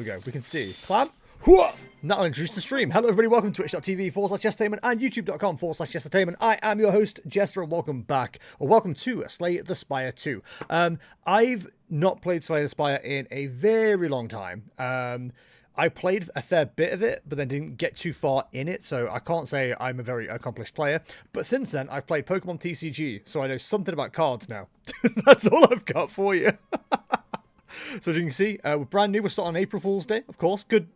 We go. We can see. Clam. Hooah! That'll introduce the stream. Hello, everybody. Welcome to twitch.tv/Jestertainment and youtube.com/Jestertainment. I am your host, Jester, and welcome back, or welcome to Slay the Spire 2. I've not played Slay the Spire in a very long time. I played a fair bit of it, but then didn't get too far in it, so I can't say I'm a very accomplished player. But since then, I've played Pokemon TCG, so I know something about cards now. That's all I've got for you. So as you can see, we're brand new. We're starting on April Fool's Day, of course. Good.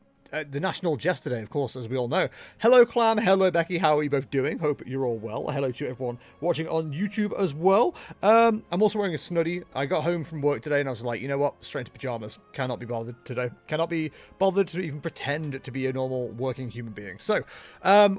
The National Jester Day, of course, as we all know. Hello, Clam. Hello, Becky. How are you both doing? Hope you're all well. Hello to everyone watching on YouTube as well. I'm also wearing a snuddy. I got home from work today and I was like, you know what? Straight into pajamas. Cannot be bothered today. Cannot be bothered to even pretend to be a normal working human being. So,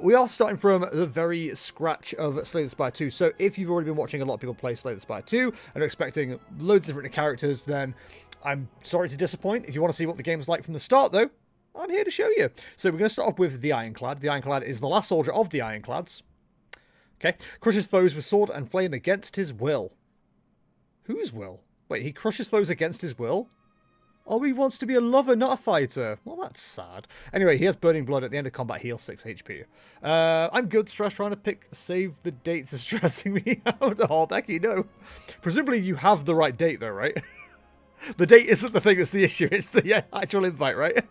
we are starting from the very scratch of Slay the Spire 2. So, if you've already been watching a lot of people play Slay the Spire 2 and are expecting loads of different characters, then I'm sorry to disappoint. If you want to see what the game's like from the start, though, I'm here to show you. So we're going to start off with the Ironclad. The Ironclad is the last soldier of the Ironclads. Okay. Crushes foes with sword and flame against his will. Whose will? Wait, he crushes foes against his will? Oh, he wants to be a lover, not a fighter. Well, that's sad. Anyway, he has burning blood at the end of combat, heals 6 HP. I'm good. Stress trying to save the dates is stressing me out. Oh, Becky, no. Presumably you have the right date, though, right? The date isn't the thing that's the issue. It's the actual invite, right?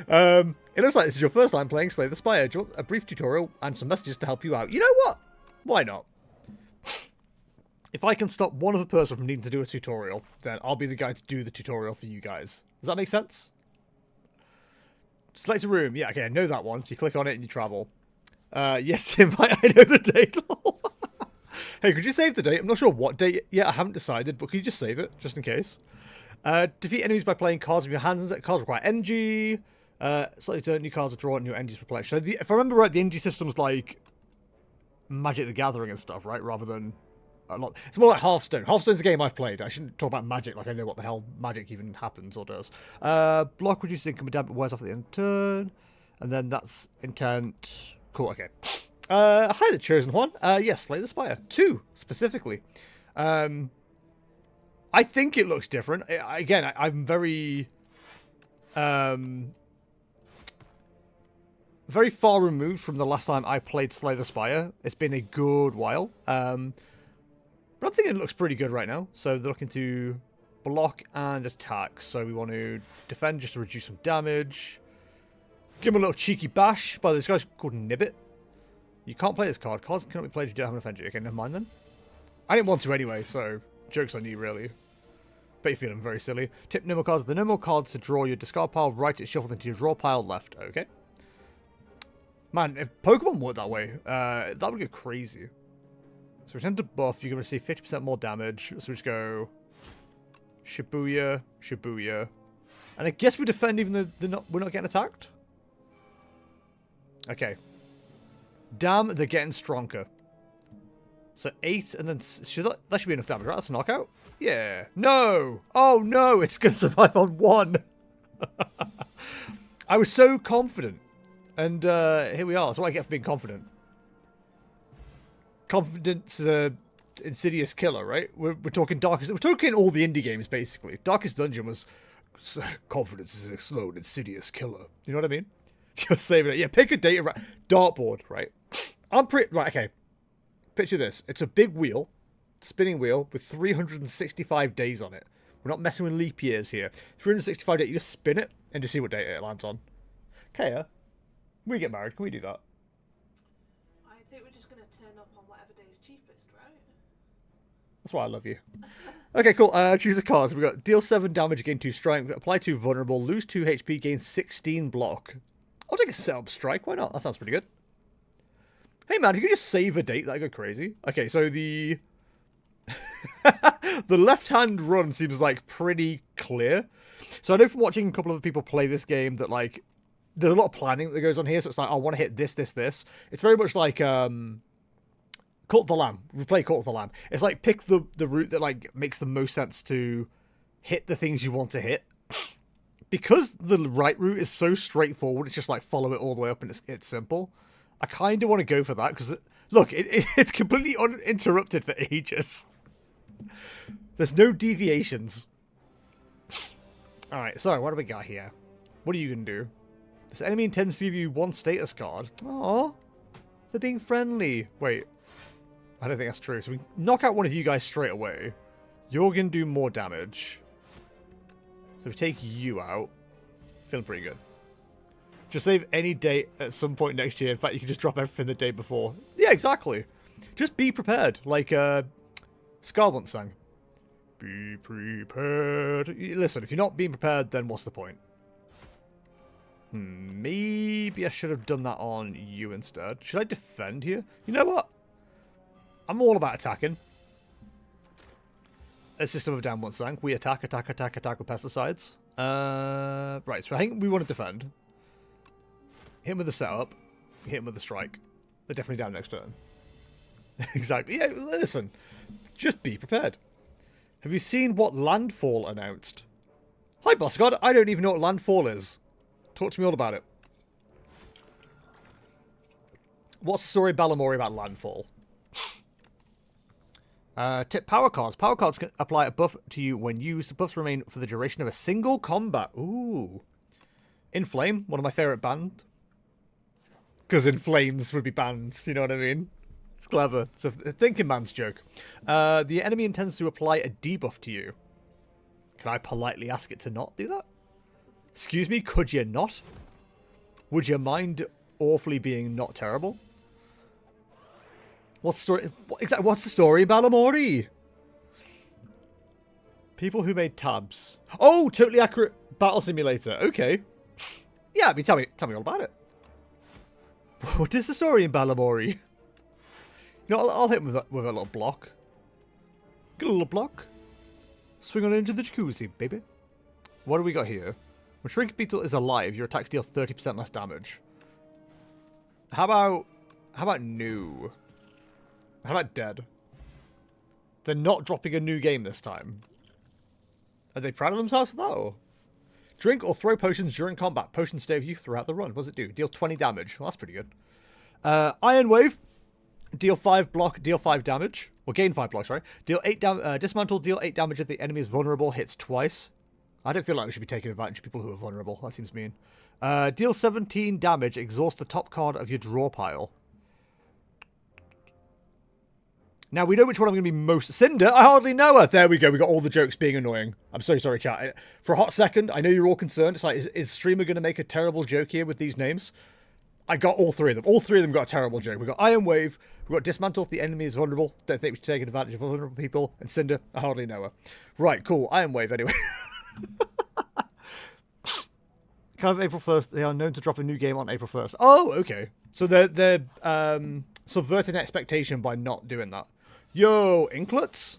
It looks like this is your first time playing Slay the Spire. Do you want a brief tutorial and some messages to help you out? You know what? Why not? If I can stop one other person from needing to do a tutorial, then I'll be the guy to do the tutorial for you guys. Does that make sense? Select a room. Yeah, okay, I know that one. So you click on it and you travel. Yes, invite. I know the date. Hey, could you save the date? I'm not sure what date yet. I haven't decided, but could you just save it, just in case? Defeat enemies by playing cards with your hands. Cards require energy. Slightly turn new cards are drawn and new energies replenish. So if I remember right, the energy system's like Magic the Gathering and stuff, right? Rather than a lot. It's more like Hearthstone. Hearthstone's a game I've played. I shouldn't talk about Magic like I know what the hell Magic even happens or does. Block reduces income and damage wears off at the end of turn. And then that's intent. Cool, okay. Hi, the chosen one. Yes, Slay the Spire 2 specifically. I think it looks different. Again, I'm very far removed from the last time I played Slay the Spire. It's been a good while. But I'm thinking it looks pretty good right now. So they're looking to block and attack. So we want to defend just to reduce some damage. Give him a little cheeky bash by this guy's called Nibbit. You can't play this card. Cards cannot be played if you don't have an offensive. Okay, never mind then. I didn't want to anyway, so joke's on you, really. Bet you're feeling very silly. Tip normal cards. The normal cards to draw your discard pile right, it's shuffled into your draw pile left. Okay. Man, if Pokemon worked that way, that would go crazy. So return to buff, you're going to receive 50% more damage. So we just go Shibuya, Shibuya. And I guess we defend even though we're not getting attacked? Okay. Damn, they're getting stronger. So 8 and then... that should be enough damage, right? That's a knockout? Yeah. No! Oh no! It's going to survive on 1! I was so confident. And here we are. That's what I get for being confident. Confidence insidious killer, right? We're talking Darkest... We're talking all the indie games, basically. Darkest Dungeon was... Confidence is a slow and insidious killer. You know what I mean? Just saving it. Yeah, pick a data... Dartboard, right? I'm pretty... Right, okay. Picture this. It's a big wheel, spinning wheel, with 365 days on it. We're not messing with leap years here. 365 days. You just spin it and just see what date it lands on. Kaya, when we get married, can we do that? I think we're just going to turn up on whatever day is cheapest, right? That's why I love you. Okay, cool. Choose a card. So we've got deal 7 damage, gain 2 strike, apply 2 vulnerable, lose 2 HP, gain 16 block. I'll take a setup strike. Why not? That sounds pretty good. Hey man, if you could just save a date, that'd go crazy. Okay, so the the left-hand run seems like pretty clear. So I know from watching a couple of people play this game that like there's a lot of planning that goes on here. So it's like, I want to hit this, this, this. It's very much like Cult of the Lamb. We play Cult of the Lamb. It's like pick the route that like makes the most sense to hit the things you want to hit. Because the right route is so straightforward, it's just like follow it all the way up and it's simple. I kind of want to go for that because, look, it's completely uninterrupted for ages. There's no deviations. Alright, so what do we got here? What are you going to do? This enemy intends to give you 1 status card. Aww. They're being friendly. Wait. I don't think that's true. So we knock out one of you guys straight away. You're going to do more damage. So we take you out. Feeling pretty good. Just save any date at some point next year. In fact, you can just drop everything the day before. Yeah, exactly. Just be prepared. Like Scar once sang. Be prepared. Listen, if you're not being prepared, then what's the point? Maybe I should have done that on you instead. Should I defend here? You know what? I'm all about attacking. A system of down once sang. We attack with pesticides. Right, so I think we want to defend. Hit him with the setup. Hit him with the strike. They're definitely down next turn. Exactly. Yeah, listen. Just be prepared. Have you seen what Landfall announced? Hi, Boss God. I don't even know what Landfall is. Talk to me all about it. What's the story of Balamori about Landfall? Tip power cards. Power cards can apply a buff to you when used. The buffs remain for the duration of a single combat. Ooh. In Flame, one of my favourite bands. Because In Flames would be bands, you know what I mean? It's clever. It's a thinking man's joke. The enemy intends to apply a debuff to you. Can I politely ask it to not do that? Excuse me, could you not? Would you mind awfully being not terrible? What's the story? What's the story, Balamori? People who made tabs. Oh, totally accurate battle simulator. Okay. Yeah, I mean, tell me all about it. What is the story in Balamori? You know, I'll hit him with a little block. Get a little block. Swing on into the jacuzzi, baby. What do we got here? When Shrink Beetle is alive, your attacks deal 30% less damage. How about new? How about dead? They're not dropping a new game this time. Are they proud of themselves for that? Or? Drink or throw potions during combat. Potions stay with you throughout the run. What does it do? Deal 20 damage. Well, that's pretty good. Iron Wave. Deal 5 block, deal 5 damage. Or gain 5 block, sorry. Deal 8 damage. Dismantle, deal 8 damage if the enemy is vulnerable. Hits twice. I don't feel like we should be taking advantage of people who are vulnerable. That seems mean. Deal 17 damage. Exhaust the top card of your draw pile. Now, we know which one I'm going to be most... Cinder? I hardly know her. There we go. We got all the jokes being annoying. I'm so sorry, chat. For a hot second, I know you're all concerned. It's like, is Streamer going to make a terrible joke here with these names? I got all 3 of them. All 3 of them got a terrible joke. We got Iron Wave. We got Dismantle if the enemy is vulnerable. Don't think we should take advantage of vulnerable people. And Cinder? I hardly know her. Right, cool. Iron Wave, anyway. Kind of April 1st. They are known to drop a new game on April 1st. Oh, okay. So they're subverting expectation by not doing that. Yo, Inklets?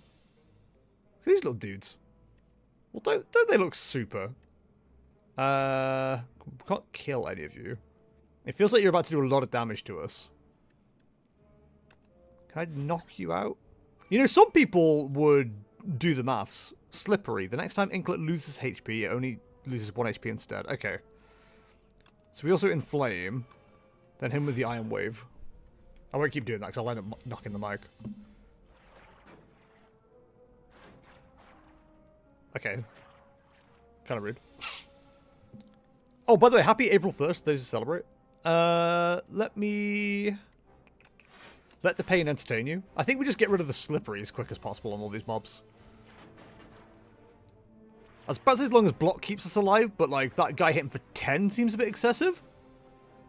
Look at these little dudes. Well, don't they look super? We can't kill any of you. It feels like you're about to do a lot of damage to us. Can I knock you out? You know, some people would do the maths. Slippery. The next time Inklet loses HP, it only loses 1 HP instead. Okay. So we also inflame. Then him with the Iron Wave. I won't keep doing that because I'll end up knocking the mic. Okay. Kind of rude. Oh, by the way, happy April 1st. Those who celebrate. Let the pain entertain you. I think we just get rid of the slippery as quick as possible on all these mobs. I suppose as long as block keeps us alive, but like that guy hitting for 10 seems a bit excessive.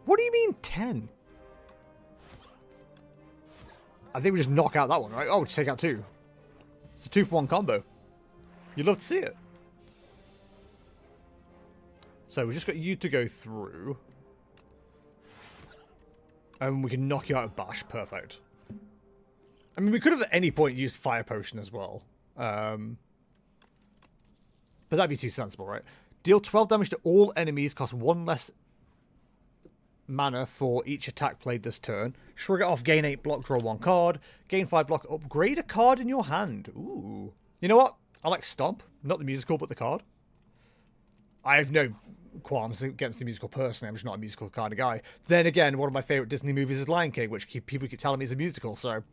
What do you mean 10? I think we just knock out that one, right? Oh, just take out 2. It's a 2-for-1 combo. You'd love to see it. So we just got you to go through. And we can knock you out of Bash. Perfect. I mean, we could have at any point used Fire Potion as well. But that'd be too sensible, right? Deal 12 damage to all enemies. Cost 1 less mana for each attack played this turn. Shrug it off. Gain 8 block. Draw 1 card. Gain 5 block. Upgrade a card in your hand. Ooh. You know what? I like Stomp. Not the musical, but the card. I have no qualms against the musical personally. I'm just not a musical kind of guy. Then again, one of my favourite Disney movies is Lion King, which people keep telling me is a musical, so...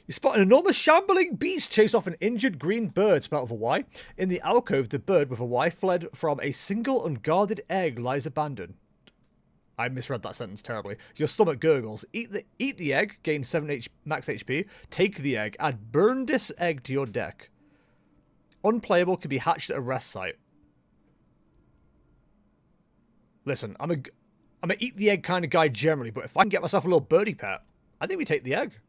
You spot an enormous shambling beast chase off an injured green bird, spelled with a Y. In the alcove, the bird with a Y fled from a single unguarded egg lies abandoned. I misread that sentence terribly. Your stomach gurgles. Eat the egg, gain 7 max HP. Take the egg, add burn this egg to your deck. Unplayable, can be hatched at a rest site. Listen, I'm a eat the egg kind of guy generally, but if I can get myself a little birdie pet, I think we take the egg.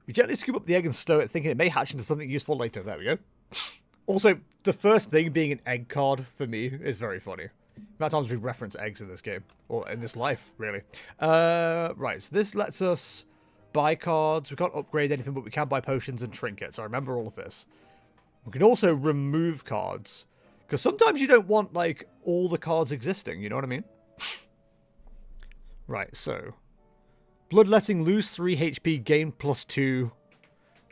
You gently scoop up the egg and stow it, thinking it may hatch into something useful later. There we go. Also, the first thing being an egg card for me is very funny. The amount of times we reference eggs in this game, or in this life, really. Right, so this lets us buy cards. We can't upgrade anything, but we can buy potions and trinkets. I remember all of this. We can also remove cards, because sometimes you don't want, like, all the cards existing, you know what I mean? Right, so Bloodletting, lose 3 HP, gain +2.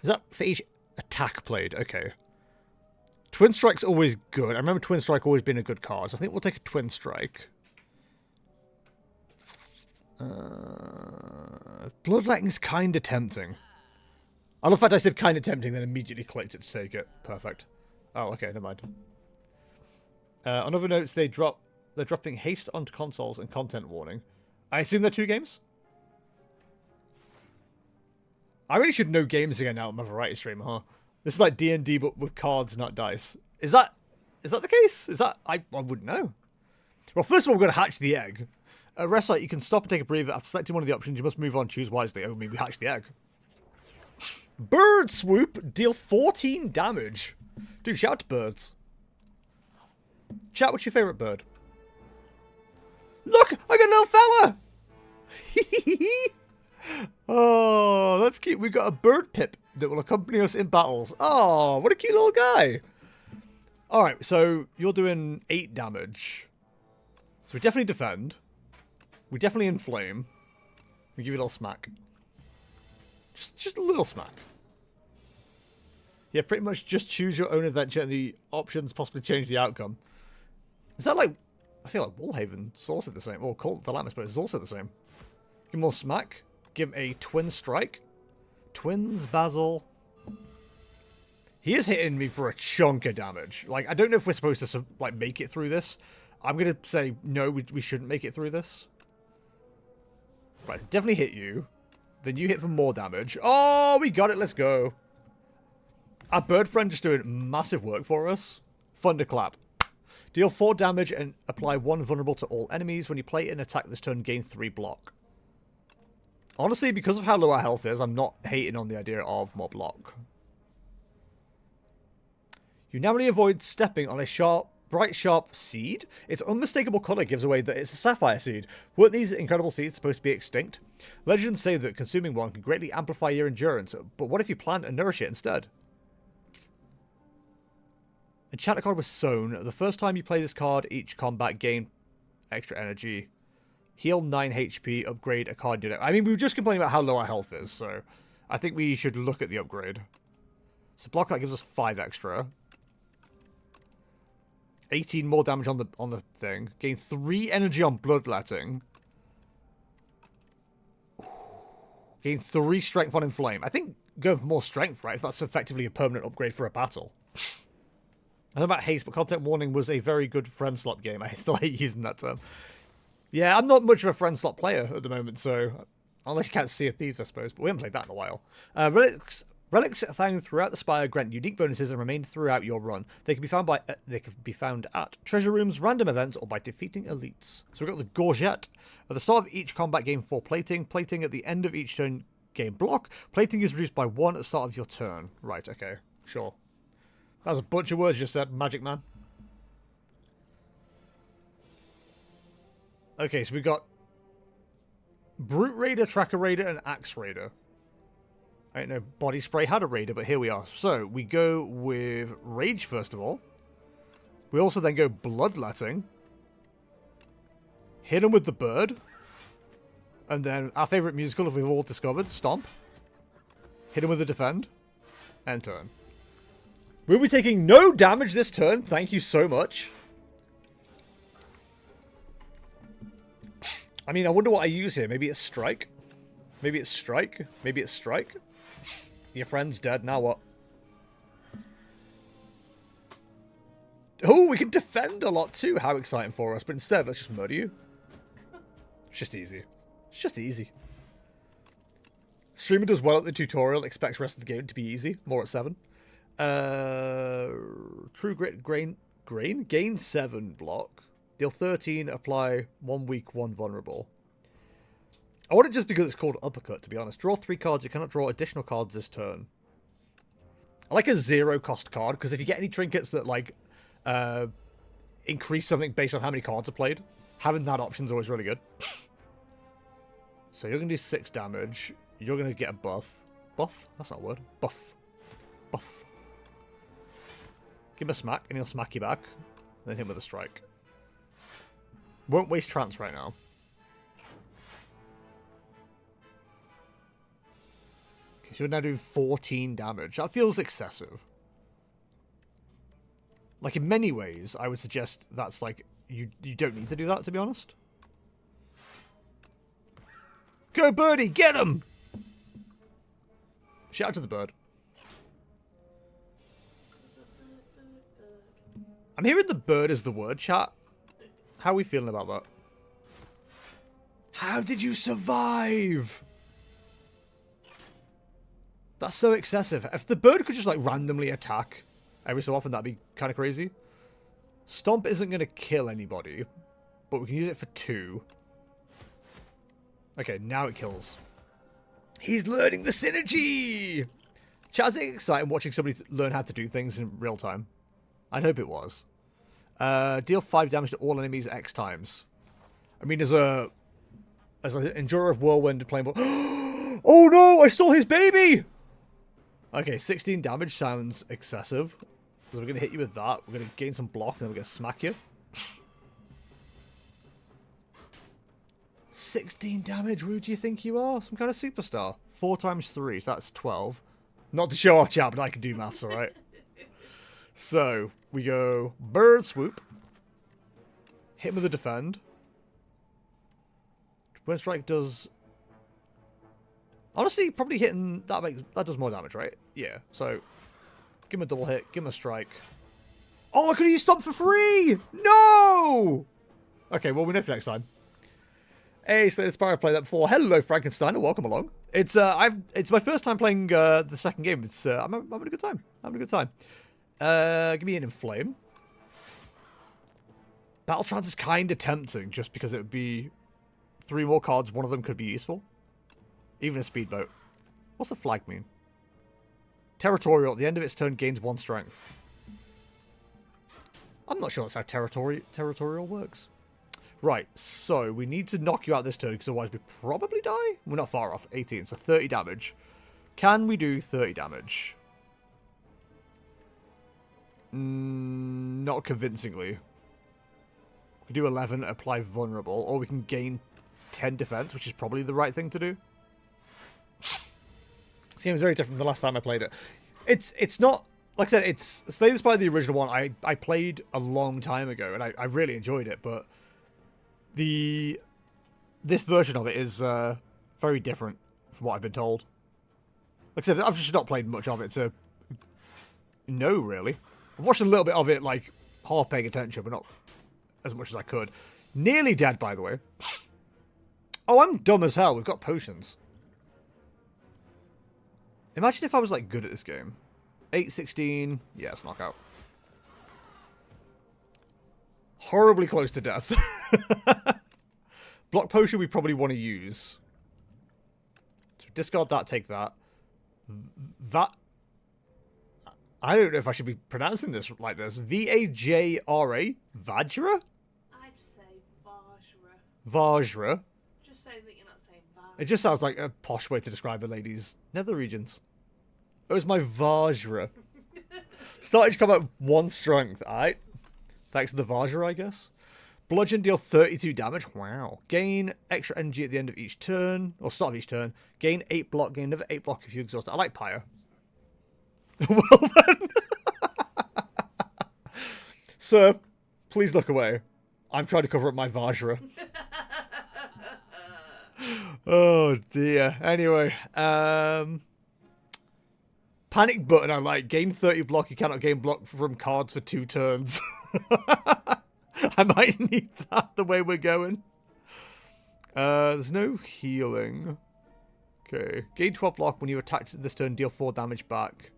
Is that for each attack played? Okay. Twin Strike's always good. I remember Twin Strike always being a good card, so I think we'll take a Twin Strike. Bloodletting's kind of tempting. I love the fact I said kind of tempting, then immediately clicked it to take it. Perfect. Oh, okay, never mind. On other notes, they're dropping haste onto consoles and content warning. I assume they're 2 games? I really should know games again now. I'm a variety streamer, huh? This is like D&D, but with cards, not dice. Is that the case? Is that... I wouldn't know. Well, first of all, we're going to hatch the egg. At rest site, you can stop and take a breather. After selecting one of the options, you must move on. Choose wisely. Oh, maybe we hatch the egg. Bird Swoop. Deal 14 damage. Dude, shout out to birds. Chat, what's your favourite bird? Look! I got a little fella! Oh, that's cute. We've got a bird pip that will accompany us in battles. Oh, what a cute little guy. Alright, so you're doing 8 damage. So we definitely defend. We definitely inflame. We give you a little smack. Just a little smack. Yeah, pretty much just choose your own adventure and the options possibly change the outcome. Is that like... I feel like Wallhaven's also the same. Or Cult of the Lamb, I suppose, is also the same. Give him more smack. Give him a Twin Strike. Twins, Basil. He is hitting me for a chunk of damage. Like, I don't know if we're supposed to, like, make it through this. I'm going to say, no, we shouldn't make it through this. Right, so definitely hit you. Then you hit for more damage. Oh, we got it. Let's go. Our bird friend just doing massive work for us. Thunderclap. Deal 4 damage and apply 1 vulnerable to all enemies. When you play an attack this turn, gain 3 block. Honestly, because of how low our health is, I'm not hating on the idea of more block. You narrowly avoid stepping on a bright sharp seed. Its unmistakable color gives away that it's a sapphire seed. Weren't these incredible seeds supposed to be extinct? Legends say that consuming one can greatly amplify your endurance, but what if you plant and nourish it instead? Enchanted card was sown. The first time you play this card, each combat gain extra energy. Heal 9 HP, upgrade a card in your deck. I mean, we were just complaining about how low our health is, so I think we should look at the upgrade. So block that gives us 5 extra. 18 more damage on the thing. Gain 3 energy on Bloodletting. Gain 3 strength on Inflame. I think going for more strength, right? If that's effectively a permanent upgrade for a battle. I don't know about haste, but Content Warning was a very good friend slot game. I still hate using that term. Yeah, I'm not much of a friend slot player at the moment, so... Unless you can't see a Thieves, I suppose. But we haven't played that in a while. Relics found throughout the Spire grant unique bonuses and remain throughout your run. They can be found at treasure rooms, random events, or by defeating elites. So we've got the Gorget. At the start of each combat, gain 4 plating. Plating at the end of each turn, gain block. Plating is reduced by 1 at the start of your turn. Right, okay. Sure. That was a bunch of words just said, Magic Man. Okay, so we've got Brute Raider, Tracker Raider, and Axe Raider. I don't know, Body Spray had a Raider, but here we are. So, we go with Rage, first of all. We also then go Bloodletting. Hit him with the Bird. And then, our favourite musical, if we've all discovered, Stomp. Hit him with the Defend. And turn. We'll be taking no damage this turn. Thank you so much. I mean, I wonder what I use here. Maybe it's Strike. Maybe it's Strike. Maybe it's Strike. Your friend's dead, now what? Oh, we can defend a lot too. How exciting for us. But instead, let's just murder you. It's just easy. It's just easy. Streamer does well at the tutorial. Expects the rest of the game to be easy. More at 7. True Grit Grain. Gain 7 block. Deal 13. Apply 1 weak, 1 vulnerable. I want it just because it's called Uppercut, to be honest. Draw 3 cards. You cannot draw additional cards this turn. I like a 0 cost card, because if you get any trinkets that, like, increase something based on how many cards are played, having that option is always really good. So you're going to do 6 damage. You're going to get a buff. Buff? That's not a word. Buff. Buff. Give him a smack, and he'll smack you back. Then hit him with a strike. Won't waste trance right now. Okay, so you're now doing 14 damage. That feels excessive. Like, in many ways, I would suggest that's, like, you don't need to do that, to be honest. Go, birdie! Get him! Shout out to the bird. I'm hearing the bird is the word, chat. How are we feeling about that? How did you survive? That's so excessive. If the bird could just, like, randomly attack every so often, that'd be kind of crazy. Stomp isn't going to kill anybody, but we can use it for 2. Okay, now it kills. He's learning the synergy! Chat, is it exciting watching somebody learn how to do things in real time? I'd hope it was. Deal 5 damage to all enemies X times. I mean, as an endurer of whirlwind playing ball. Oh no! I stole his baby! Okay, 16 damage sounds excessive. So we're going to hit you with that. We're going to gain some block, and then we're going to smack you. 16 damage, who do you think you are? Some kind of superstar. 4 times 3, so that's 12. Not to show off, chat, but I can do maths, alright? So, we go bird swoop. Hit him with a defend. When strike does... Honestly, probably hitting... That does more damage, right? Yeah, so... Give him a double hit. Give him a strike. Oh, I could have used Stomp for free! No! Okay, well, we know for next time. Hey, Slay the Spire, I've played that before. Hello, Frankenstein, and welcome along. It's my first time playing the second game. It's I'm having a good time. Having a good time. Give me an Inflame. Battle Trance is kind of tempting, just because it would be 3 more cards. One of them could be useful. Even a Speedboat. What's the flag mean? Territorial. At the end of its turn, gains 1 strength. I'm not sure that's how territorial works. Right, so we need to knock you out this turn, because otherwise we probably die? We're not far off. 18, so 30 damage. Can we do 30 damage? Not convincingly. We can do 11, apply vulnerable, or we can gain 10 defense, which is probably the right thing to do. Seems very different from the last time I played it. It's not... Like I said, it's Slay the Spire, the original one, I played a long time ago, and I really enjoyed it, but... This version of it is very different from what I've been told. Like I said, I've just not played much of it to know, really. I've watched a little bit of it, like, half paying attention, but not as much as I could. Nearly dead, by the way. Oh, I'm dumb as hell. We've got potions. Imagine if I was, like, good at this game. 8, 16. Yeah, it's knockout. Horribly close to death. Block potion we probably want to use. So discard that, take that. That... I don't know if I should be pronouncing this like this. V-A-J-R-A? Vajra? I'd say Vajra. Vajra. Just say that you're not saying Vajra. It just sounds like a posh way to describe a lady's nether regions. It was my Vajra. Started to come out 1 strength, alright? Thanks to the Vajra, I guess. Bludgeon, deal 32 damage. Wow. Gain extra energy at the end of each turn. Or start of each turn. Gain 8 block. Gain another 8 block if you exhaust it. I like Pyre. Well then. Sir, please look away. I'm trying to cover up my Vajra. Oh dear. Anyway. Panic button, I like. Gain 30 block. You cannot gain block from cards for 2 turns. I might need that the way we're going. There's no healing. Okay. Gain 12 block when you attack this turn, deal 4 damage back.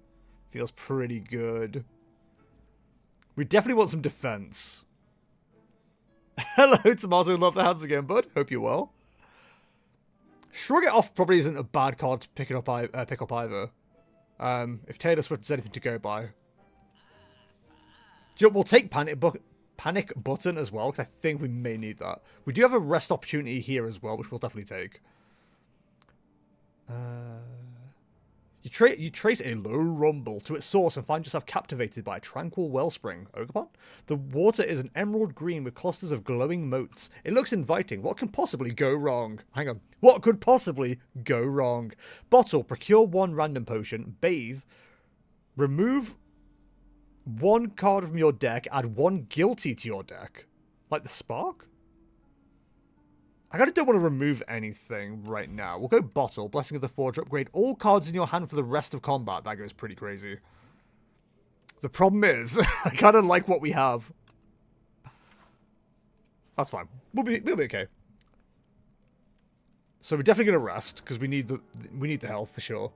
Feels pretty good. We definitely want some defense. Hello, Tomato. Love the hands again, bud. Hope you're well. Shrug It Off probably isn't a bad card to pick up either. If Taylor Swift has anything to go by. We'll take Panic Button as well, because I think we may need that. We do have a rest opportunity here as well, which we'll definitely take. You trace a low rumble to its source and find yourself captivated by a tranquil wellspring. Ogopon? The water is an emerald green with clusters of glowing moats. It looks inviting. What can possibly go wrong? Hang on. What could possibly go wrong? Bottle. Procure 1 random potion. Bathe. Remove 1 card from your deck. Add 1 guilty to your deck. Like the spark? I kind of don't want to remove anything right now. We'll go Bottle, Blessing of the Forge, upgrade all cards in your hand for the rest of combat. That goes pretty crazy. The problem is, I kind of like what we have. That's fine. We'll be okay. So we're definitely going to rest, because we need the health for sure.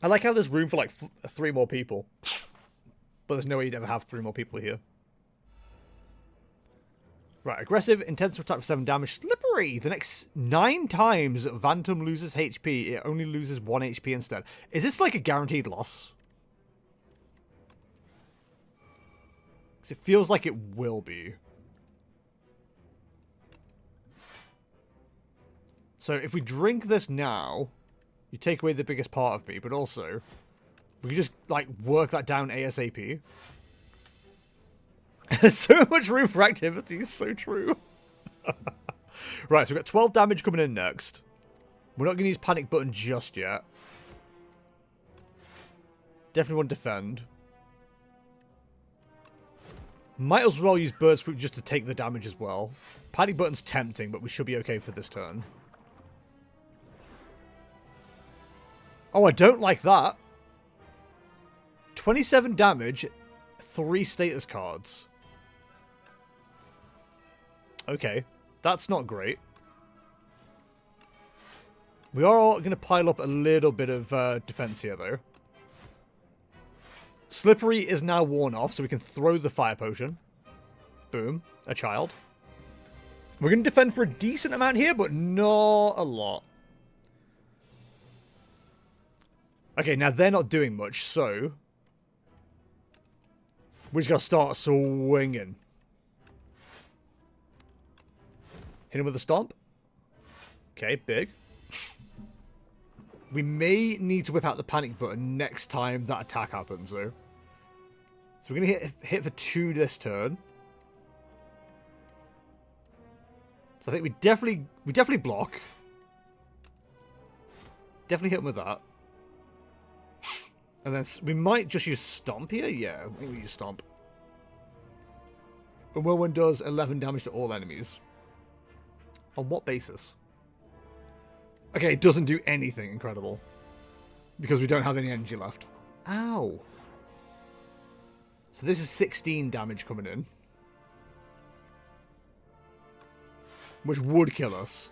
I like how there's room for like 3 more people. But there's no way you'd ever have 3 more people here. Right, aggressive, intensive attack for 7 damage. Slippery! The next 9 times Phantom loses HP, it only loses 1 HP instead. Is this like a guaranteed loss? Because it feels like it will be. So if we drink this now, you take away the biggest part of me, but also, we can just, like, work that down ASAP. There's so much room for activity. It's so true. Right, so we've got 12 damage coming in next. We're not going to use Panic Button just yet. Definitely want to defend. Might as well use Bird Swoop just to take the damage as well. Panic Button's tempting, but we should be okay for this turn. Oh, I don't like that. 27 damage, 3 status cards. Okay, that's not great. We are going to pile up a little bit of defense here, though. Slippery is now worn off, so we can throw the fire potion. Boom, a child. We're going to defend for a decent amount here, but not a lot. Okay, now they're not doing much, so we're just going to start swinging. Hit him with a stomp. Okay, big. We may need to whip out the panic button next time that attack happens, though. So we're going to hit for 2 this turn. So I think we definitely block. Definitely hit him with that. And then we might just use Stomp here. Yeah, I think we use Stomp. A whirlwind does 11 damage to all enemies. On what basis? Okay, it doesn't do anything incredible. Because we don't have any energy left. Ow. So this is 16 damage coming in. Which would kill us.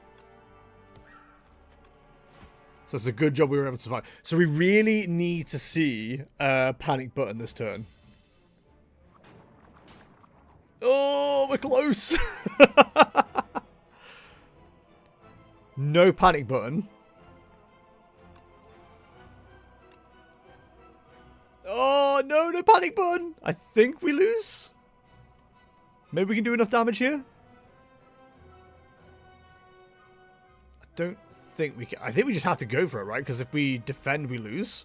So it's a good job we were able to survive. So we really need to see a panic button this turn. Oh, we're close. No panic button. Oh, no, no panic button. I think we lose. Maybe we can do enough damage here. I don't think we can. I think we just have to go for it, right? Because if we defend, we lose.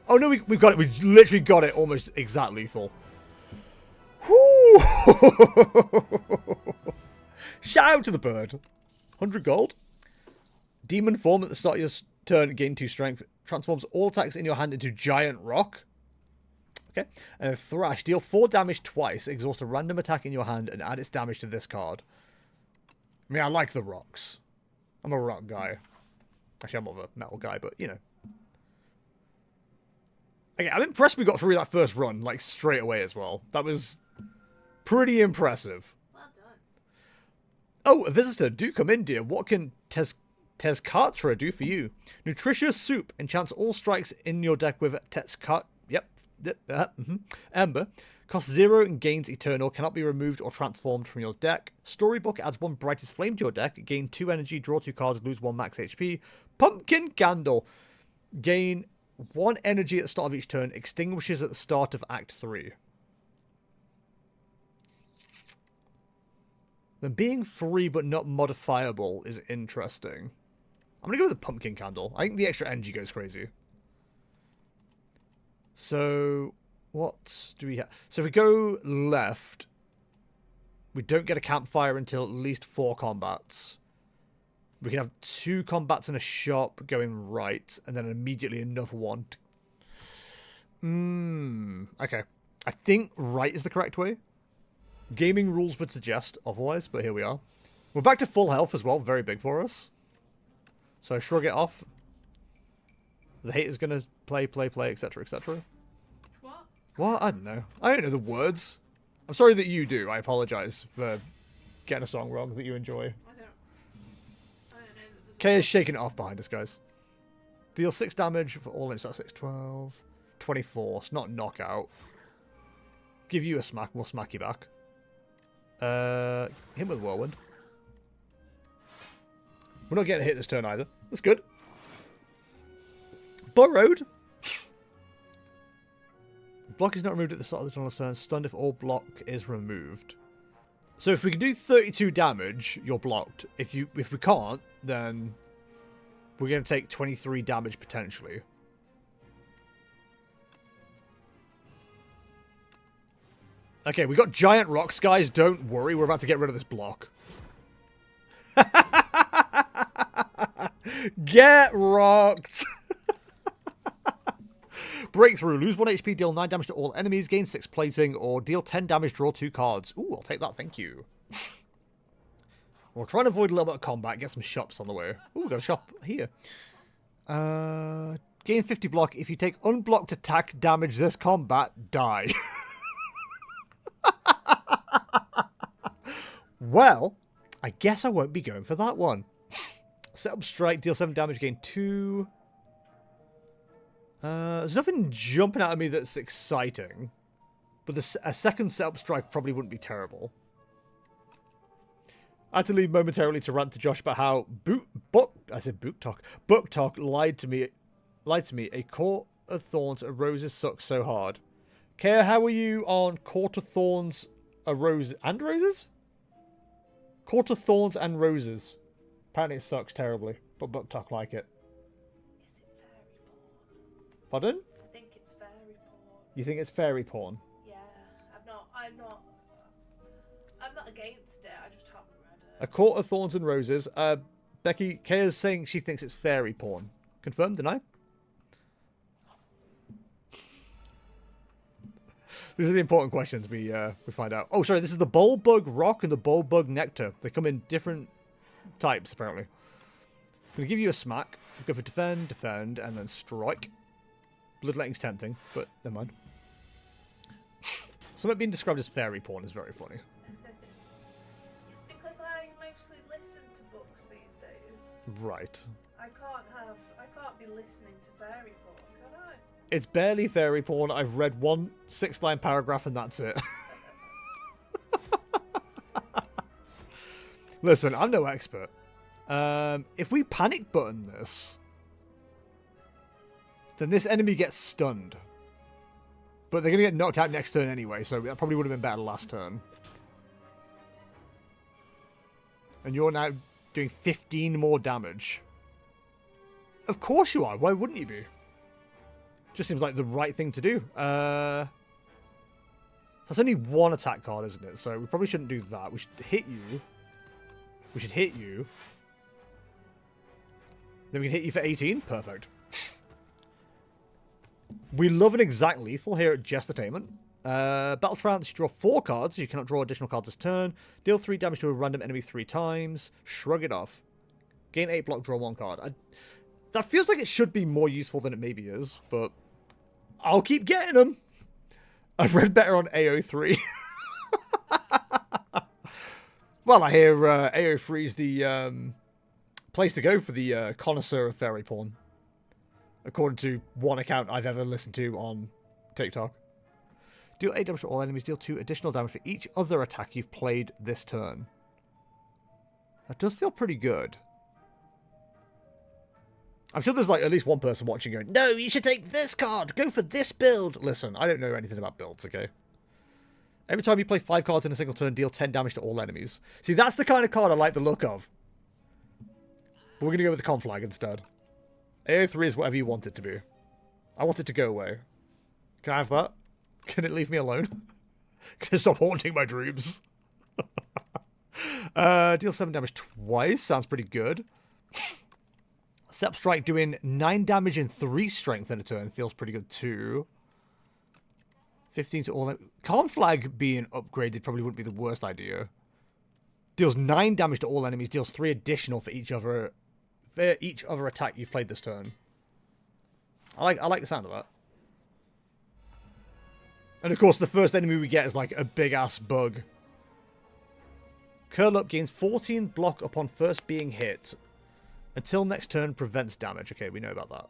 Oh, no, we've got it. We literally got it almost exact lethal. Whoo! Shout out to the bird. 100 gold. Demon form at the start of your turn, gain 2 strength. Transforms all attacks in your hand into giant rock. Okay. And Thrash, deal 4 damage twice. Exhaust a random attack in your hand and add its damage to this card. I mean, I like the rocks. I'm a rock guy. Actually, I'm more of a metal guy, but, you know. Okay, I'm impressed we got through that first run, like, straight away as well. That was pretty impressive. Well done. Oh, a visitor. Do come in, dear. What can Tezcatra do for you? Nutritious soup. Enchants all strikes in your deck with Tezcatra. Yep. Ember. Costs 0 and gains eternal. Cannot be removed or transformed from your deck. Storybook adds 1 brightest flame to your deck. Gain 2 energy. Draw 2 cards. Lose 1 max HP. Pumpkin candle. Gain 1 energy at the start of each turn. Extinguishes at the start of Act 3. Then being free but not modifiable is interesting. I'm going to go with the pumpkin candle. I think the extra energy goes crazy. So, what do we have? So if we go left, we don't get a campfire until at least 4 combats. We can have 2 combats in a shop going right, and then immediately another one. Okay. I think right is the correct way. Gaming rules would suggest otherwise, but here we are. We're back to full health as well, very big for us. So shrug it off. The hater's gonna play, etc, etc. What? What? I don't know. I don't know the words. I'm sorry that you do. I apologize for getting a song wrong that you enjoy. I don't know that there's Kay is shaking it off behind us, guys. Deal 6 damage for all in. So that's 6, 12, 24. It's not knockout. Give you a smack, we'll smack you back. Him with Whirlwind. We're not getting hit this turn either. That's good. Burrowed. Block is not removed at the start of the turn. Stunned if all block is removed. So if we can do 32 damage, you're blocked. If we can't, then we're going to take 23 damage potentially. Okay, we got giant rocks, guys. Don't worry, we're about to get rid of this block. Get rocked! Breakthrough. Lose 1 HP, deal 9 damage to all enemies, gain 6 plating, or deal 10 damage, draw 2 cards. Ooh, I'll take that, thank you. We'll try and avoid a little bit of combat, get some shops on the way. Ooh, got a shop here. Gain 50 block. If you take unblocked attack damage this combat, die. Well, I guess I won't be going for that one. Set up strike, deal 7 damage, gain 2. There's nothing jumping out of me that's exciting. But a second setup strike probably wouldn't be terrible. I had to leave momentarily to rant to Josh about how Book Talk lied to me. A Court of Thorns and Roses sucks so hard. Kaya, how are you on Court of Thorns and Roses? Court of Thorns and Roses. Apparently it sucks terribly, but Book Talk like it. Is it fairy porn? Pardon? I think it's fairy porn. You think it's fairy porn? Yeah, I'm not against it. I just haven't read it. A Court of Thorns and Roses. Becky, Kaya's saying she thinks it's fairy porn. Confirmed, deny? These are the important questions we find out. Oh, sorry, this is the Bulbug Rock and the Bulbug Nectar. They come in different types, apparently. I'm going to give you a smack. Go for defend, and then strike. Bloodletting's tempting, but never mind. Something being described as fairy porn is very funny. Because I mostly listen to books these days. Right. I can't be listening to fairy porn, can I? It's barely fairy porn. I've read 1 6-line paragraph and that's it. Listen, I'm no expert. If we panic button this, then this enemy gets stunned. But they're going to get knocked out next turn anyway, so that probably would have been better last turn. And you're now doing 15 more damage. Of course you are. Why wouldn't you be? Just seems like the right thing to do. That's only 1 attack card, isn't it? So we probably shouldn't do that. We should hit you. We should hit you. Then we can hit you for 18. Perfect. We love an exact lethal here at Jestertainment. Battle Trance, you draw 4 cards. You cannot draw additional cards this turn. Deal 3 damage to a random enemy 3 times. Shrug it off. Gain 8 block, draw 1 card. That feels like it should be more useful than it maybe is, but I'll keep getting them. I've read better on AO3. Well, I hear AO3 is the place to go for the connoisseur of fairy porn. According to one account I've ever listened to on TikTok. Deal 8 damage to all enemies. Deal 2 additional damage for each other attack you've played this turn. That does feel pretty good. I'm sure there's like at least one person watching going, no, you should take this card. Go for this build. Listen, I don't know anything about builds, okay? Every time you play 5 cards in a single turn, deal 10 damage to all enemies. See, that's the kind of card I like the look of. But we're going to go with the conflag instead. AO3 is whatever you want it to be. I want it to go away. Can I have that? Can it leave me alone? Can it stop haunting my dreams? Deal 7 damage twice. Sounds pretty good. Sep Strike doing 9 damage and 3 strength in a turn feels pretty good too. 15 to all... Conflag being upgraded probably wouldn't be the worst idea. Deals 9 damage to all enemies. Deals 3 additional for each other attack you've played this turn. I like the sound of that. And of course, the first enemy we get is like a big-ass bug. Curl Up gains 14 block upon first being hit. Until next turn, prevents damage. Okay, we know about that.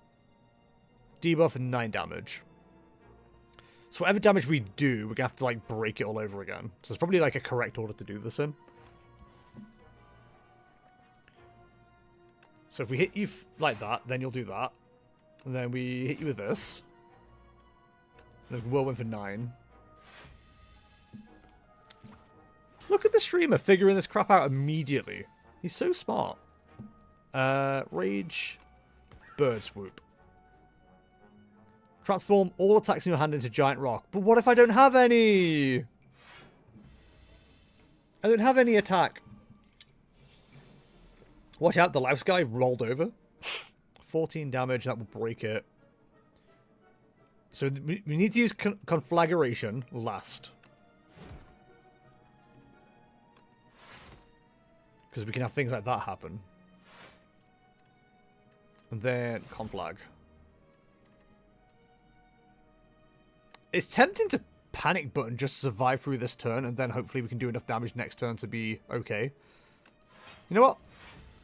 Debuff and 9 damage. So whatever damage we do, we're going to have to like break it all over again. So it's probably like a correct order to do this in. So if we hit you like that, then you'll do that. And then we hit you with this. And then Whirlwind for 9. Look at the streamer figuring this crap out immediately. He's so smart. Rage. Bird Swoop. Transform all attacks in your hand into Giant Rock. But what if I don't have any? I don't have any attack. Watch out, the louse guy rolled over. 14 damage, that will break it. So we need to use Conflagration last. Because we can have things like that happen. And then Conflag. It's tempting to panic button just to survive through this turn, and then hopefully we can do enough damage next turn to be okay. You know what?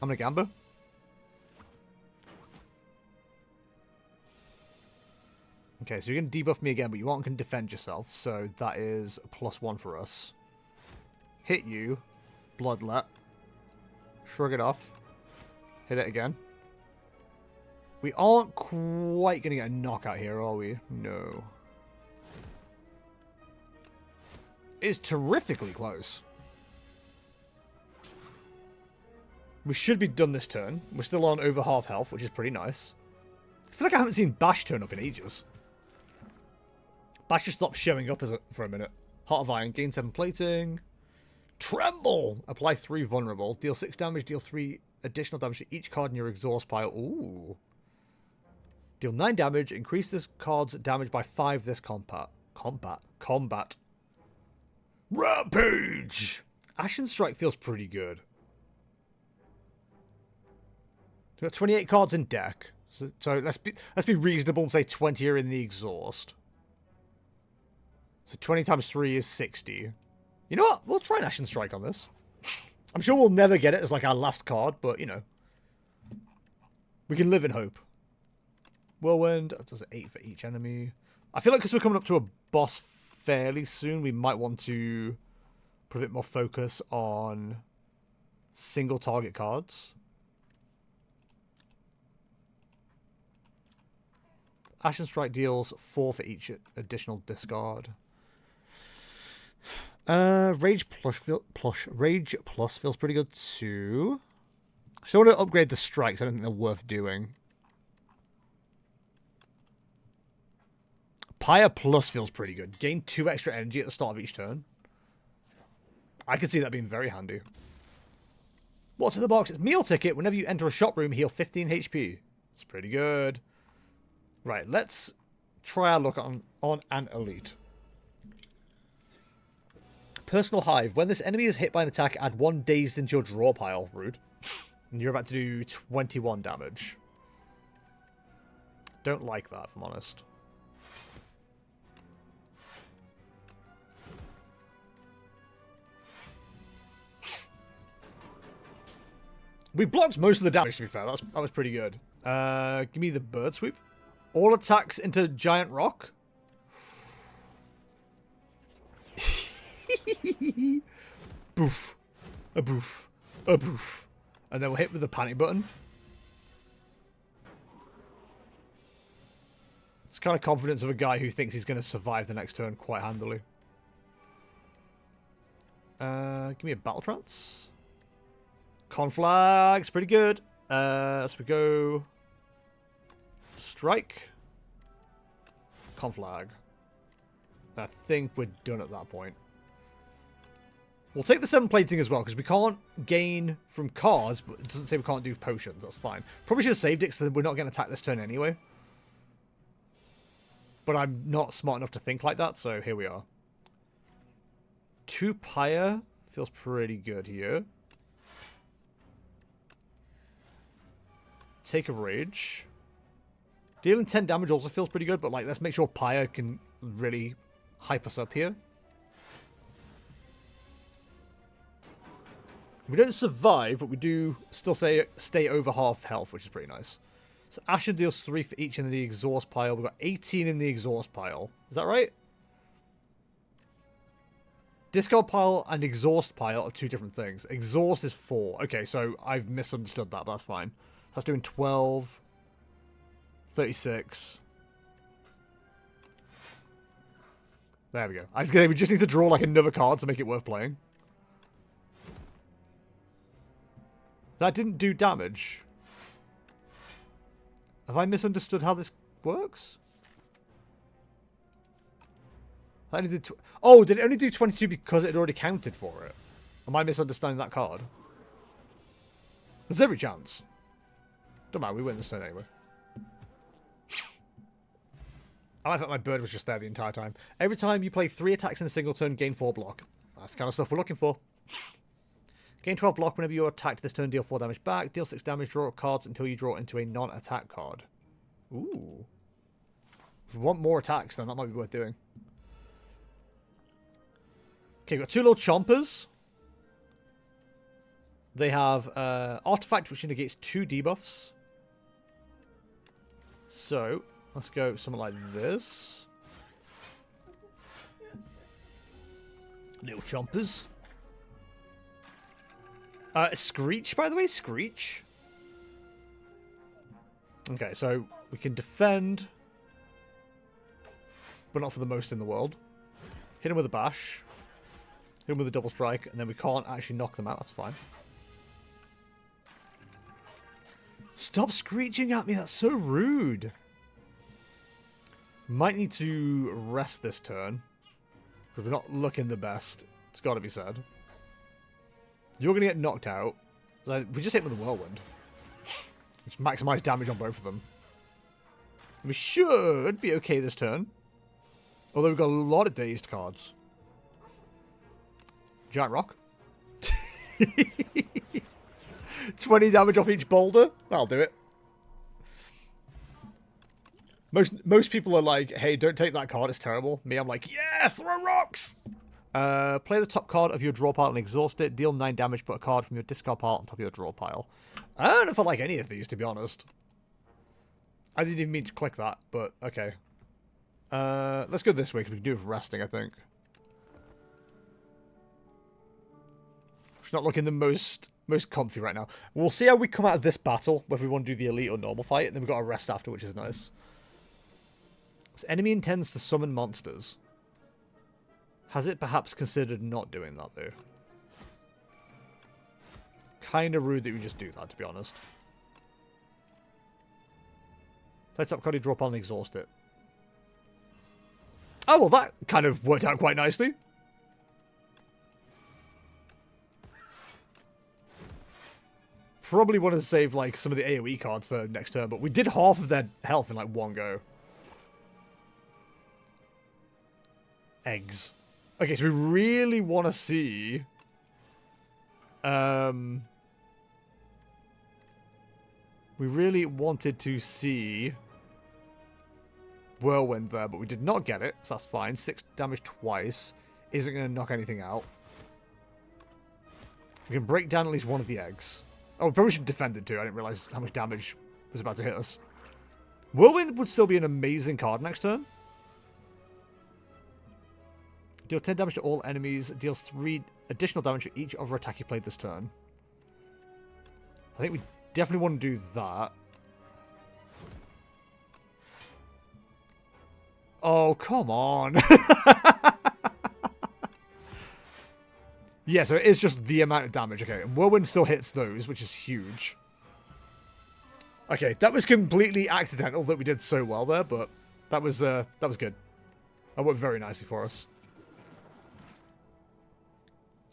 I'm going to Gamba. Okay, so you're going to debuff me again, but you aren't going to defend yourself, so that is a +1 for us. Hit you. Bloodlet. Shrug it off. Hit it again. We aren't quite going to get a knockout here, are we? No. It's terrifically close. We should be done this turn. We're still on over half health, which is pretty nice. I feel like I haven't seen Bash turn up in ages. Bash just stopped showing up for a minute. Heart of Iron, gain 7 plating. Tremble! Apply 3 vulnerable. Deal 6 damage, deal 3 additional damage to each card in your exhaust pile. Ooh. Deal 9 damage, increase this card's damage by 5 this combat. Rampage! Ashen Strike feels pretty good. We've got 28 cards in deck. So let's be reasonable and say 20 are in the exhaust. So 20 times 3 is 60. You know what? We'll try an Ashen Strike on this. I'm sure we'll never get it as like our last card, but you know. We can live in hope. Whirlwind, that does 8 for each enemy. I feel like because we're coming up to a boss fairly soon, we might want to put a bit more focus on single target cards. Ashen Strike deals 4 for each additional discard. Rage Plus feels pretty good too. So I want to upgrade the strikes. I don't think they're worth doing. Pyre Plus feels pretty good. Gain 2 extra energy at the start of each turn. I can see that being very handy. What's in the box? It's Meal Ticket. Whenever you enter a shop room, heal 15 HP. It's pretty good. Right, let's try our luck on an elite. Personal Hive. When this enemy is hit by an attack, add 1 dazed into your draw pile. Rude. And you're about to do 21 damage. Don't like that, if I'm honest. We blocked most of the damage, to be fair. That was pretty good. Give me the bird sweep. All attacks into giant rock. Boof. A boof. A boof. And then we'll hit with the panic button. It's kind of confidence of a guy who thinks he's going to survive the next turn quite handily. Give me a battle trance. Conflags, pretty good. So we go strike. Conflag. I think we're done at that point. We'll take the 7 plating as well, because we can't gain from cards, but it doesn't say we can't do potions. That's fine. Probably should have saved it, so we're not going to attack this turn anyway. But I'm not smart enough to think like that, so here we are. 2 Pyre feels pretty good here. Take a Rage. Dealing 10 damage also feels pretty good, but like, let's make sure Pyre can really hype us up here. We don't survive, but we do still stay over half health, which is pretty nice. So Ashen deals 3 for each in the exhaust pile. We've got 18 in the exhaust pile. Is that right? Discard pile and exhaust pile are 2 different things. Exhaust is 4. Okay, so I've misunderstood that, but that's fine. So that's doing 12, 36. There we go. I was gonna say, we just need to draw like another card to make it worth playing. That didn't do damage. Have I misunderstood how this works? I only did oh, did it only do 22 because it had already counted for it? Am I misunderstanding that card? There's every chance. Don't matter, we win this turn anyway. I thought my bird was just there the entire time. Every time you play 3 attacks in a single turn, gain 4 block. That's the kind of stuff we're looking for. Gain 12 block whenever you're attacked this turn, deal 4 damage back. Deal 6 damage, draw cards until you draw into a non-attack card. Ooh. If we want more attacks, then that might be worth doing. Okay, we've got 2 little chompers. They have Artifact, which negates 2 debuffs. So, let's go something like this. Little chompers. Screech, by the way, Screech. Okay, so we can defend, but not for the most in the world. Hit him with a bash. Hit him with a double strike, and then we can't actually knock them out. That's fine. Stop screeching at me, that's so rude. Might need to rest this turn, because we're not looking the best. It's got to be said. You're going to get knocked out. We just hit with a whirlwind. Which maximize damage on both of them. We should be okay this turn. Although we've got a lot of dazed cards. Giant rock. 20 damage off each boulder. That'll do it. Most people are like, hey, don't take that card, it's terrible. Me, I'm like, yeah, throw rocks! Play the top card of your draw pile and exhaust it. Deal 9 damage, put a card from your discard pile on top of your draw pile. I don't know if I like any of these, to be honest. I didn't even mean to click that, but okay. Let's go this way, because we can do it with resting, I think. It's not looking the most comfy right now. We'll see how we come out of this battle, whether we want to do the elite or normal fight, and then we've got a rest after, which is nice. So enemy intends to summon monsters. Has it perhaps considered not doing that, though? Kind of rude that we just do that, to be honest. Play top card, drop on and exhaust it. Oh, well, that kind of worked out quite nicely. Probably wanted to save, like, some of the AoE cards for next turn, but we did half of their health in, like, one go. Eggs. Okay, so we really want to see... we really wanted to see... whirlwind there, but we did not get it, so that's fine. 6 damage twice. Isn't going to knock anything out. We can break down at least one of the eggs. Oh, we probably should defend it too. I didn't realize how much damage was about to hit us. Whirlwind would still be an amazing card next turn. Deal 10 damage to all enemies. Deals 3 additional damage to each other attack you played this turn. I think we definitely want to do that. Oh, come on. Yeah, so it is just the amount of damage. Okay, and Whirlwind still hits those, which is huge. Okay, that was completely accidental that we did so well there, but that was good. That worked very nicely for us.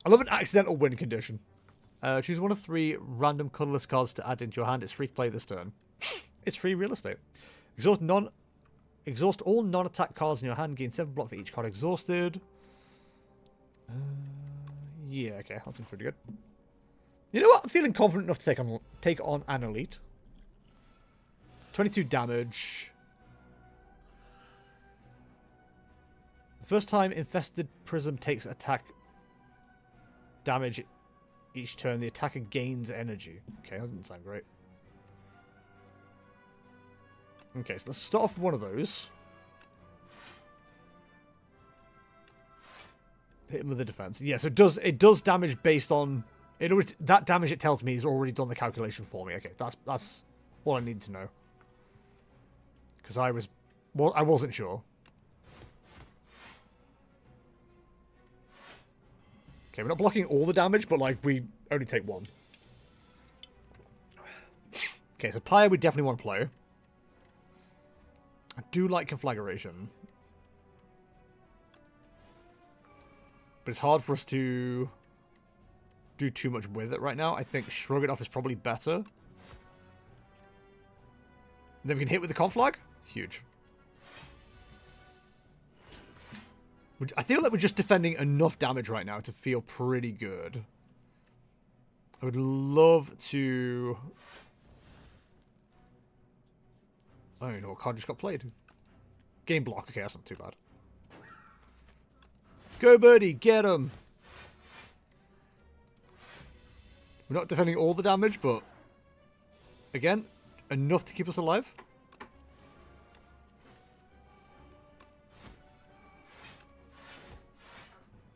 I love an accidental win condition. Choose one of 3 random colorless cards to add into your hand. It's free to play this turn. It's free real estate. Exhaust all non-attack cards in your hand. Gain 7 block for each card exhausted. Yeah, okay, that seems pretty good. You know what? I'm feeling confident enough to take on an elite. 22 damage. The first time infested prism takes attack damage each turn, the attacker gains energy. Okay, that doesn't sound great. Okay, so let's start off with one of those. Hit him with the defense. Yeah, so it does damage based on that damage. It tells me he's already done the calculation for me. Okay, that's all I need to know. Because I wasn't sure. Okay, we're not blocking all the damage, but like we only take 1. Okay, so Pyre we definitely want to play. I do like Conflagration. But it's hard for us to do too much with it right now. I think Shrug It Off is probably better. And then we can hit with the Conflag. Huge. I feel like we're just defending enough damage right now to feel pretty good. I would love to... I don't know what card just got played. Game block. Okay, that's not too bad. Go, birdie, get him. We're not defending all the damage, but again, enough to keep us alive.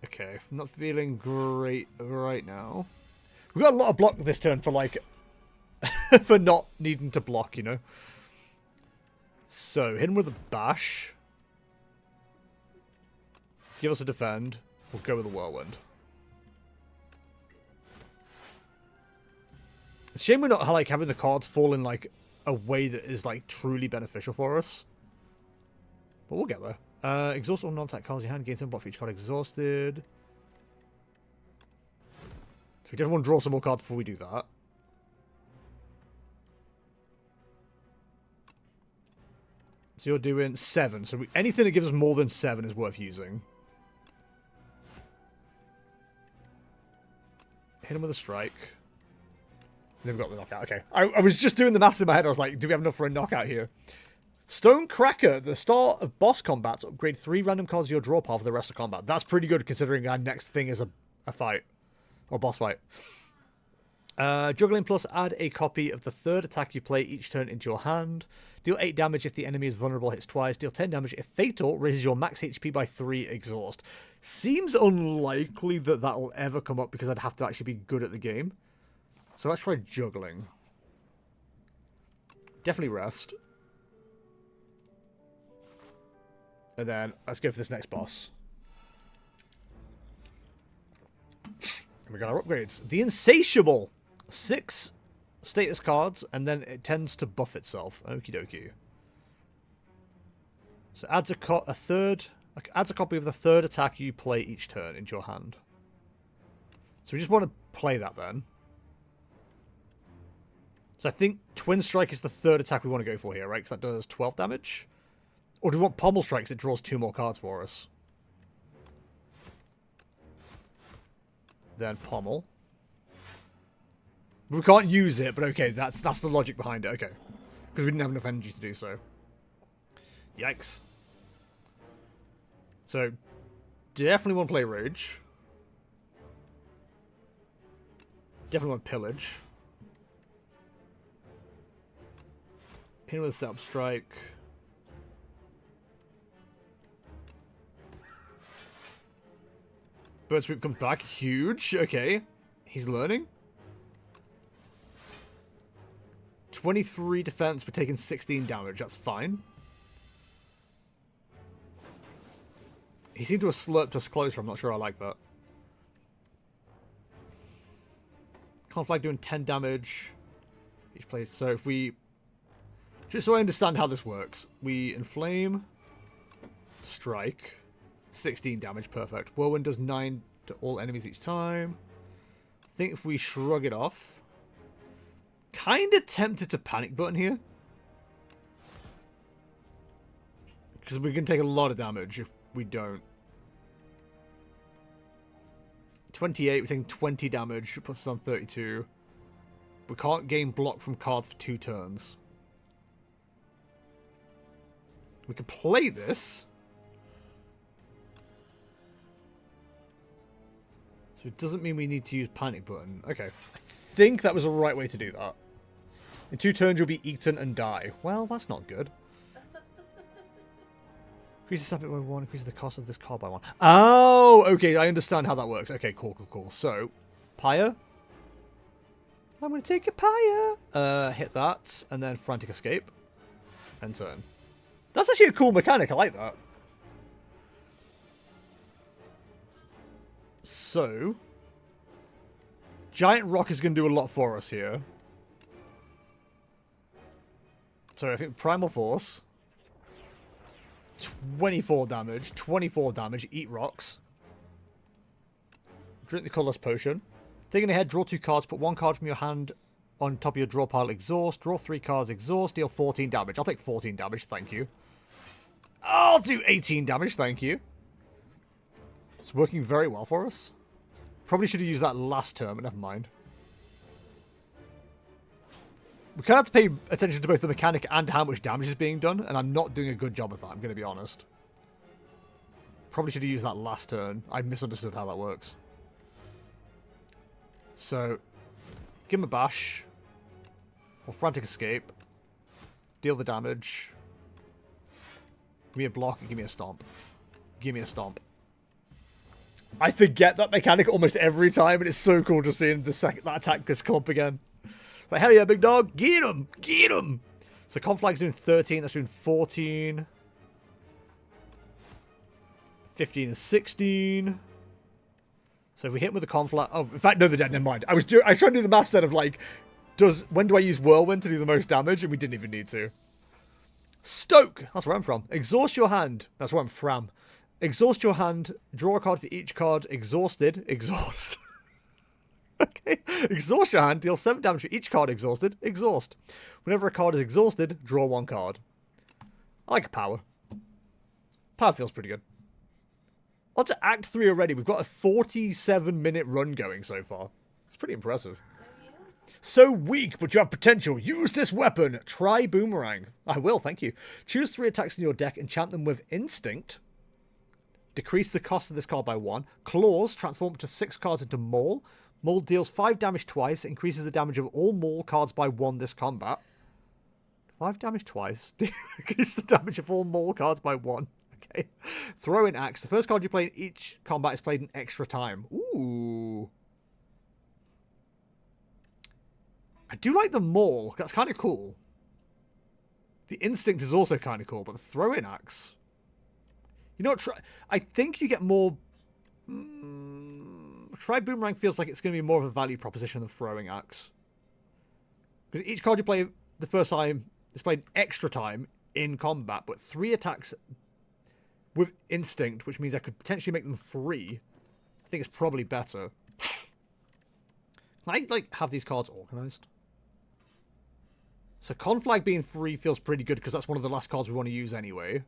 Okay, I'm not feeling great right now. We got a lot of block this turn for like for not needing to block, you know. So hit him with a bash. Give us a defend. We'll go with a whirlwind. It's a shame we're not like having the cards fall in like a way that is like truly beneficial for us. But we'll get there. Exhaust all non-attack cards in your hand. Gain 7 block for each card exhausted. So we definitely want to draw some more cards before we do that. So you're doing 7. So anything that gives us more than 7 is worth using. Hit him with a strike. And then we got the knockout. Okay. I was just doing the maths in my head. I was like, do we have enough for a knockout here? Stone Cracker. At the start of boss combats, upgrade 3 random cards to your draw pile for the rest of combat. That's pretty good considering our next thing is a fight. Or boss fight. Juggling Plus, add a copy of the 3rd attack you play each turn into your hand. Deal 8 damage if the enemy is vulnerable, hits twice. Deal 10 damage if fatal, raises your max HP by 3 exhaust. Seems unlikely that will ever come up because I'd have to actually be good at the game. So let's try Juggling. Definitely rest. And then let's go for this next boss. And we got our upgrades. The Insatiable. 6 status cards, and then it tends to buff itself. Okie dokie. So adds adds a copy of the 3rd attack you play each turn into your hand. So we just want to play that then. So I think Twin Strike is the 3rd attack we want to go for here, right? Because that does 12 damage. Or do we want Pommel Strike because it draws 2 more cards for us? Then Pommel. We can't use it, but okay, that's the logic behind it, okay. Because we didn't have enough energy to do so. Yikes. So, definitely want to play Rage. Definitely want Pillage. Pin with a setup strike. Bird Sweep comes back. Huge. Okay. He's learning. 23 defense, but taking 16 damage. That's fine. He seemed to have slurped us closer. I'm not sure I like that. Conflict doing 10 damage each place. So if we... Just so I understand how this works. We inflame. Strike. 16 damage. Perfect. Whirlwind does 9 to all enemies each time. I think if we shrug it off... Kind of tempted to panic button here. Because we can take a lot of damage if we don't. 28, we're taking 20 damage, puts us on 32. We can't gain block from cards for 2 turns. We can play this. So it doesn't mean we need to use panic button. Okay. I think that was the right way to do that. In 2 turns, you'll be eaten and die. Well, that's not good. Increases stamina by 1, increases the cost of this card by 1. Oh, okay, I understand how that works. Okay, cool, cool, cool. So, Pyre. I'm going to take a Pyre. Hit that, and then Frantic Escape. And turn. That's actually a cool mechanic. I like that. So, Giant Rock is going to do a lot for us here. So, I think Primal Force. 24 damage. 24 damage. Eat rocks. Drink the Colorless Potion. Taking ahead, draw 2 cards. Put 1 card from your hand on top of your draw pile. Exhaust. Draw 3 cards. Exhaust. Deal 14 damage. I'll take 14 damage. Thank you. I'll do 18 damage. Thank you. It's working very well for us. Probably should have used that last turn, but never mind. We kind of have to pay attention to both the mechanic and how much damage is being done, and I'm not doing a good job of that, I'm going to be honest. Probably should have used that last turn. I misunderstood how that works. So, give him a bash. Or Frantic Escape. Deal the damage. Give me a block and give me a stomp. Give me a stomp. I forget that mechanic almost every time, and it's so cool to see the second that attack just come up again. Like, hell yeah, big dog. Get him. Get him. So Conflag's doing 13. That's doing 14. 15 and 16. So if we hit him with the Conflag... Oh, in fact, no, they're dead. Never mind. I was trying to do the maths then of, like, when do I use Whirlwind to do the most damage? And we didn't even need to. Stoke. That's where I'm from. Exhaust your hand. That's where I'm from. Exhaust your hand. Draw a card for each card. Exhausted. Exhaust. Okay. Exhaust your hand. Deal 7 damage for each card exhausted. Exhaust. Whenever a card is exhausted, draw 1 card. I like a power. Power feels pretty good. On to Act 3 already. We've got a 47-minute run going so far. It's pretty impressive. So weak, but you have potential. Use this weapon. Try Boomerang. I will, thank you. Choose 3 attacks in your deck. Enchant them with Instinct. Decrease the cost of this card by 1. Claws. Transform up to 6 cards into Maul. Maul deals 5 damage twice. Increases the damage of all Maul cards by 1 this combat. 5 damage twice. Decrease the damage of all Maul cards by 1. Okay. Throw in Axe. The first card you play in each combat is played an extra time. Ooh. I do like the Maul. That's kind of cool. The Instinct is also kind of cool, but the throw in Axe. You know what? I think you get more... Try Boomerang feels like it's going to be more of a value proposition than throwing Axe. Because each card you play the first time is played extra time in combat, but 3 attacks with Instinct, which means I could potentially make them 3. I think it's probably better. Can I, like, have these cards organized? So Conflag being 3 feels pretty good because that's one of the last cards we want to use anyway.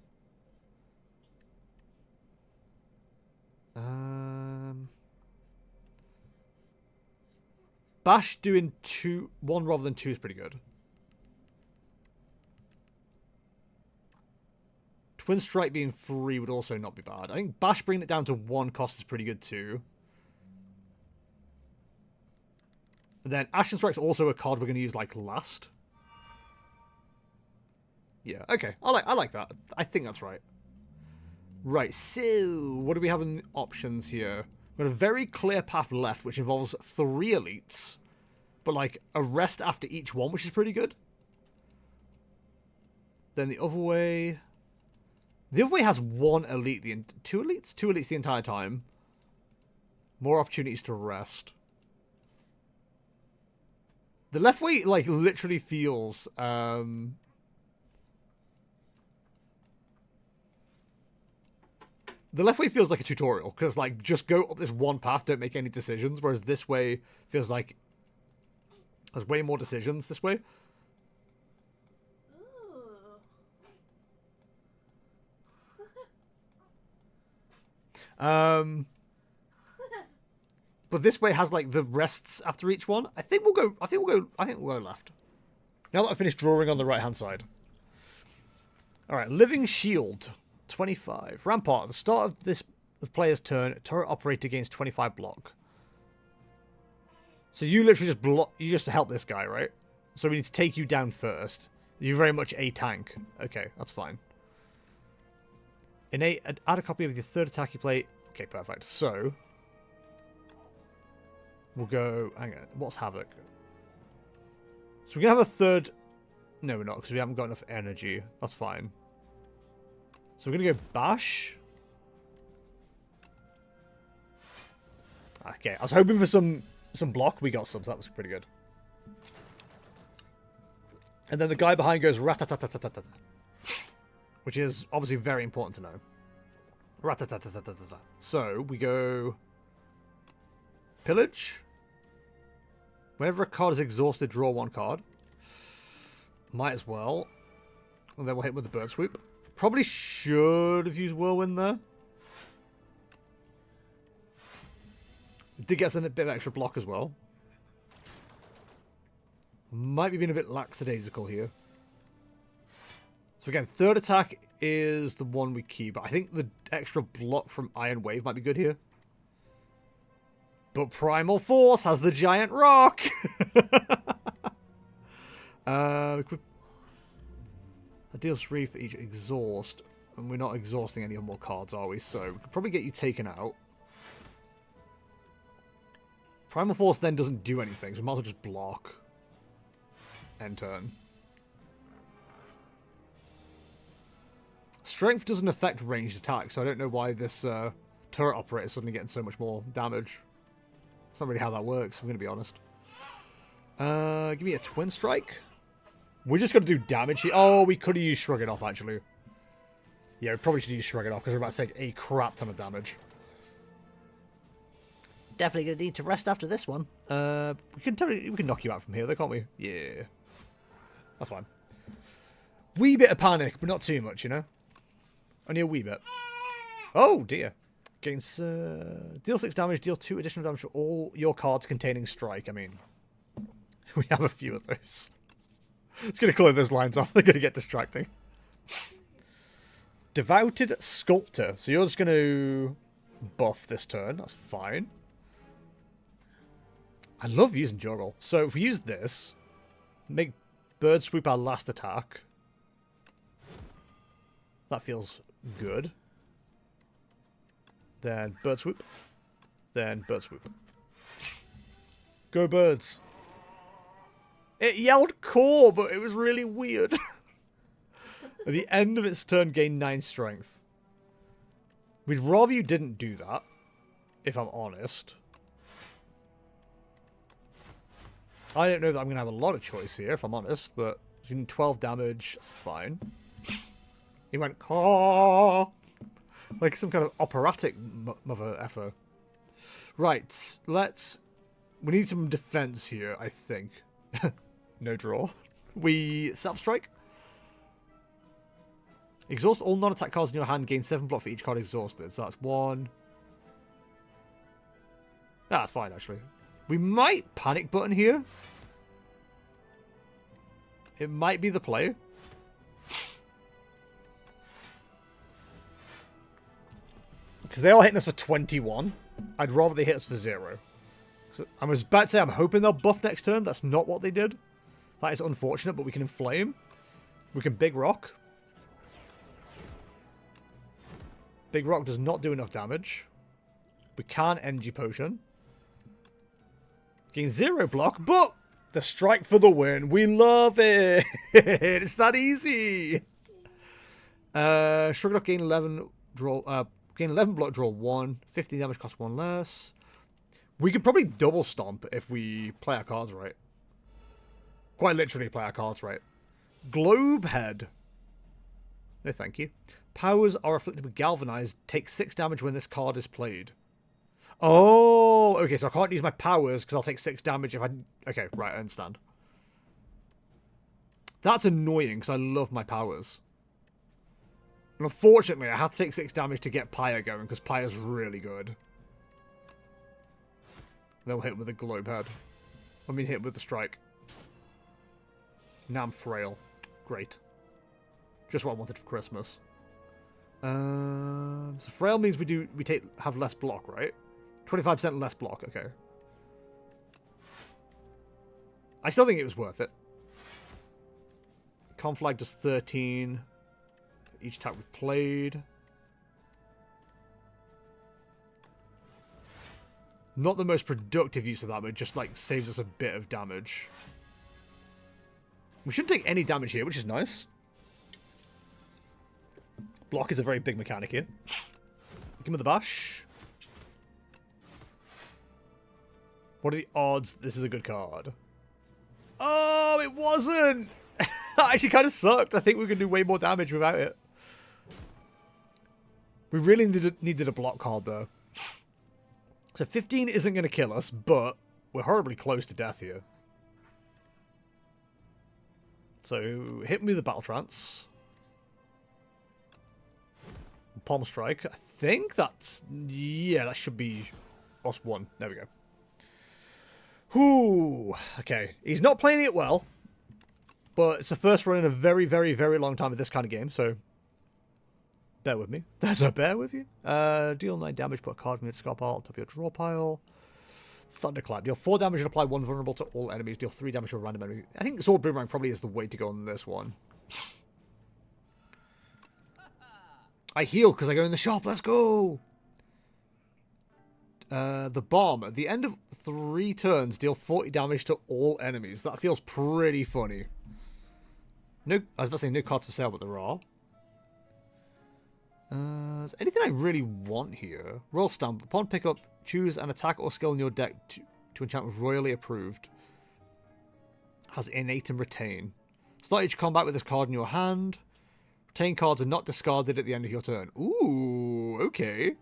Bash doing 1 rather than 2 is pretty good. Twin Strike being free would also not be bad. I think Bash bringing it down to 1 cost is pretty good too. And then Ashen Strike's also a card we're going to use like last. Yeah, okay. I like that. I think that's right. Right, so what do we have in options here? We've got a very clear path left, which involves 3 elites. But like a rest after each one, which is pretty good. Then the other way... The other way has 1 elite, 2 elites? 2 elites the entire time. More opportunities to rest. The left way, like, literally feels... The left way feels like a tutorial, because, like, just go up this one path, don't make any decisions, whereas this way feels like there's way more decisions this way. But this way has like the rests after each one. I think we'll go left. Now that I've finished drawing on the right hand side. Alright, Living Shield. 25. Rampart. At the start of the player's turn, turret operator gains 25 block. So you literally just block, you just help this guy, right? So we need to take you down first. You're very much a tank. Okay, that's fine. Innate, add a copy of the 3rd attack you play. Okay, perfect. So we'll go... Hang on. What's Havoc? So we're going to have a 3rd... No, we're not, because we haven't got enough energy. That's fine. So we're going to go Bash. Okay, I was hoping for some block. We got some, so that was pretty good. And then the guy behind goes Ratatatatata. Which is obviously very important to know. Ratatatatata. So we go... Pillage. Whenever a card is exhausted, draw 1 card. Might as well. And then we'll hit with the Bird Swoop. Probably should have used Whirlwind there. It did get us a bit of extra block as well. Might be being a bit lackadaisical here. So again, 3rd attack is the one we keep. But I think the extra block from Iron Wave might be good here. But Primal Force has the giant rock. That deals 3 for each exhaust. And we're not exhausting any more cards, are we? So we could probably get you taken out. Primal Force then doesn't do anything, so we might as well just block. End turn. Strength doesn't affect ranged attacks, so I don't know why this turret operator is suddenly getting so much more damage. That's not really how that works, I'm going to be honest. Give me a Twin Strike. We're just going to do damage here. Oh, we could have used Shrug It Off, actually. Yeah, we probably should use Shrug It Off, because we're about to take a crap ton of damage. Definitely going to need to rest after this one. We can knock you out from here, though, can't we? Yeah. That's fine. Wee bit of panic, but not too much, you know? Only a wee bit. Oh, dear. Gains, deal 6 damage, deal 2 additional damage to all your cards containing strike. I mean, we have a few of those. It's going to clear those lines off. They're going to get distracting. Devoted Sculptor. So you're just going to buff this turn. That's fine. I love using Juggle. So if we use this, make Bird Swoop our last attack. That feels good. Then Bird Swoop. Then Bird Swoop. Go Birds. It yelled core, but it was really weird. At the end of its turn, gain 9 strength. We'd rather you didn't do that, if I'm honest. I don't know that I'm going to have a lot of choice here, if I'm honest, but doing 12 damage, that's fine. He went, caw, like some kind of operatic mother effer. Right, we need some defense here, I think. No draw. We Strike. Exhaust all non-attack cards in your hand, gain 7 block for each card exhausted. So that's 1. That's fine, actually. We might Panic Button here. It might be the play. Because they are hitting us for 21. I'd rather they hit us for 0. So I was about to say I'm hoping they'll buff next turn. That's not what they did. That is unfortunate, but we can Inflame. We can Big Rock. Big Rock does not do enough damage. We can Energy Potion. Gain 0 block, but the strike for the win. We love it. It's that easy. Shrug It Off, gain 11 draw. Gain 11 block, draw 1. 15 damage, cost 1 less. We could probably double stomp if we play our cards right. Quite literally play our cards right. Globe Head. No, thank you. Powers are afflicted with Galvanized. Take 6 damage when this card is played. Oh, okay, so I can't use my powers because I'll take 6 damage if I... Okay, right, I understand. That's annoying because I love my powers. And unfortunately, I have to take 6 damage to get Pyre going because Pyre's really good. Then we'll hit him with a Globe Head. I mean, hit him with the Strike. Now I'm Frail. Great. Just what I wanted for Christmas. So Frail means we have less block, right? 25% less block, okay. I still think it was worth it. Conflag does 13. Each attack we played. Not the most productive use of that, but it just like saves us a bit of damage. We shouldn't take any damage here, which is nice. Block is a very big mechanic here. Give him the bash. What are the odds this is a good card? Oh, it wasn't! That actually kind of sucked. I think we can do way more damage without it. We really needed a block card, though. So 15 isn't going to kill us, but we're horribly close to death here. So, hit me with the Battle Trance. Palm Strike. I think that's... Yeah, that should be us 1. There we go. Whew. Okay. He's not playing it well. But it's the first run in a very, very, very long time of this kind of game, so... Bear with me. There's a bear with you. Deal 9 damage, put a card in your discard pile, top of your draw pile. Thunderclap. Deal 4 damage and apply 1 vulnerable to all enemies. Deal 3 damage to a random enemy. I think the Sword Boomerang probably is the way to go on this one. I heal because I go in the shop. Let's go! The Bomb. At the end of 3 turns, deal 40 damage to all enemies. That feels pretty funny. No, I was about to say no cards for sale, but there are. Is anything I really want here? Royal Stamp. Upon pickup, choose an attack or skill in your deck to enchant with Royally Approved. Has Innate and Retain. Start each combat with this card in your hand. Retain cards are not discarded at the end of your turn. Ooh, okay.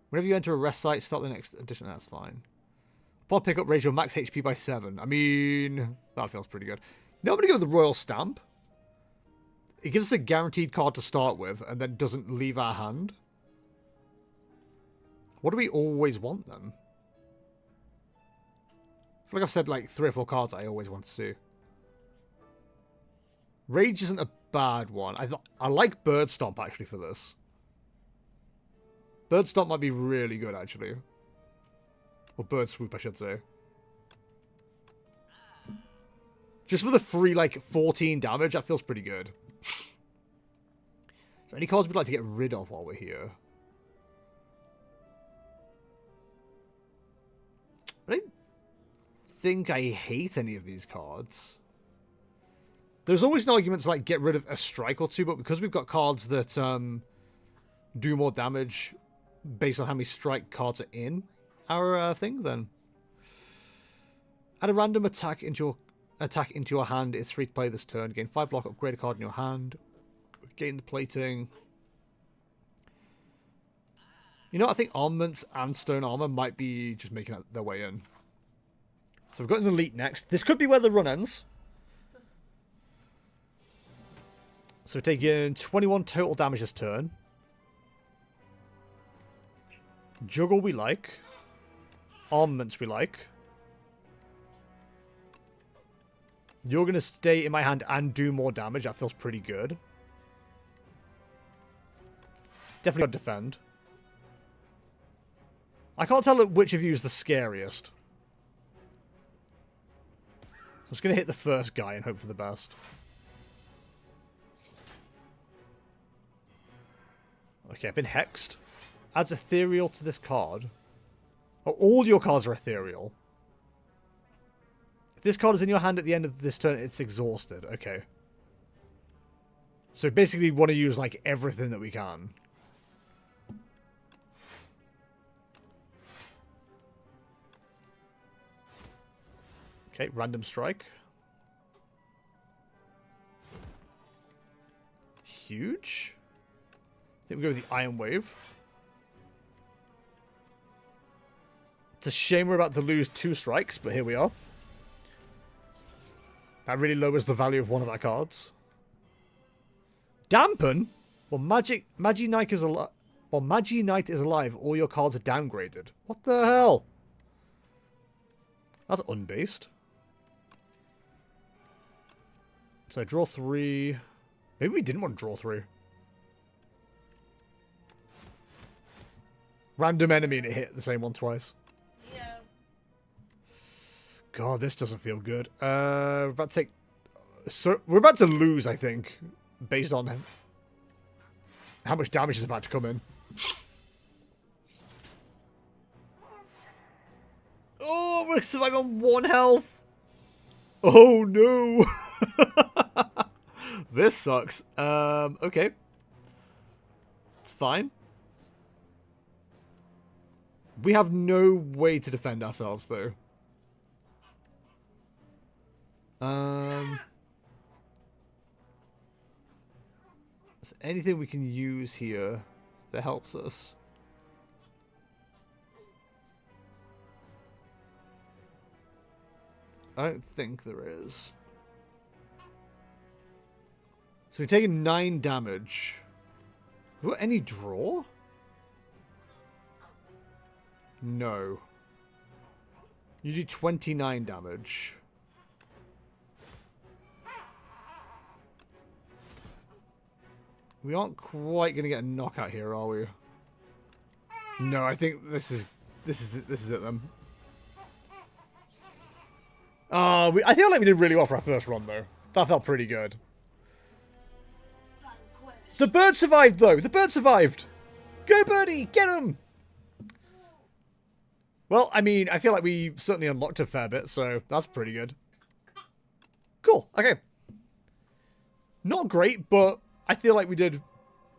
Whenever you enter a rest site, start the next edition. That's fine. Upon pickup, raise your max HP by 7. I mean, that feels pretty good. Now I'm going to go with the Royal Stamp. It gives us a guaranteed card to start with, and then doesn't leave our hand. What do we always want, then? I feel like I've said like 3 or 4 cards I always want to see. Rage isn't a bad one. I like Bird Stomp, actually, for this. Bird Stomp might be really good, actually. Or Bird Swoop, I should say. Just for the free, like, 14 damage, that feels pretty good. So any cards we'd like to get rid of while we're here? I don't think I hate any of these cards. There's always an argument to like get rid of a strike or 2, but because we've got cards that do more damage based on how many strike cards are in our thing, then add a random attack into your hand. It's free to play this turn. Gain 5 block, upgrade a card in your hand. Gain the plating. You know, I think armaments and stone armor might be just making their way in. So we've got an elite next. This could be where the run ends. So we're taking 21 total damage this turn. Juggle we like. Armaments we like. You're going to stay in my hand and do more damage. That feels pretty good. Definitely got to defend. I can't tell which of you is the scariest. So I'm just going to hit the first guy and hope for the best. Okay, I've been hexed. Adds ethereal to this card. Oh, all your cards are ethereal. If this card is in your hand at the end of this turn, it's exhausted. Okay. So basically, we want to use, like, everything that we can. Okay, random strike. Huge. I think we go with the Iron Wave. It's a shame we're about to lose 2 strikes, but here we are. That really lowers the value of one of our cards. Dampen? Well, Magi Knight is alive. Well, Magi Knight is alive. All your cards are downgraded. What the hell? That's unbased. So I draw 3. Maybe we didn't want to draw 3. Random enemy and it hit the same one twice. Yeah. God, this doesn't feel good. We're about to take... So we're about to lose, I think, based on how much damage is about to come in. Oh, we're surviving on 1 health. Oh, no. This sucks. Okay. It's fine. We have no way to defend ourselves, though. Is there anything we can use here that helps us? I don't think there is. So we've taken 9 damage. Have we got any draw? No. You do 29 damage. We aren't quite going to get a knockout here, are we? No, I think this is it then. I feel like we did really well for our first run, though. That felt pretty good. The bird survived, though. The bird survived. Go, birdie. Get him. Well, I mean, I feel like we certainly unlocked a fair bit, so that's pretty good. Cool. Okay. Not great, but I feel like we did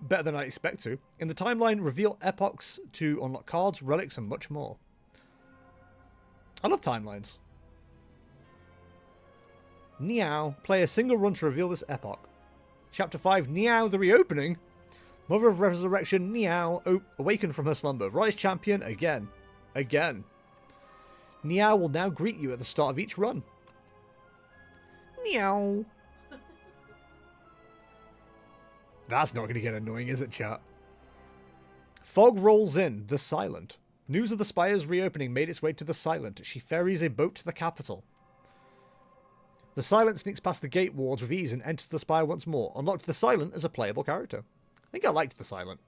better than I expect to. In the timeline, reveal epochs to unlock cards, relics, and much more. I love timelines. Niao. Play a single run to reveal this epoch. Chapter 5, Niao the Reopening. Mother of Resurrection, Niao, awakened from her slumber. Rise champion again. Again. Niao will now greet you at the start of each run. Niao. That's not going to get annoying, is it, chat? Fog rolls in. The Silent. News of the Spire's reopening made its way to the Silent. She ferries a boat to the capital. The Silent sneaks past the gate wards with ease and enters the Spire once more. Unlocked the Silent as a playable character. I think I liked the Silent.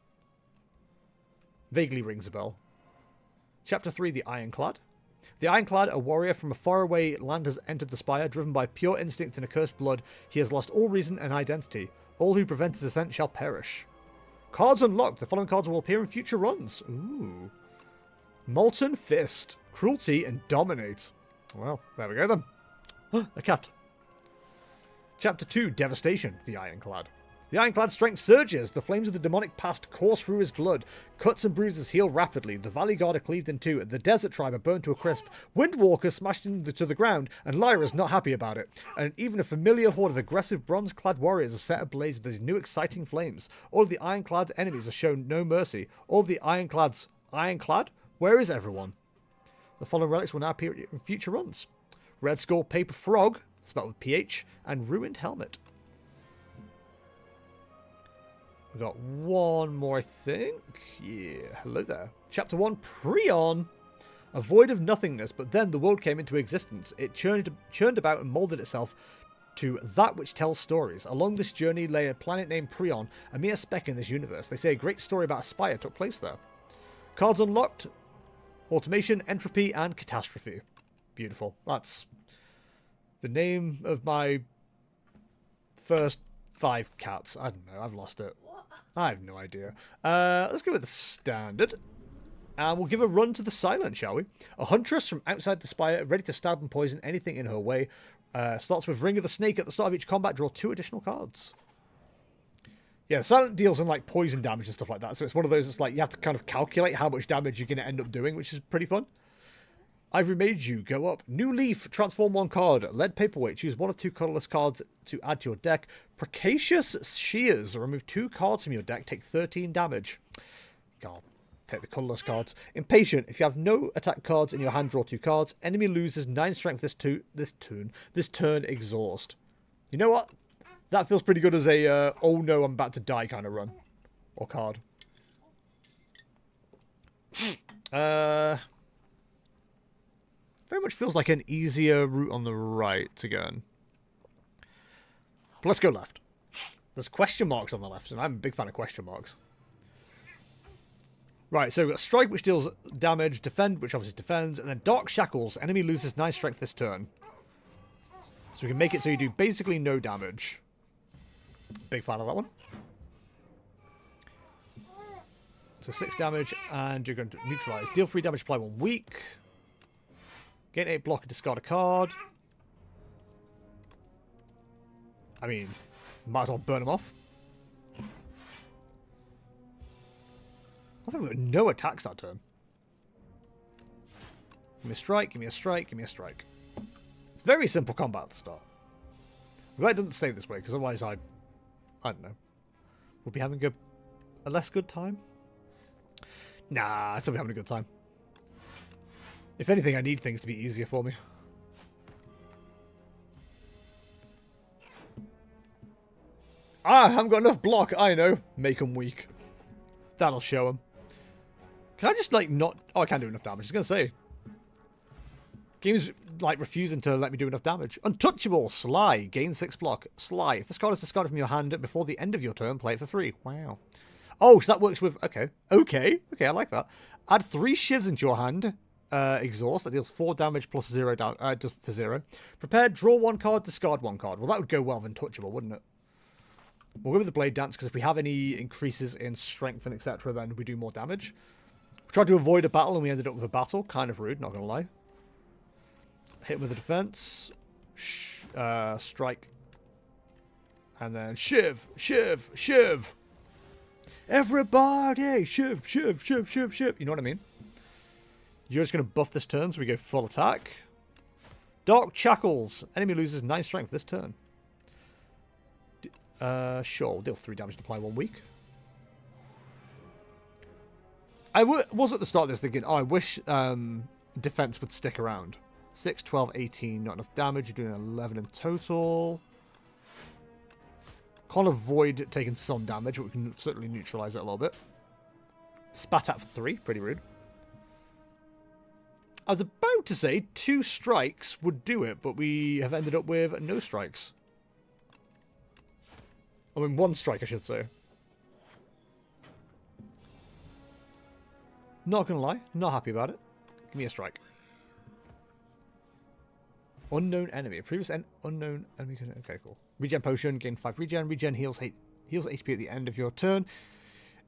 Vaguely rings a bell. Chapter 3, The Ironclad. The Ironclad, a warrior from a faraway land, has entered the Spire. Driven by pure instinct and accursed blood, he has lost all reason and identity. All who prevent his ascent shall perish. Cards unlocked. The following cards will appear in future runs. Ooh. Molten Fist. Cruelty and Dominate. Well, there we go then. A cat. Chapter 2, Devastation. The Ironclad. The Ironclad's strength surges. The flames of the demonic past course through his blood. Cuts and bruises heal rapidly. The Valley Guard are cleaved in two. The Desert Tribe are burned to a crisp. Windwalker smashed to the ground, and Lyra's not happy about it. And even a familiar horde of aggressive bronze-clad warriors are set ablaze with these new exciting flames. All of the Ironclad's enemies are shown no mercy. All of the Ironclad's... Ironclad? Where is everyone? The following relics will now appear in future runs. Red Skull Paper Frog, spelled with PH, and Ruined Helmet. We've got one more, I think. Yeah, hello there. Chapter 1, Prion. A void of nothingness, but then the world came into existence. It churned about and moulded itself to that which tells stories. Along this journey lay a planet named Prion, a mere speck in this universe. They say a great story about a spire took place there. Cards unlocked. Automation, Entropy, and Catastrophe. Beautiful. That's the name of my first 5 cats. I don't know. I've lost it. What? I have no idea. Let's go with the standard. And we'll give a run to the silent, shall we? A huntress from outside the spire, ready to stab and poison anything in her way. Starts with Ring of the Snake. At the start of each combat, draw 2 additional cards. Yeah, the silent deals in like poison damage and stuff like that. So it's one of those that's like you have to kind of calculate how much damage you're going to end up doing, which is pretty fun. I've remade you. Go up. New Leaf. Transform 1 card. Lead Paperweight. Choose 1 or 2 colorless cards to add to your deck. Precacious Shears. Remove 2 cards from your deck. Take 13 damage. God. Take the colorless cards. Impatient. If you have no attack cards in your hand, draw 2 cards. Enemy loses 9 strength this turn. Exhaust. You know what? That feels pretty good as a oh no, I'm about to die kind of run. Or card. Very much feels like an easier route on the right to go in. But let's go left. There's question marks on the left, and I'm a big fan of question marks. Right, so we've got Strike, which deals damage, Defend, which obviously defends, and then Dark Shackles. Enemy loses 9 strength this turn. So we can make it so you do basically no damage. Big fan of that one. So 6 damage, and you're going to neutralize. Deal 3 damage, apply 1 weak. Gain 8 block and discard a card. I mean, might as well burn them off. I think we've got no attacks that turn. Give me a strike, give me a strike, give me a strike. It's very simple combat at the start. I'm glad it doesn't stay this way, because otherwise I don't know. We'll be having a less good time? Nah, I'd still be having a good time. If anything, I need things to be easier for me. Ah, I haven't got enough block. I know. Make them weak. That'll show them. Can I just, like, not... Oh, I can't do enough damage. I was going to say. Game's, like, refusing to let me do enough damage. Untouchable. Sly. Gain 6 block. Sly. If this card is discarded from your hand before the end of your turn, play it for free. Wow. Oh, so that works with... Okay. Okay. Okay, I like that. Add 3 shivs into your hand. Exhaust. That deals 4 damage plus 0 just for 0. Prepared. Draw 1 card. Discard 1 card. Well, that would go well with Untouchable, wouldn't it? We'll go with the Blade Dance, because if we have any increases in strength and etc., then we do more damage. We tried to avoid a battle, and we ended up with a battle. Kind of rude, not going to lie. Hit with a defense. Strike. And then shiv, shiv, shiv. Everybody! Shiv, shiv, shiv, shiv, shiv. You know what I mean? You're just going to buff this turn, so we go full attack. Dark Shackles. Enemy loses 9 strength this turn. Sure, we'll deal 3 damage to apply 1 weak. I was at the start of this thinking, oh, I wish defense would stick around. 6, 12, 18, not enough damage. You're doing 11 in total. Can't avoid taking some damage, but we can certainly neutralize it a little bit. Spat at for 3, pretty rude. I was about to say 2 strikes would do it, but we have ended up with no strikes. I mean, 1 strike, I should say. Not gonna lie, not happy about it. Give me a strike. Unknown enemy. Previous unknown enemy. Okay, cool. Regen potion, gain 5 regen. Regen heals HP at the end of your turn.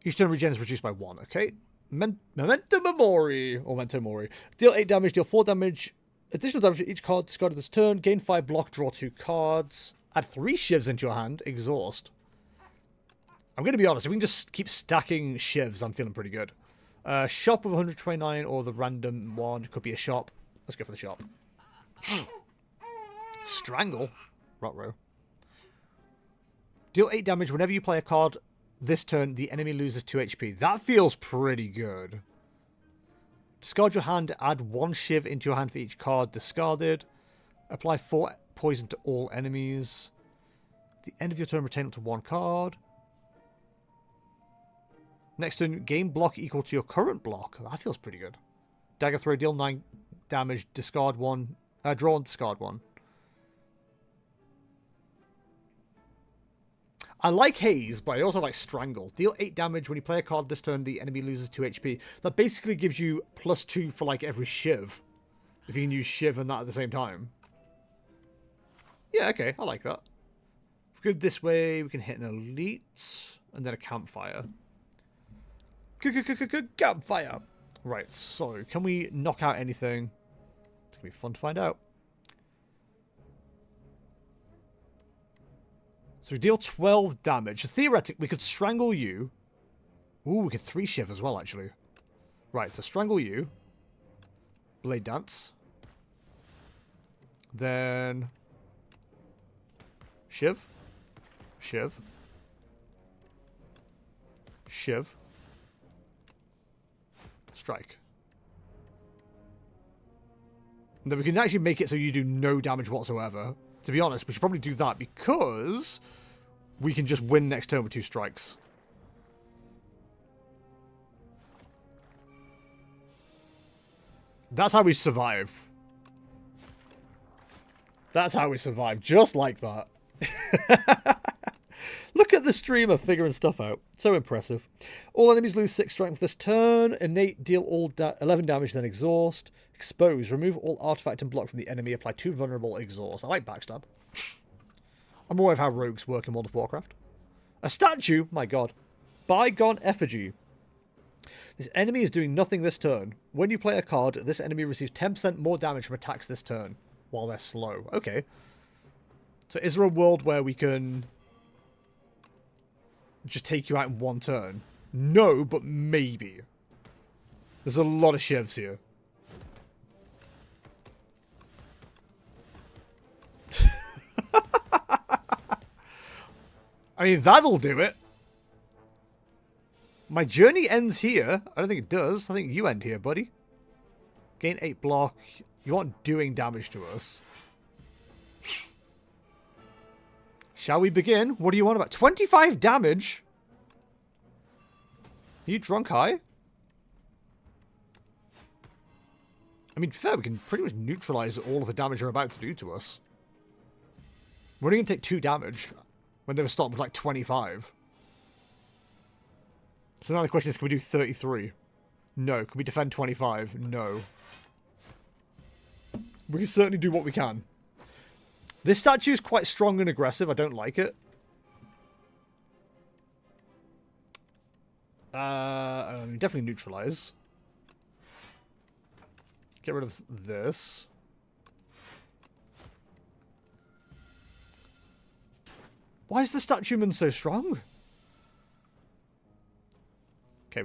Each turn regen is reduced by 1. Okay. Memento Mori. Or Memento Mori. Deal 8 damage, deal 4 damage. Additional damage to each card discarded this turn. Gain 5 block, draw 2 cards. Add 3 shivs into your hand. Exhaust. I'm going to be honest. If we can just keep stacking shivs, I'm feeling pretty good. Shop of 129 or the random one. Could be a shop. Let's go for the shop. Strangle. Rot-row. Deal 8 damage whenever you play a card this turn. The enemy loses 2 HP. That feels pretty good. Discard your hand. Add 1 shiv into your hand for each card discarded. Apply 4 poison to all enemies. At the end of your turn, retain up to 1 card. Next turn, gain block equal to your current block. That feels pretty good. Dagger throw, deal 9 damage, discard 1. Draw and discard 1. I like Haze, but I also like Strangle. Deal 8 damage when you play a card this turn, the enemy loses 2 HP. That basically gives you +2 for like every Shiv. If you can use Shiv and that at the same time. Yeah, okay, I like that. If we go this way, we can hit an Elite and then a Campfire. Campfire! Right, so can we knock out anything? It's going to be fun to find out. So we deal 12 damage. Theoretically, we could strangle you. Ooh, we could 3 Shiv as well, actually. Right, so strangle you. Blade Dance. Then... Shiv. Shiv. Shiv. Strike. And then we can actually make it so you do no damage whatsoever. To be honest, we should probably do that because we can just win next turn with 2 strikes. That's how we survive. That's how we survive. Just like that. Look at the streamer figuring stuff out. So impressive. All enemies lose 6 strength this turn. Innate, deal all 11 damage, then exhaust. Expose, remove all artifact and block from the enemy. Apply 2 vulnerable, exhaust. I like backstab. I'm aware of how rogues work in World of Warcraft. A statue? My god. Bygone effigy. This enemy is doing nothing this turn. When you play a card, this enemy receives 10% more damage from attacks this turn while they're slow. Okay. So is there a world where we can just take you out in 1 turn? No, but maybe. There's a lot of Shivs here. I mean, that'll do it. My journey ends here. I don't think it does. I think you end here, buddy. Gain 8 block. You aren't doing damage to us. Shall we begin? What do you want about? 25 damage? Are you drunk high? I mean, fair, we can pretty much neutralize all of the damage you're about to do to us. We're only going to take 2 damage when they were starting with like 25. So now the question is, can we do 33? No. Can we defend 25? No. We can certainly do what we can. This statue is quite strong and aggressive. I don't like it. Definitely neutralize. Get rid of this. Why is the statueman so strong? Okay,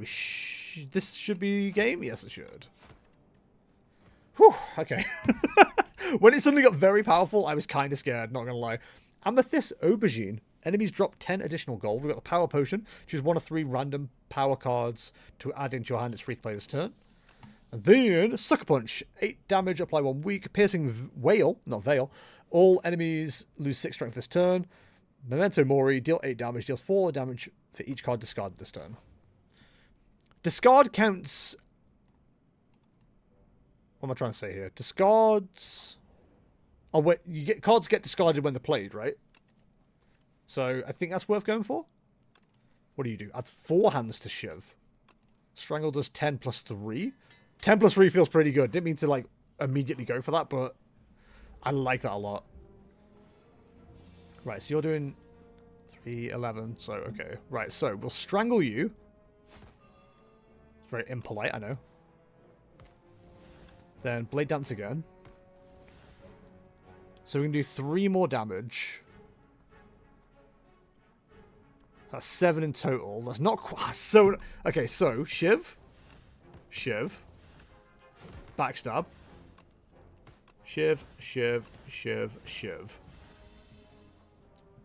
this should be game? Yes, it should. Whew, okay. When it suddenly got very powerful, I was kind of scared, not going to lie. Amethyst Aubergine. Enemies drop 10 additional gold. We've got the Power Potion. Choose 1 of 3 random power cards to add into your hand. It's free to play this turn. And then, Sucker Punch. 8 damage, apply 1 weak. Piercing Whale, not Veil. All enemies lose 6 strength this turn. Memento Mori. Deal 8 damage. Deals 4 damage for each card discarded this turn. Discard counts... What am I trying to say here? Discards... Oh, wait. Cards get discarded when they're played, right? So, I think that's worth going for. What do you do? Adds 4 hands to Shiv. Strangle does 10 plus 3. 10 plus 3 feels pretty good. Didn't mean to, like, immediately go for that, but I like that a lot. Right, so you're doing 3, 11, so, okay. Right, so we'll strangle you. It's very impolite, I know. Then Blade Dance again. So we can do 3 more damage. That's 7 in total. That's not quite so... Okay, so Shiv. Shiv. Backstab. Shiv, Shiv, Shiv, Shiv.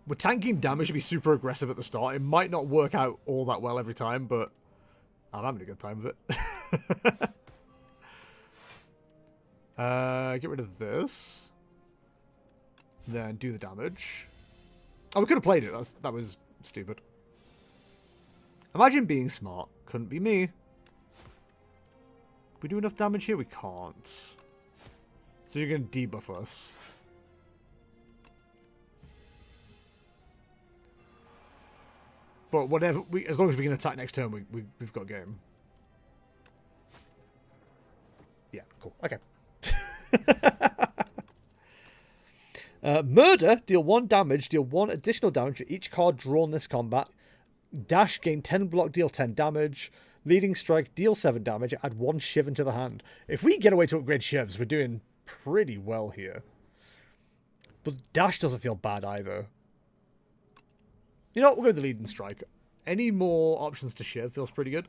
We're tanking damage to be super aggressive at the start. It might not work out all that well every time, but I'm having a good time with it. Get rid of this. Then do the damage. Oh, we could have played it. That was stupid. Imagine being smart. Couldn't be me. Can we do enough damage here? We can't. So you're going to debuff us. But whatever, as long as we can attack next turn, we've got game. Yeah, cool. Okay. Murder, deal 1 damage, deal 1 additional damage for each card drawn this combat. Dash, gain 10 block, deal 10 damage. Leading strike, deal 7 damage, add 1 shiv into the hand. If we get away to upgrade shivs, we're doing pretty well here. But dash doesn't feel bad either. You know what, we'll go with the leading strike. Any more options to shiv feels pretty good.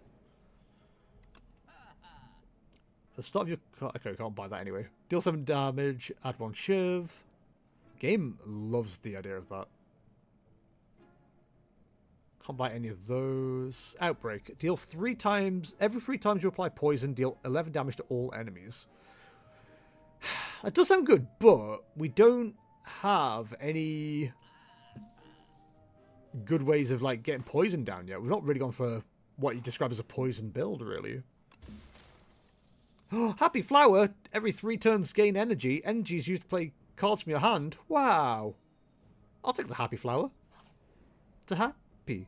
The start of your... Okay, can't buy that anyway. Deal 7 damage, add 1 shiv. Game loves the idea of that. Can't buy any of those. Outbreak. Deal 3 times... Every 3 times you apply poison, deal 11 damage to all enemies. That does sound good, but we don't have any good ways of, like, getting poison down yet. We've not really gone for what you describe as a poison build, really. Happy Flower. Every 3 turns gain energy. Energy is used to play cards from your hand. Wow. I'll take the Happy Flower. It's a happy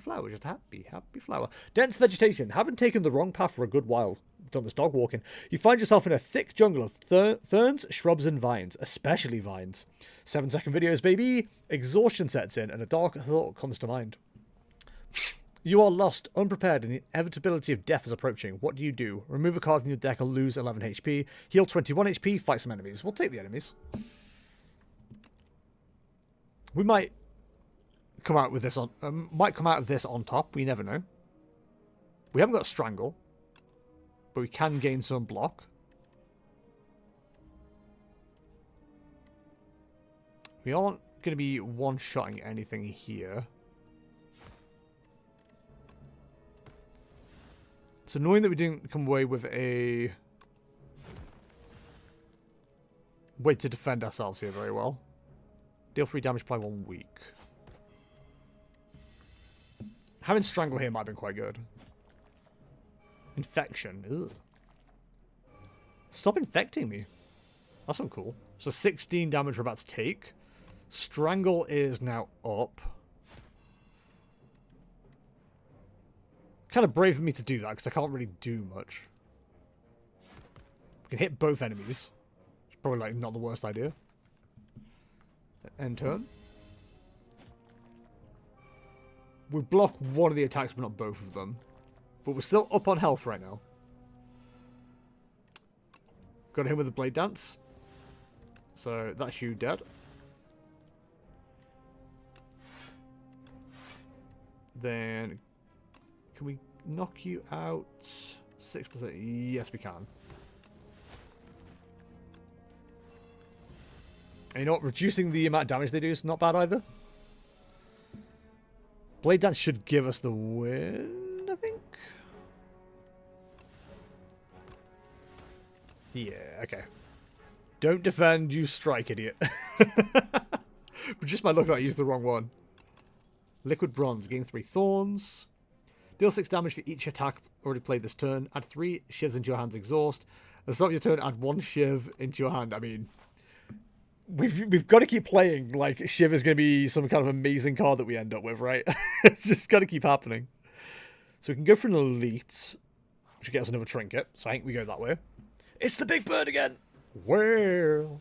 flower. Just a happy flower. Dense vegetation. Haven't taken the wrong path for a good while. Done this dog walking. You find yourself in a thick jungle of ferns, shrubs, and vines. Especially vines. 7-second videos, baby. Exhaustion sets in, and a dark thought comes to mind. You are lost, unprepared, and the inevitability of death is approaching. What do? Remove a card from your deck and lose 11 HP. Heal 21 HP, fight some enemies. We'll take the enemies. We might come out with this on... might come out of this on top. We never know. We haven't got Strangle. But we can gain some block. We aren't going to be one-shotting anything here. It's annoying that we didn't come away with a way to defend ourselves here very well. Deal 3 damage, apply 1 weak. Having Strangle here might have been quite good. Infection. Ugh. Stop infecting me. That's not cool. So 16 damage we're about to take. Strangle is now up. Kind of brave of me to do that because I can't really do much. We can hit both enemies. It's probably like not the worst idea. End turn. We block one of the attacks but not both of them. But we're still up on health right now. Got him with the Blade Dance. So that's you dead. Then can we knock you out? 6%. Yes, we can. And you know what? Reducing the amount of damage they do is not bad either. Blade Dance should give us the win, I think. Yeah, okay. Don't defend, you strike, idiot. But just my luck that I used the wrong one. Liquid Bronze, gain 3 thorns. Deal 6 damage for each attack already played this turn. Add 3 shivs into your hand's exhaust. At the start of your turn, add 1 shiv into your hand. I mean, we've got to keep playing like shiv is going to be some kind of amazing card that we end up with, right? It's just got to keep happening. So we can go for an elite, which gets us another trinket. So I think we go that way. It's the big bird again. Well,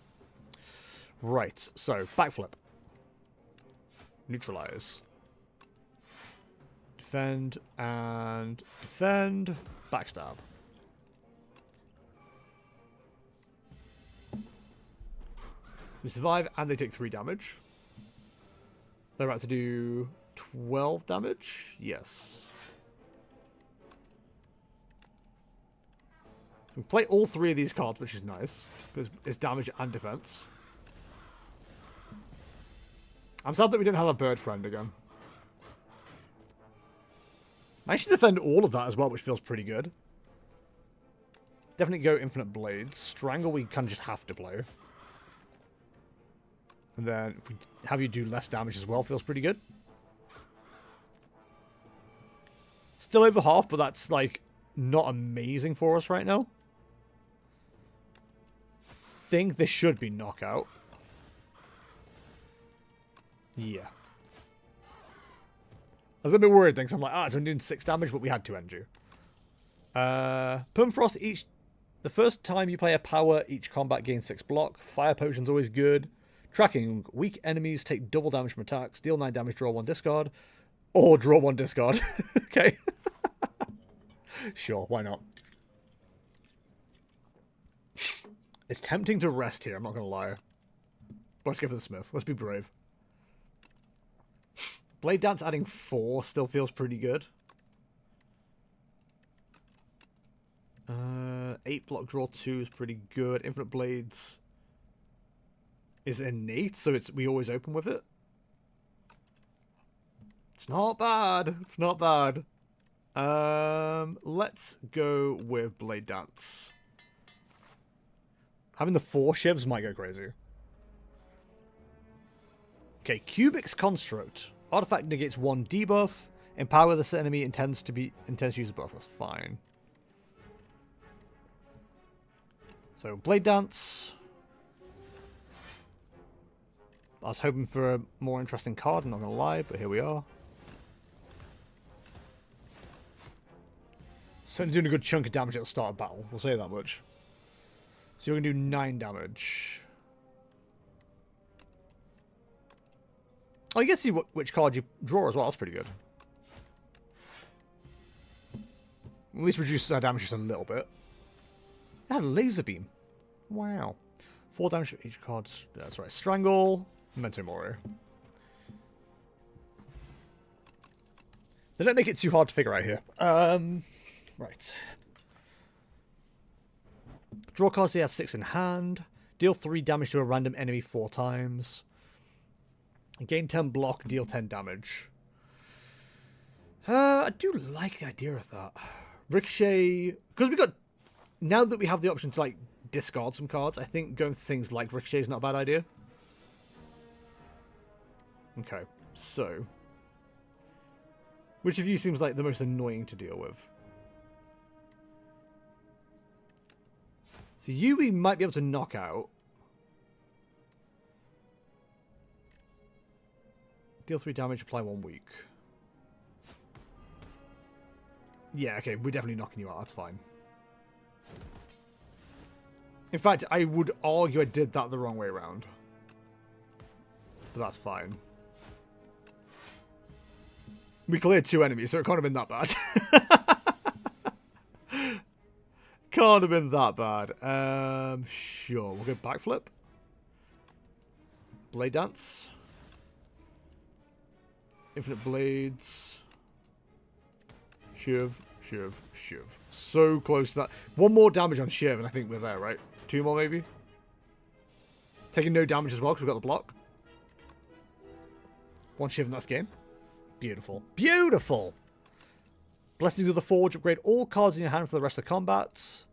right. So backflip, neutralize, defend and defend, backstab. We survive and they take 3 damage. They're about to do 12 damage. Yes. We play all 3 of these cards, which is nice, because it's damage and defense. I'm sad that we didn't have a bird friend again. I should defend all of that as well, which feels pretty good. Definitely go Infinite Blades. Strangle we kind of just have to play. And then if we have you do less damage as well, feels pretty good. Still over half, but that's like not amazing for us right now. Think this should be knockout. Yeah. was a bit worried then, 'cause I'm like, it's only doing 6 damage, but we had 2 energy. Permafrost, the first time you play a power, each combat gains 6 block. Fire potion's always good. Tracking, weak enemies take double damage from attacks. Deal 9 damage, draw 1 discard. Or draw 1 discard. Okay. Sure, why not? It's tempting to rest here, I'm not going to lie. Let's go for the Smith. Let's be brave. Blade Dance adding 4 still feels pretty good. 8 block draw 2 is pretty good. Infinite Blades is innate, so we always open with it. It's not bad. It's not bad. Let's go with Blade Dance. Having the 4 shivs might go crazy. Okay, Cubic's Construct. Artifact negates 1 debuff. Empower this enemy intends to use a buff. That's fine. So Blade Dance. I was hoping for a more interesting card, I'm not gonna lie, but here we are. Certainly doing a good chunk of damage at the start of battle, we'll say that much. So you're gonna do 9 damage. Oh, you can see which card you draw as well, that's pretty good. At least reduce our damage just a little bit. It had a laser beam. Wow. 4 damage for each card. That's right. Strangle. Memento Mori. They don't make it too hard to figure out here. Right. Draw cards, they have 6 in hand. Deal 3 damage to a random enemy 4 times. Gain 10 block, deal 10 damage. I do like the idea of that. Ricochet, because we got, now that we have the option to like discard some cards, I think going for things like Ricochet is not a bad idea. Okay, so which of you seems like the most annoying to deal with? So you we might be able to knock out. Deal 3 damage, apply 1 week. Yeah, okay, we're definitely knocking you out, that's fine. In fact, I would argue I did that the wrong way around. But that's fine. We cleared 2 enemies, so it can't have been that bad. Can't have been that bad. Sure, we'll go backflip. Blade Dance. Infinite Blades. Shiv, Shiv, Shiv. So close to that. 1 more damage on Shiv, and I think we're there, right? 2 more, maybe? Taking no damage as well, because we've got the block. 1 Shiv in that game. Beautiful. Beautiful! Blessings of the Forge. Upgrade all cards in your hand for the rest of the combats.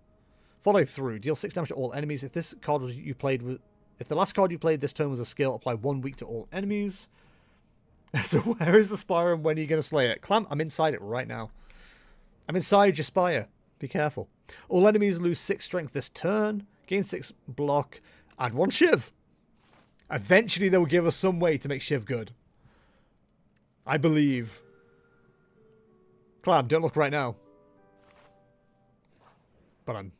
Follow through. Deal 6 damage to all enemies. If this card was if the last card you played this turn was a skill, apply 1 week to all enemies. So where is the Spire and when are you going to slay it? Clamp, I'm inside it right now. I'm inside your Spire. Be careful. All enemies lose 6 strength this turn. Gain 6 block. Add 1 Shiv. Eventually they will give us some way to make Shiv good. I believe. Clam, don't look right now. But I'm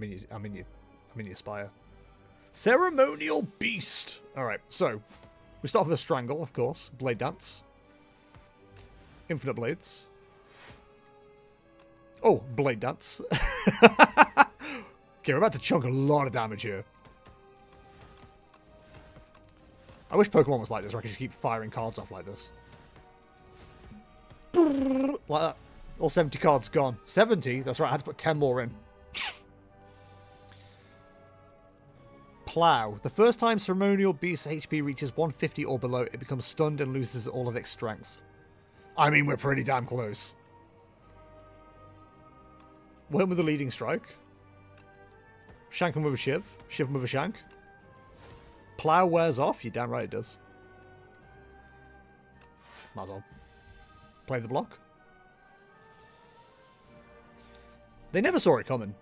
in your Spire. Ceremonial Beast. Alright, so we start with a Strangle, of course. Blade Dance. Infinite Blades. Oh, Blade Dance. Okay, we're about to chunk a lot of damage here. I wish Pokemon was like this, where I could just keep firing cards off like this. Like that. All 70 cards gone. 70? That's right, I had to put 10 more in. Plow. The first time Ceremonial Beast's HP reaches 150 or below, it becomes stunned and loses all of its strength. I mean, we're pretty damn close. Went with the leading strike. Shank him with a Shiv. Shiv him with a Shank. Plow wears off. You're damn right it does. Might as well play the block. They never saw it coming.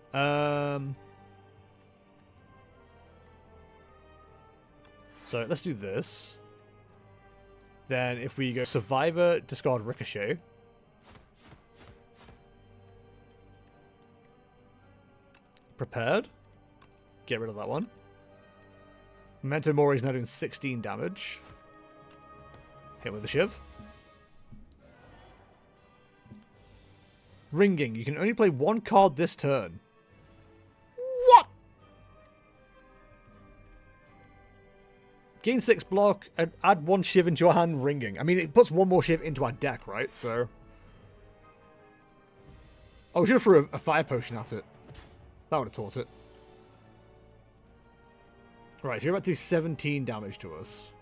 So let's do this. Then if we go Survivor, discard Ricochet. Prepared. Get rid of that one. Memento Mori is now doing 16 damage. Hit with a shiv. Ringing. You can only play one card this turn. What? Gain 6 block and add 1 shiv into your hand. Ringing. I mean, it puts 1 more shiv into our deck, right? So. Oh, we should have threw a fire potion at it. That would have taught it. Right, so you're about to do 17 damage to us.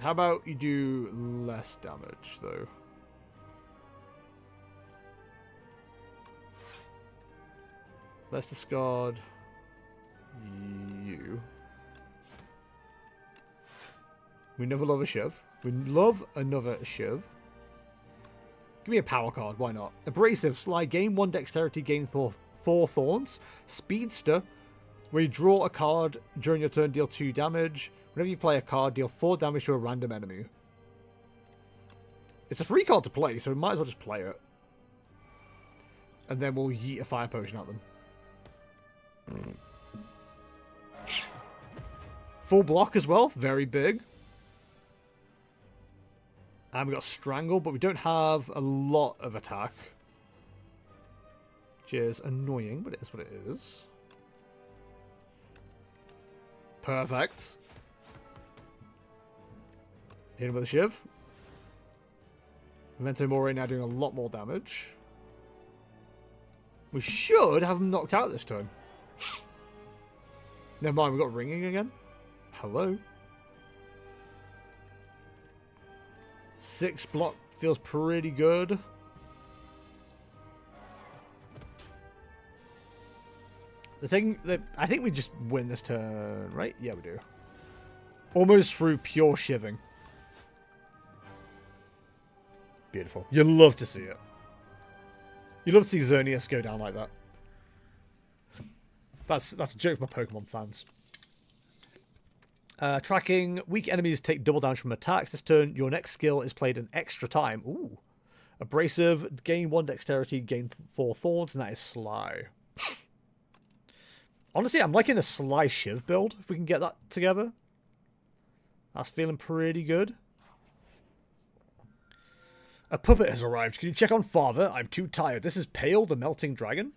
How about you do less damage, though? Let's discard you. We never love a shiv. We love another shiv. Give me a power card, why not? Abrasive, Sly, gain 1 dexterity, gain 4 thorns. Speedster, where you draw a card during your turn, deal 2 damage. Whenever you play a card, deal 4 damage to a random enemy. It's a free card to play, so we might as well just play it. And then we'll yeet a fire potion at them. Full block as well, very big. And we got Strangle, but we don't have a lot of attack. Which is annoying, but it is what it is. Perfect. Hit him with a shiv. Memento Mori now doing a lot more damage. We should have him knocked out this turn. Never mind, we got ringing again. Hello. 6 block feels pretty good. The thing that I think we just win this turn, right? Yeah, we do. Almost through pure shiving. Beautiful. You love to see it. You love to see Xerneas go down like that. That's a joke for my Pokemon fans. Tracking. Weak enemies take double damage from attacks. This turn, your next skill is played an extra time. Ooh. Abrasive. Gain 1 dexterity, gain 4 thorns, and that is Sly. Honestly, I'm liking a Sly Shiv build, if we can get that together. That's feeling pretty good. A puppet has arrived. Can you check on Father? I'm too tired. This is Pale, the Melting Dragon.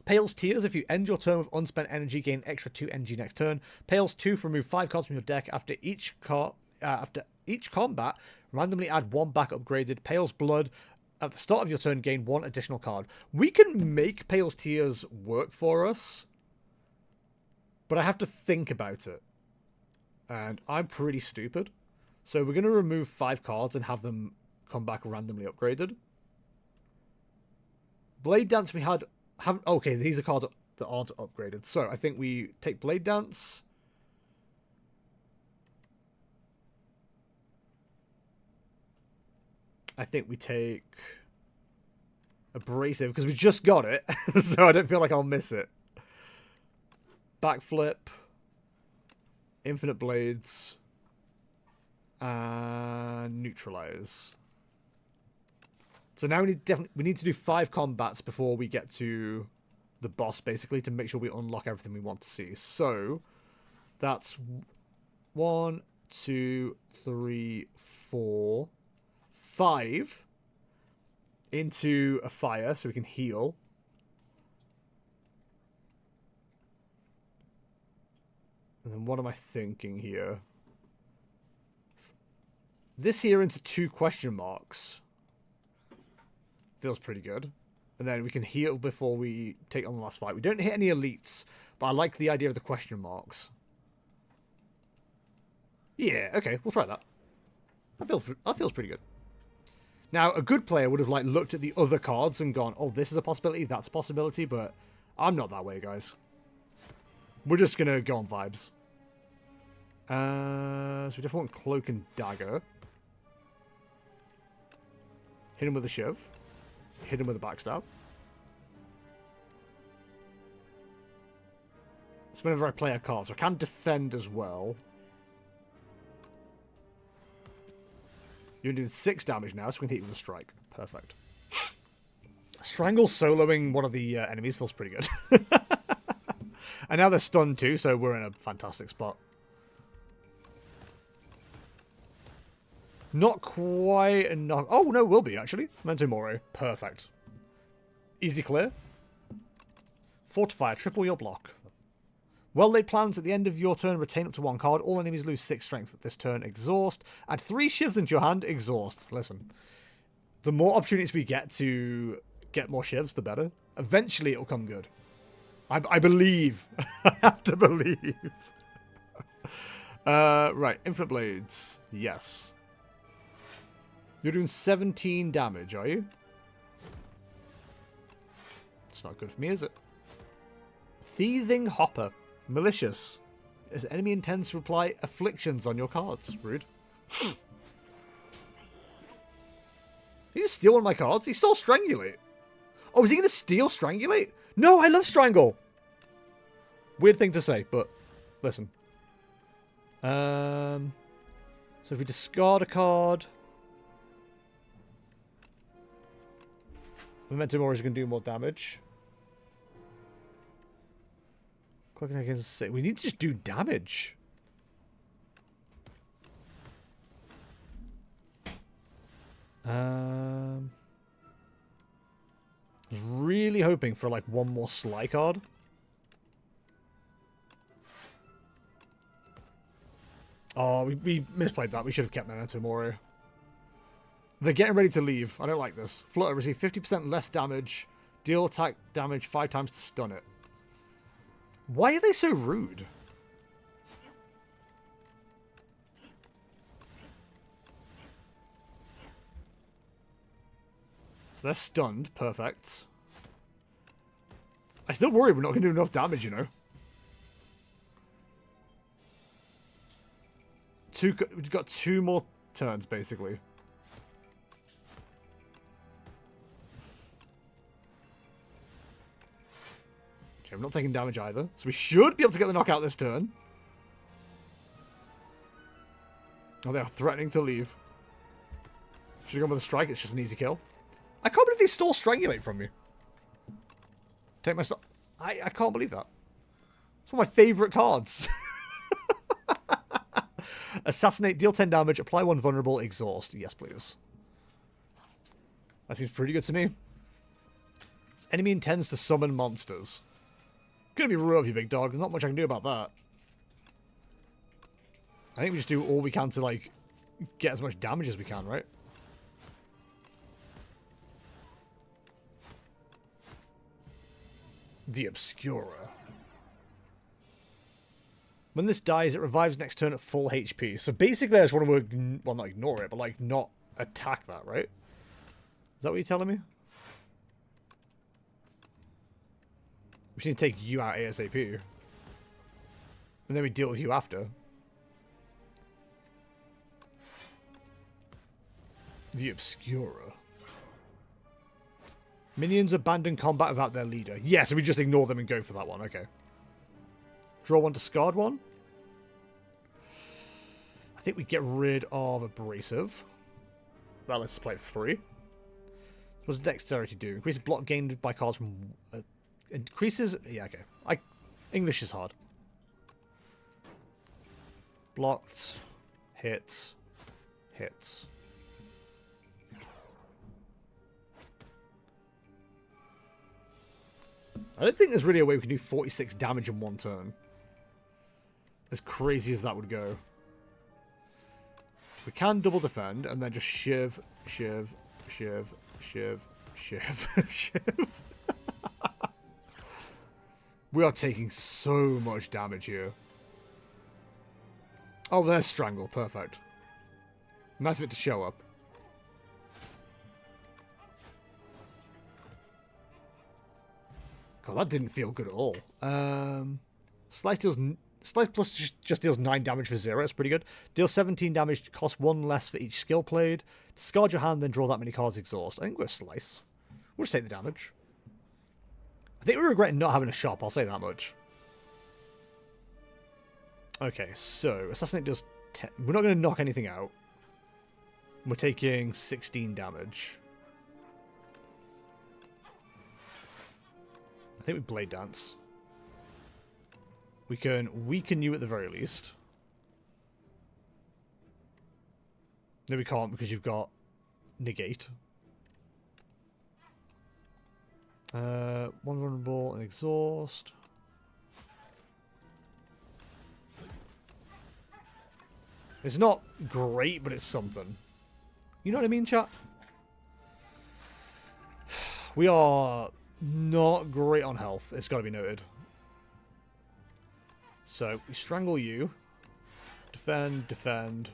Pale's Tears, if you end your turn with unspent energy, gain extra 2 energy next turn. Pale's 2, remove 5 cards from your deck. After each combat, randomly add 1 back upgraded. Pale's Blood, at the start of your turn, gain 1 additional card. We can make Pale's Tears work for us, but I have to think about it. And I'm pretty stupid. So we're going to remove 5 cards and have them come back randomly upgraded. Blade Dance we had... Okay, these are cards that aren't upgraded. So I think we take Blade Dance. I think we take Abrasive because we just got it. So I don't feel like I'll miss it. Backflip. Infinite Blades. And Neutralize. So now we need to do 5 combats before we get to the boss, basically, to make sure we unlock everything we want to see. So that's 1, 2, 3, 4, 5 into a fire so we can heal. And then what am I thinking here? This here into 2 question marks. Feels pretty good. And then we can heal before we take on the last fight. We don't hit any elites, but I like the idea of the question marks. Yeah, okay, we'll try that. That feels pretty good. Now, a good player would have like looked at the other cards and gone, oh, this is a possibility, that's a possibility, but I'm not that way, guys. We're just going to go on vibes. So we just want Cloak and Dagger. Hit him with a shiv. Hit him with a backstab. It's whenever I play a card, so I can defend as well. You're doing 6 damage now, so we can hit you with a strike. Perfect. Strangle soloing one of the enemies feels pretty good. And now they're stunned too, so we're in a fantastic spot. Not quite enough. Oh, no, will be, actually. Memento Mori. Perfect. Easy clear. Fortify. Triple your block. Well-laid plans at the end of your turn. Retain up to 1 card. All enemies lose 6 strength this turn. Exhaust. Add 3 shivs into your hand. Exhaust. Listen. The more opportunities we get to get more shivs, the better. Eventually, it'll come good. I believe. I have to believe. Right. Infinite Blades. Yes. You're doing 17 damage, are you? It's not good for me, is it? Thieving Hopper. Malicious. As enemy intends to apply afflictions on your cards. Rude. Did he just steal one of my cards? He stole Strangulate. Oh, is he going to steal Strangulate? No, I love Strangle. Weird thing to say, but listen. So if we discard a card, Memento Mori is going to do more damage. Clocking against 6. We need to just do damage. I was really hoping for like one more Sly card. Oh, we misplayed that. We should have kept Memento Mori. They're getting ready to leave. I don't like this. Flutter, receive 50% less damage. Deal attack damage 5 times to stun it. Why are they so rude? So they're stunned. Perfect. I still worry we're not going to do enough damage, you know. We've got 2 more turns, basically. Okay, we're not taking damage either. So we should be able to get the knockout this turn. Oh, they are threatening to leave. Should have gone with a strike. It's just an easy kill. I can't believe they stole Strangulate from me. Take my stuff. I can't believe that. It's one of my favourite cards. Assassinate, deal 10 damage, apply 1 vulnerable, exhaust. Yes, please. That seems pretty good to me. This enemy intends to summon monsters. Gonna be rough, you big dog. Not much I can do about that. I think we just do all we can to, like, get as much damage as we can, right? The Obscura. When this dies, it revives next turn at full HP. So basically, I just want to, well, not ignore it, but, like, not attack that, right? Is that what you're telling me? We should need to take you out ASAP. And then we deal with you after. The Obscura. Minions abandon combat without their leader. Yeah, so we just ignore them and go for that one. Okay. Draw 1, discard 1. I think we get rid of Abrasive. Well, let's play it for free. What does Dexterity do? Increases block gained by cards from... increases... Yeah, okay. English is hard. Blocked. Hits. Hits. I don't think there's really a way we can do 46 damage in 1 turn. As crazy as that would go. We can double defend and then just shiv, shiv, shiv, shiv, shiv, shiv. We are taking so much damage here. Oh, there's Strangle. Perfect. Nice of it to show up. God, that didn't feel good at all. Slice plus just deals 9 damage for 0. That's pretty good. Deals 17 damage, costs 1 less for each skill played. Discard your hand, then draw that many cards, exhaust. I think we're Slice. We'll just take the damage. I think we're regretting not having a shop, I'll say that much. Okay, so Assassinate does 10. We're not going to knock anything out. We're taking 16 damage. I think we Blade Dance. We can weaken you at the very least. No, we can't because you've got Negate. One vulnerable and exhaust. It's not great, but it's something. You know what I mean, chat? We are not great on health. It's got to be noted. So, we strangle you. Defend, defend.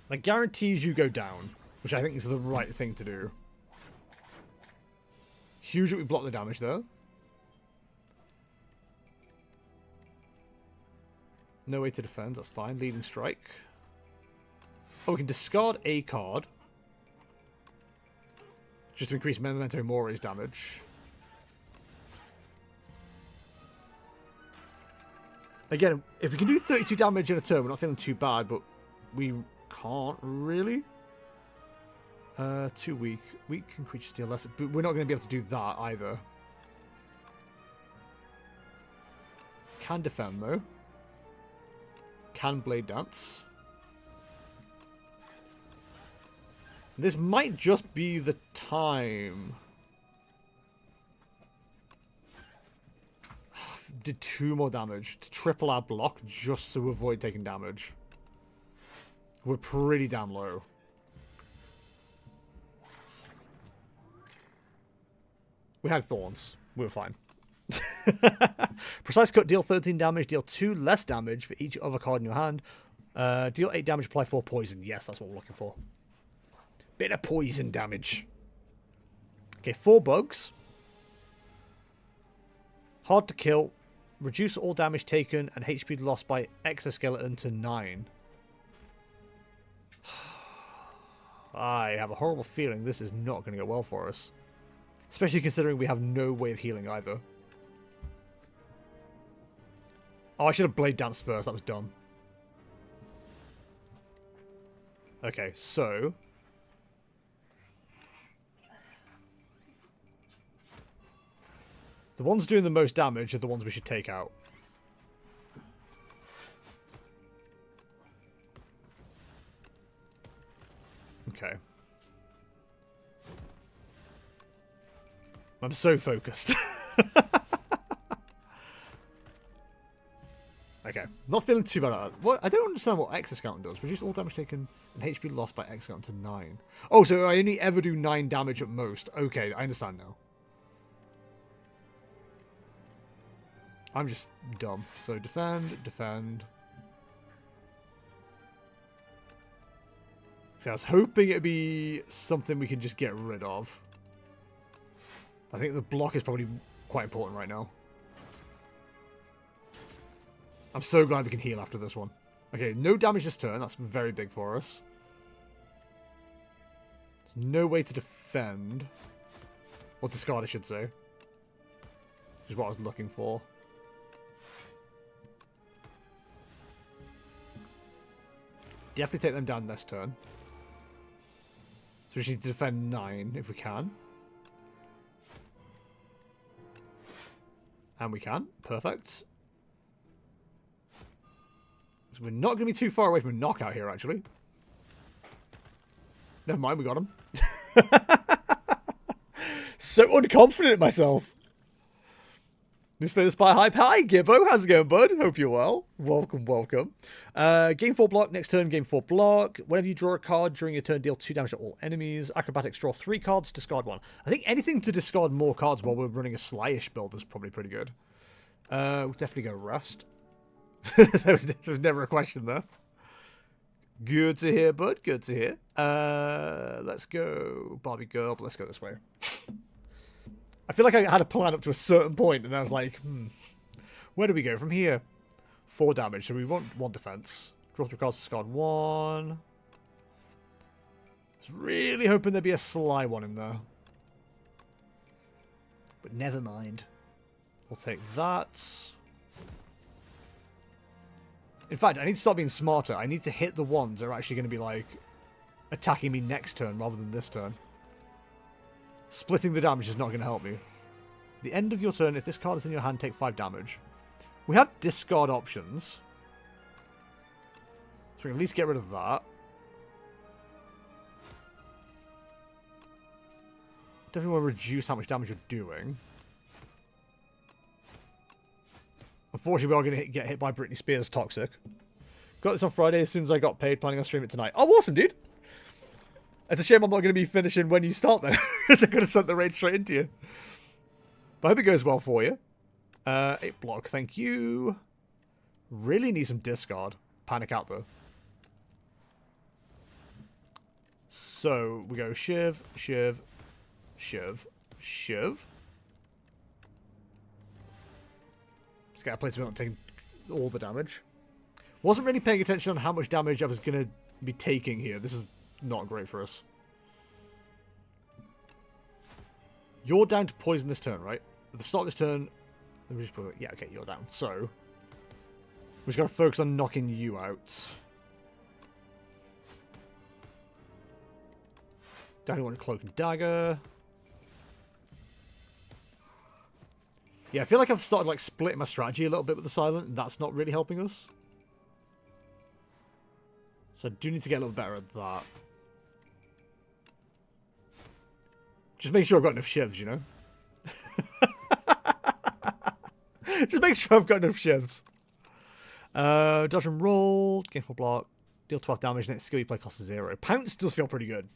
That guarantees you go down, which I think is the right thing to do. Huge that we block the damage there. No way to defend, that's fine. Leading strike. Oh, we can discard a card. Just to increase Memento Mori's damage. Again, if we can do 32 damage in a turn, we're not feeling too bad, but we can't really. Too weak. Weak creatures deal less, but we're not going to be able to do that either. Can defend though. Can Blade Dance. This might just be the time. Did 2 more damage to triple our block just to avoid taking damage. We're pretty damn low. We had Thorns. We were fine. Precise Cut, deal 13 damage, deal 2 less damage for each other card in your hand. Deal 8 damage, apply 4 poison. Yes, that's what we're looking for. Bit of poison damage. Okay, 4 bugs. Hard to kill. Reduce all damage taken and HP lost by exoskeleton to 9. I have a horrible feeling this is not going to go well for us. Especially considering we have no way of healing either. Oh, I should have Blade Danced first. That was dumb. Okay, so... the ones doing the most damage are the ones we should take out. Okay. I'm so focused. Okay, not feeling too bad at that. What? I don't understand what Exoskeleton does. Reduce all damage taken and HP lost by Exoskeleton to 9. Oh, so I only ever do 9 damage at most. Okay, I understand now. I'm just dumb. So defend, defend. See, I was hoping it'd be something we could just get rid of. I think the block is probably quite important right now. I'm so glad we can heal after this one. Okay, no damage this turn. That's very big for us. There's no way to defend. Or discard, I should say. Which is what I was looking for. Definitely take them down this turn. So we need to defend 9 if we can. And we can. Perfect. So we're not going to be too far away from a knockout here, actually. Never mind, we got him. So unconfident in myself. Slay the Spire hype. Hi, Gibbo. How's it going, bud? Hope you're well. Welcome, welcome. Game 4 block. Next turn, game 4 block. Whenever you draw a card during your turn, deal 2 damage to all enemies. Acrobatics, draw 3 cards, discard 1. I think anything to discard more cards while we're running a Slayish build is probably pretty good. We'll definitely go Rust. there was never a question there. Good to hear, bud. Good to hear. Let's go Barbie Girl, but let's go this way. I feel like I had a plan up to a certain point, and I was like, where do we go from here? 4 damage, so we want 1 defense. Draw 3 cards, discard 1. I was really hoping there'd be a Sly one in there. But never mind. We'll take that. In fact, I need to stop being smarter. I need to hit the ones that are actually going to be, like, attacking me next turn rather than this turn. Splitting the damage is not going to help me. At the end of your turn, if this card is in your hand, take 5 damage. We have discard options. So we can at least get rid of that. Definitely want to reduce how much damage you're doing. Unfortunately, we are going to get hit by Britney Spears' Toxic. Got this on Friday as soon as I got paid, planning on streaming it tonight. Oh, awesome, dude! It's a shame I'm not going to be finishing when you start then, because I'm going to send the raid straight into you. But I hope it goes well for you. 8 block, thank you. Really need some discard. Panic out, though. So, we go Shiv, Shiv, Shiv, Shiv. Just got a place where I'm not taking all the damage. Wasn't really paying attention on how much damage I was going to be taking here. This is not great for us. You're down to poison this turn, right? At the start of this turn... Let me just put it... Yeah, okay, you're down. So... we just got to focus on knocking you out. Definitely want a Cloak and Dagger. Yeah, I feel like I've started like splitting my strategy a little bit with the Silent, and that's not really helping us. So I do need to get a little better at that. Just make sure I've got enough shivs, you know? Just make sure I've got enough shivs. Dodge and roll, gain 4 block, deal 12 damage, next skill you play costs 0. Pounce does feel pretty good.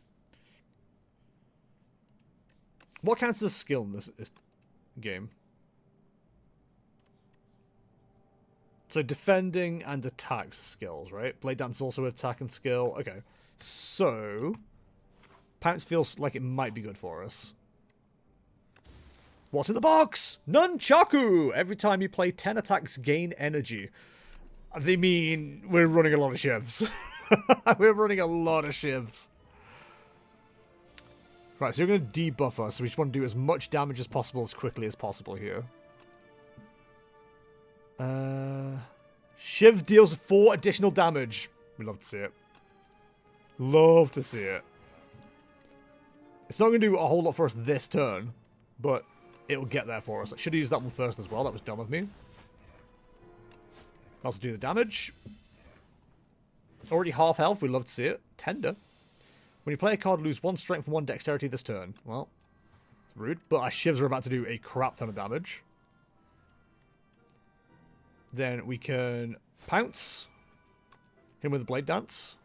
What counts as a skill in this game? So defending and attacks skills, right? Blade Dance also attack and skill. Okay. So Pounce feels like it might be good for us. What's in the box? Nunchaku! Every time you play 10 attacks, gain energy. They mean we're running a lot of shivs. We're running a lot of shivs. Right, so you're going to debuff us. So we just want to do as much damage as possible as quickly as possible here. Shiv deals 4 additional damage. We love to see it. Love to see it. It's not going to do a whole lot for us this turn, but it'll get there for us. I should have used that one first as well. That was dumb of me. Also do the damage. Already half health. We love to see it. Tender. When you play a card, lose 1 strength and 1 dexterity this turn. Well, it's rude, but our shivs are about to do a crap ton of damage. Then we can pounce him with a Blade Dance.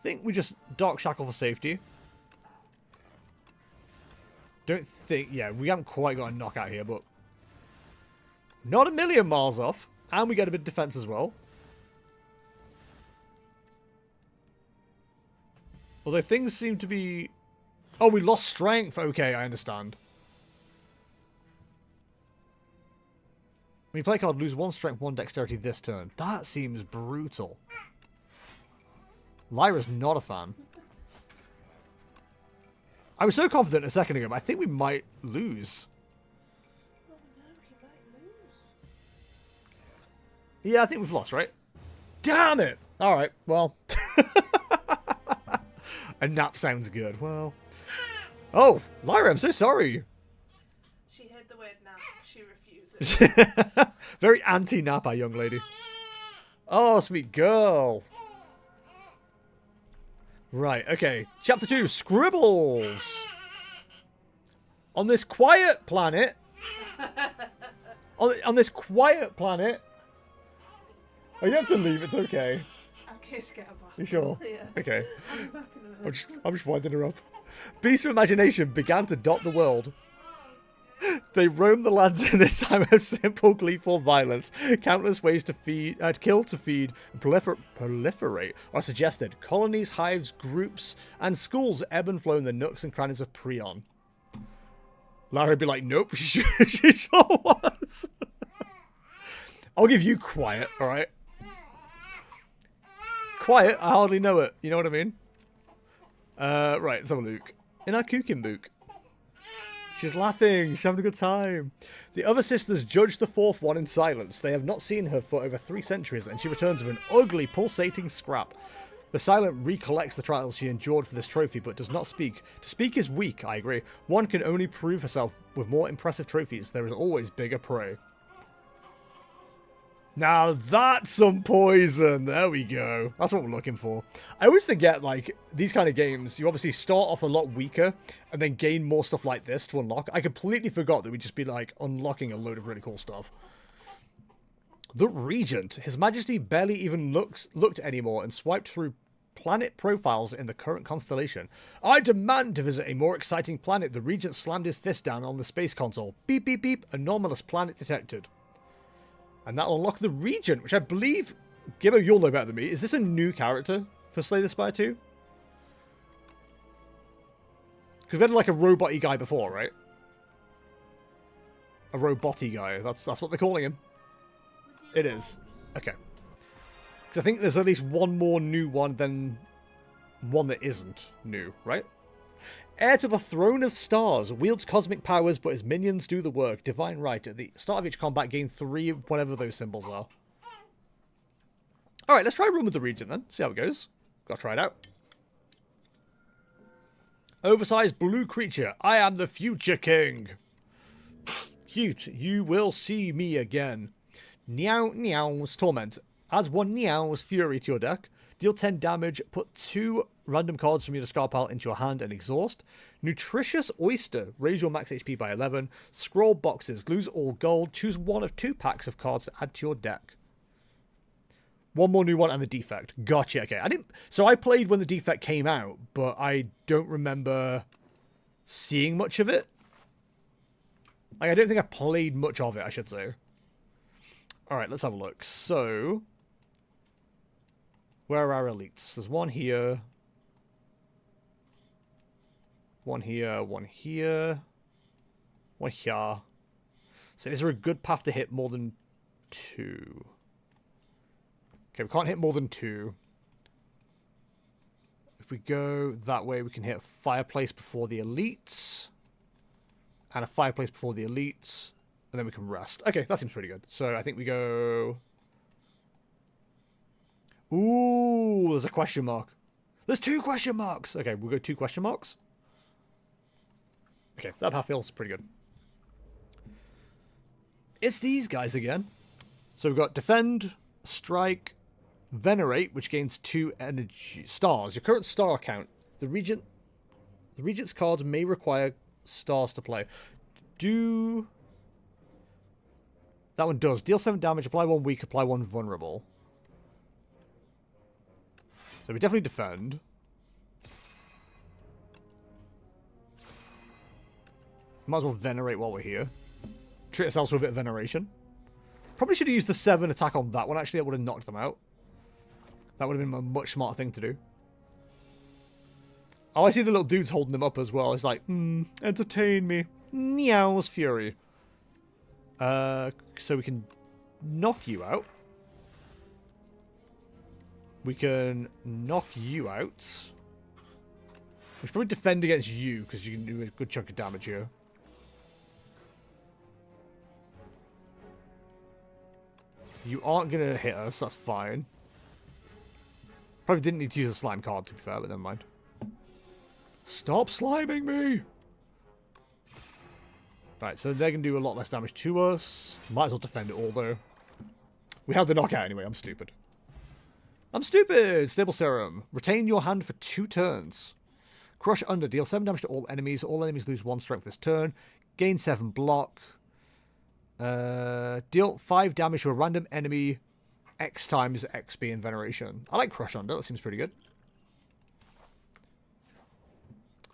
Think we just Dark Shackle for safety. Don't think... yeah, we haven't quite got a knockout here, but... not a million miles off. And we get a bit of defense as well. Although things seem to be... oh, we lost strength. Okay, I understand. When you play a card, lose 1 strength, 1 dexterity this turn. That seems brutal. Lyra's not a fan. I was so confident a second ago, but I think we might lose. Oh no, he might lose. Yeah, I think we've lost, right? Damn it! Alright, well. A nap sounds good. Well. Oh, Lyra, I'm so sorry. She heard the word nap. She refuses. Very anti-nap, our young lady. Oh, sweet girl. Right, okay. Chapter 2, Scribbles. On this quiet planet... on this quiet planet... oh, you have to leave, it's okay. Okay, to get a bath. You sure? Yeah. Okay. I'll be back in a minute. I'm just winding her up. Beasts of imagination began to dot the world. They roam the lands in this time of simple, gleeful violence. Countless ways to feed, kill, to feed, and proliferate are suggested. Colonies, hives, groups, and schools ebb and flow in the nooks and crannies of Prion. Lara would be like, nope, she sure was. I'll give you quiet, alright? Quiet, I hardly know it. You know what I mean? Right, let's have a look. In our cooking book. She's laughing. She's having a good time. The other sisters judge the fourth one in silence. They have not seen her for over 3 centuries, and she returns with an ugly, pulsating scrap. The silent recollects the trials she endured for this trophy, but does not speak. To speak is weak, I agree. One can only prove herself with more impressive trophies. There is always bigger prey. Now that's some poison. There we go. That's what we're looking for. I always forget, like, these kind of games, you obviously start off a lot weaker and then gain more stuff like this to unlock. I completely forgot that we'd just be, like, unlocking a load of really cool stuff. The Regent. His Majesty barely even looked anymore and swiped through planet profiles in the current constellation. I demand to visit a more exciting planet. The Regent slammed his fist down on the space console. Beep, beep, beep. Anomalous planet detected. And that'll unlock the Regent, which I believe... Gibbo, you'll know better than me. Is this a new character for Slay the Spire 2? Because we had like a robot-y guy before, right? A robot-y guy. That's what they're calling him. It is. Okay. Because I think there's at least one more new one than one that isn't new, right? Heir to the Throne of Stars, wields cosmic powers, but his minions do the work. Divine right. At the start of each combat, gain 3 whatever those symbols are. Alright, let's try a run with the Regent then. See how it goes. Gotta try it out. Oversized blue creature. I am the future king. Cute. You will see me again. Meow Meow's Torment. Adds 1 Meow's Fury to your deck. Deal 10 damage. Put 2 random cards from your discard pile into your hand and exhaust. Nutritious Oyster. Raise your max HP by 11. Scroll boxes. Lose all gold. Choose 1 of 2 packs of cards to add to your deck. 1 more new one and the defect. Gotcha. Okay. So I played when the defect came out, but I don't remember seeing much of it. Like, I don't think I played much of it, I should say. Alright, let's have a look. So, where are our elites? There's one here. One here, one here. One here. So is there a good path to hit more than 2? Okay, we can't hit more than 2. If we go that way, we can hit a fireplace before the elites. And a fireplace before the elites. And then we can rest. Okay, that seems pretty good. So I think we go... Ooh, there's a question mark. There's 2 question marks. Okay, we'll go 2 question marks. Okay, that path feels pretty good. It's these guys again. So we've got Defend, Strike, Venerate, which gains 2 energy stars. Your current star count. The Regent's cards may require stars to play. That one does. Deal 7 damage, apply 1 weak, apply 1 vulnerable. So we definitely defend. Might as well venerate while we're here. Treat ourselves with a bit of veneration. Probably should have used the 7 attack on that one, actually. That would have knocked them out. That would have been a much smarter thing to do. Oh, I see the little dudes holding them up as well. It's like, entertain me. Meow's Fury. So we can knock you out. We can knock you out. We should probably defend against you, because you can do a good chunk of damage here. You aren't going to hit us, that's fine. Probably didn't need to use a slime card, to be fair, but never mind. Stop sliming me! Right, so they're going to do a lot less damage to us. Might as well defend it all, though. We have the knockout anyway, I'm stupid. I'm stupid! Stable Serum. Retain your hand for 2 turns. Crush Under. Deal 7 damage to all enemies. All enemies lose 1 strength this turn. Gain 7 block. Deal 5 damage to a random enemy. X times XP in Veneration. I like Crush Under. That seems pretty good.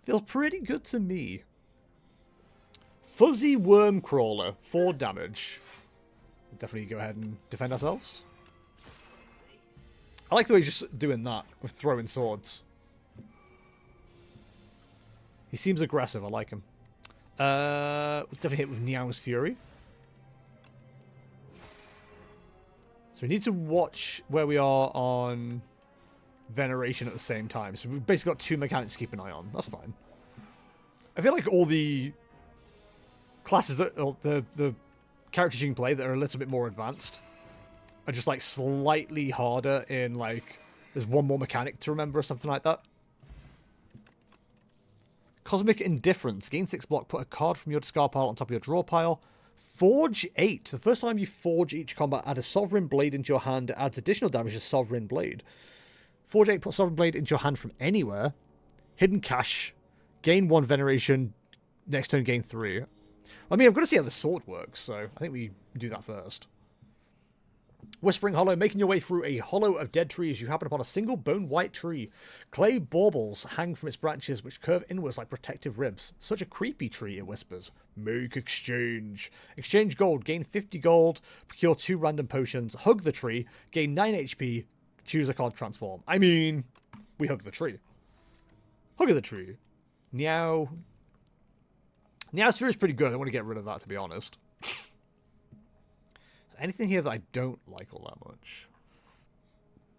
Feels pretty good to me. Fuzzy Worm Crawler. 4 damage. Definitely go ahead and defend ourselves. I like the way he's just doing that with throwing swords. He seems aggressive. I like him. Definitely hit with Meow's Fury. So we need to watch where we are on Veneration at the same time. So we've basically got 2 mechanics to keep an eye on. That's fine. I feel like all the classes that the characters you can play that are a little bit more advanced are just like slightly harder in like there's one more mechanic to remember or something like that. Cosmic Indifference. Gain 6 block. Put a card from your discard pile on top of your draw pile. Forge 8. The first time you forge each combat, add a Sovereign Blade into your hand. It adds additional damage to Sovereign Blade. Forge 8. Put Sovereign Blade into your hand from anywhere. Hidden Cache. Gain 1 Veneration. Next turn, gain 3. I mean, I've got to see how the sword works, so I think we do that first. Whispering Hollow. Making your way through a hollow of dead trees, you happen upon a single bone white tree. Clay baubles hang from its branches, which curve inwards like protective ribs. Such a creepy tree, it whispers. Make exchange. Exchange gold. Gain 50 gold. Procure 2 random potions. Hug the tree. Gain 9 HP. Choose a card, transform. I mean, we hug the tree. Hug the tree. Meow. Meow's Sphere is pretty good. I want to get rid of that, to be honest. Anything here that I don't like all that much?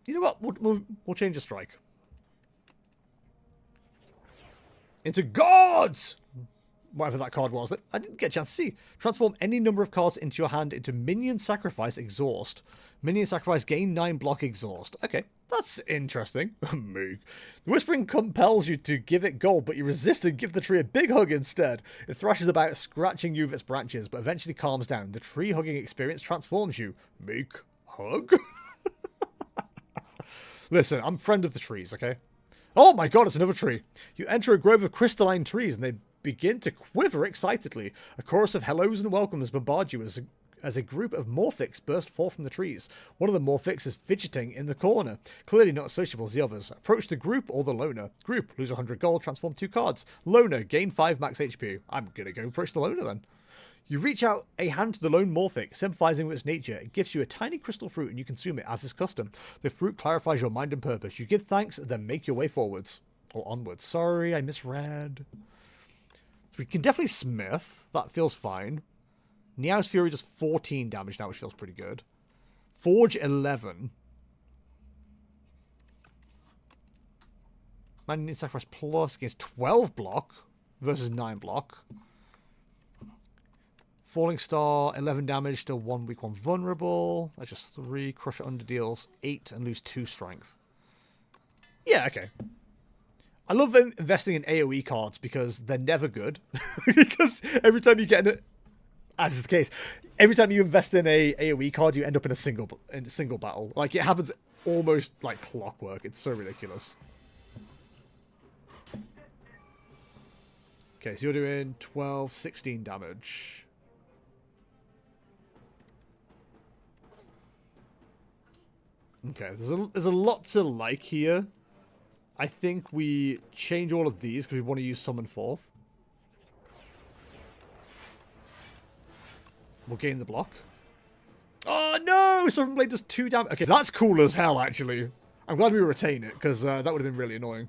You know what? We'll change the strike. Into Gods! Whatever that card was that I didn't get a chance to see. Transform any number of cards into your hand into Minion Sacrifice Exhaust. Minion Sacrifice, gain 9 block exhaust. Okay, that's interesting. Moog. The Whispering compels you to give it gold, but you resist and give the tree a big hug instead. It thrashes about, scratching you with its branches, but eventually calms down. The tree hugging experience transforms you. Make hug? Listen, I'm friend of the trees, okay? Oh my god, it's another tree. You enter a grove of crystalline trees and they begin to quiver excitedly. A chorus of hellos and welcomes bombard you as a group of morphics burst forth from the trees. One of the morphics is fidgeting in the corner, clearly not as sociable as the others. Approach the group or the loner. Group, lose 100 gold, transform 2 cards. Loner, gain 5 max HP. I'm gonna go approach the loner then. You reach out a hand to the lone morphic, sympathizing with its nature. It gives you a tiny crystal fruit and you consume it as is custom. The fruit clarifies your mind and purpose. You give thanks, then make your way forwards. Or onwards. Sorry, I misread. We can definitely smith. That feels fine. Meow's Fury does 14 damage now, which feels pretty good. Forge 11. Man needs Sacrifice Plus against 12 block versus 9 block. Falling Star, 11 damage to 1 weak, 1 vulnerable. That's just 3. Crusher Under deals 8 and lose 2 strength. Yeah, okay. I love investing in AoE cards because they're never good. Because every time you get in it, as is the case, every time you invest in a AoE card, you end up in a single battle. Like, it happens almost like clockwork. It's so ridiculous. Okay, so you're doing 12, 16 damage. Okay, there's a lot to like here. I think we change all of these because we want to use Summon Forth. We'll gain the block. Oh no! Sovereign Blade does 2 damage. Okay, that's cool as hell, actually. I'm glad we retain it because that would have been really annoying.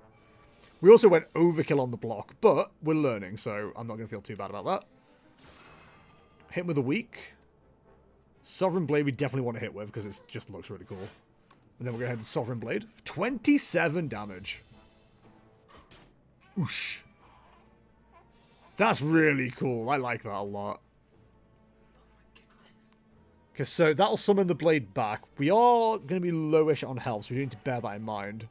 We also went overkill on the block, but we're learning, so I'm not going to feel too bad about that. Hit him with a weak. Sovereign Blade we definitely want to hit with because it just looks really cool. And then we'll go ahead and Sovereign Blade. 27 damage. Oosh. That's really cool. I like that a lot. Okay, so that'll summon the blade back. We are going to be lowish on health, so we need to bear that in mind.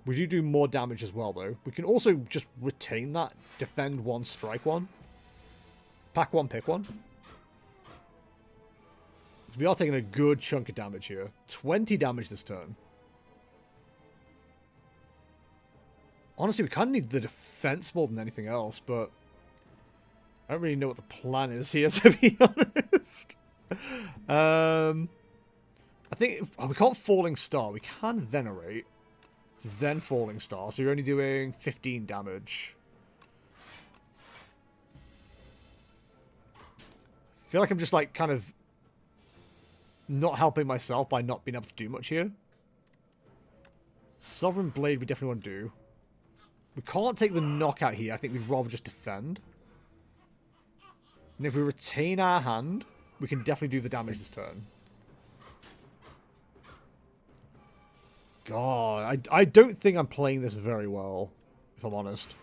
We do more damage as well, though. We can also just retain that. Defend 1, strike 1. Pack 1, pick 1. We are taking a good chunk of damage here. 20 damage this turn. Honestly, we kind of need the defense more than anything else, but I don't really know what the plan is here, to be honest. I think we can't Falling Star. We can Venerate, then Falling Star. So you're only doing 15 damage. I feel like I'm just like kind of not helping myself by not being able to do much here. Sovereign Blade we definitely want to do. We can't take the knockout here. I think we'd rather just defend. And if we retain our hand, we can definitely do the damage this turn. God, I don't think I'm playing this very well, if I'm honest.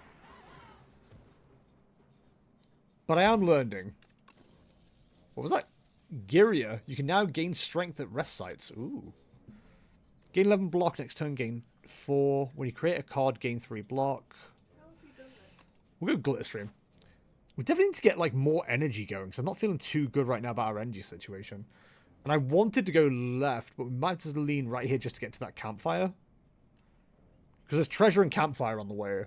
But I am learning. What was that? Gyria. You can now gain strength at rest sites. Ooh. Gain 11 block next turn, gain 4. When you create a card, gain 3 block. How have you done this? We'll go Glitterstream. We definitely need to get like more energy going, because I'm not feeling too good right now about our energy situation. And I wanted to go left, but we might just lean right here just to get to that campfire. Because there's treasure and campfire on the way.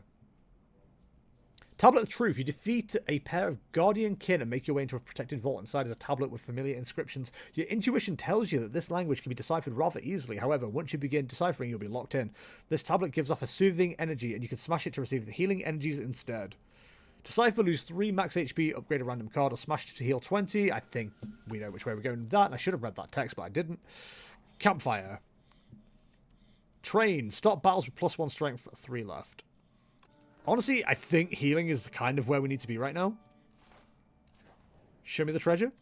Tablet of Truth. You defeat a pair of Guardian Kin and make your way into a protected vault. Inside is a tablet with familiar inscriptions. Your intuition tells you that this language can be deciphered rather easily. However, once you begin deciphering, you'll be locked in. This tablet gives off a soothing energy, and you can smash it to receive the healing energies instead. Decipher, lose 3 max HP, upgrade a random card, or smash it to heal 20. I think we know which way we're going with that, and I should have read that text, but I didn't. Campfire. Train. Start battles with +1 strength, 3 left. Honestly, I think healing is kind of where we need to be right now. Show me the treasure.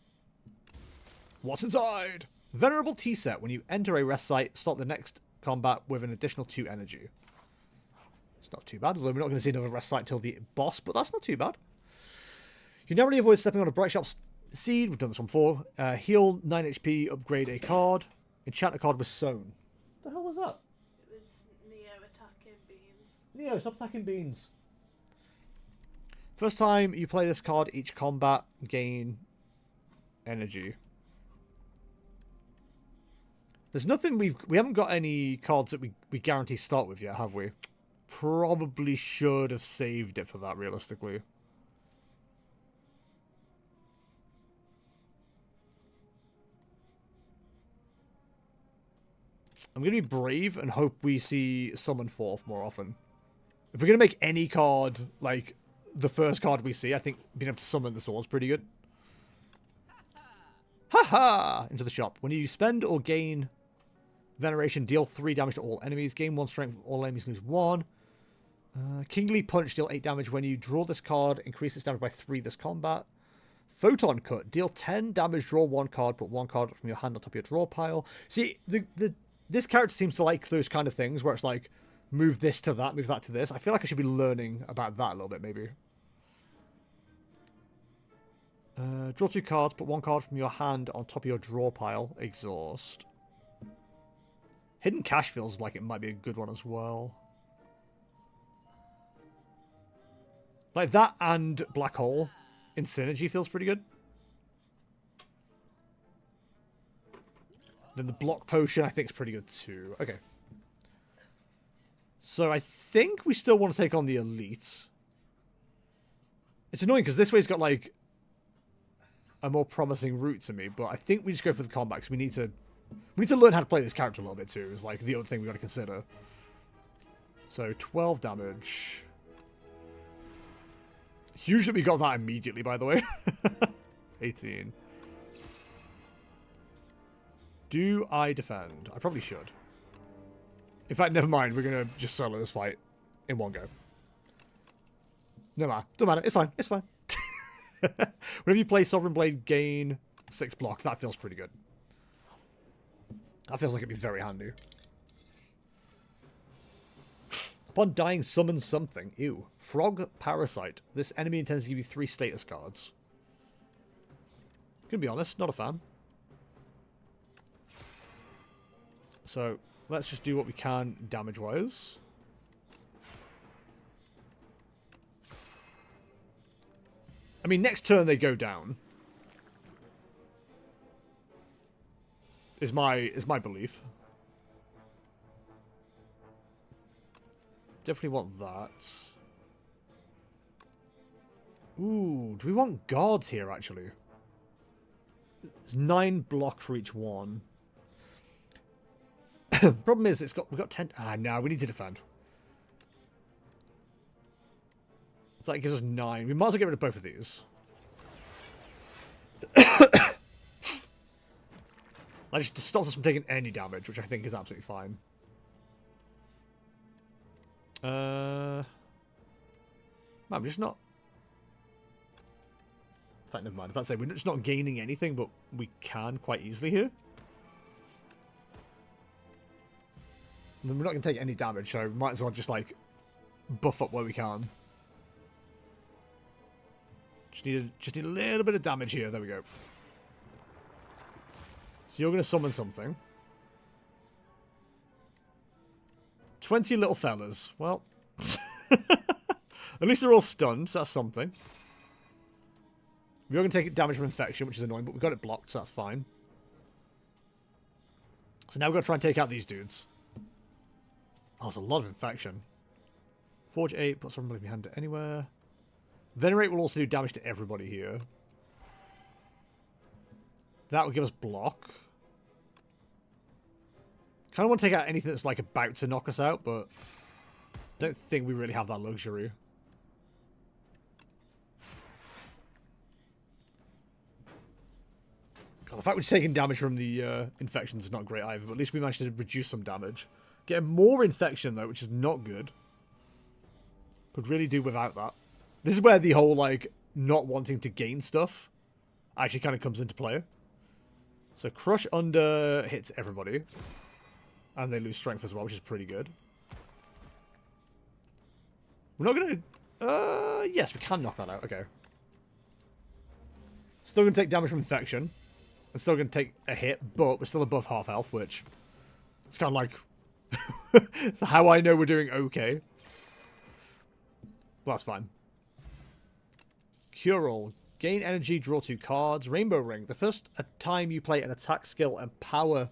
What's inside? Venerable tea set. When you enter a rest site, start the next combat with an additional 2 energy. It's not too bad, although we're not going to see another rest site till the boss, but that's not too bad. You narrowly avoid stepping on a Bright Shop Seed. We've done this one before. Heal 9 HP, upgrade a card. Enchant a card with Sown. What the hell was that? It was Neo attacking beans. Neo, stop attacking beans. First time you play this card, each combat gain energy. There's nothing we haven't got any cards that we guarantee start with yet, have we? Probably should have saved it for that, realistically. I'm going to be brave and hope we see Summon Forth more often. If we're going to make any card, like, the first card we see, I think being able to summon the sword's pretty good. Haha! Into the shop. When you spend or gain Veneration, deal 3 damage to all enemies. Gain 1 strength, all enemies lose 1. Kingly Punch, deal 8 damage. When you draw this card, increase its damage by 3 this combat. Photon Cut, deal 10 damage, draw 1 card, put 1 card from your hand on top of your draw pile. See, this character seems to like those kind of things where it's like, move this to that, move that to this. I feel like I should be learning about that a little bit, maybe. Draw 2 cards, put 1 card from your hand on top of your draw pile. Exhaust. Hidden Cache feels like it might be a good one as well. Like that and Black Hole in Synergy feels pretty good. Then the Block Potion I think is pretty good too. Okay. So I think we still want to take on the Elites. It's annoying because this way's got like a more promising route to me, but I think we just go for the combat because we need to learn how to play this character a little bit too, is like the other thing we got to consider. So 12 damage. Huge that we got that immediately, by the way. 18. Do I defend? I probably should. In fact, never mind. We're going to just solo this fight in one go. No matter. Don't matter. It's fine. It's fine. Whenever you play Sovereign Blade, gain 6 block. That feels pretty good. That feels like it'd be very handy. Upon dying, summon something. Ew. Frog Parasite. This enemy intends to give you 3 status cards. Gonna be honest, not a fan. So, let's just do what we can damage-wise. I mean, next turn they go down. Is my belief. Definitely want that. Ooh, do we want guards here, actually? There's 9 block for each one. Problem is, we've got 10... Ah, no, we need to defend. So that gives us 9. We might as well get rid of both of these. That just stops us from taking any damage, which I think is absolutely fine. Man, we're just not... In fact, never mind. I was about to say, we're just not gaining anything, but we can quite easily here. And then we're not going to take any damage, so we might as well just, like, buff up where we can. Just need a little bit of damage here. There we go. So you're going to summon something. 20 little fellas. Well, at least they're all stunned, so that's something. We're going to take damage from infection, which is annoying, but we got it blocked, so that's fine. So now we've got to try and take out these dudes. Oh, there's a lot of infection. Forge 8, put somebody behind it anywhere. Venerate will also do damage to everybody here. That will give us block. Kind of want to take out anything that's like about to knock us out, but I don't think we really have that luxury. God, the fact we're taking damage from the infections is not great either, but at least we managed to reduce some damage. Getting more infection though, which is not good. Could really do without that. This is where the whole like not wanting to gain stuff actually kind of comes into play. So Crush Under hits everybody. And they lose strength as well, which is pretty good. We're not going to... yes, we can knock that out. Okay. Still going to take damage from infection. And still going to take a hit, but we're still above half health, which... It's kind of like... It's how I know we're doing okay. But that's fine. Cure All. Gain energy, draw 2 cards. Rainbow Ring. The first time you play an attack skill and power...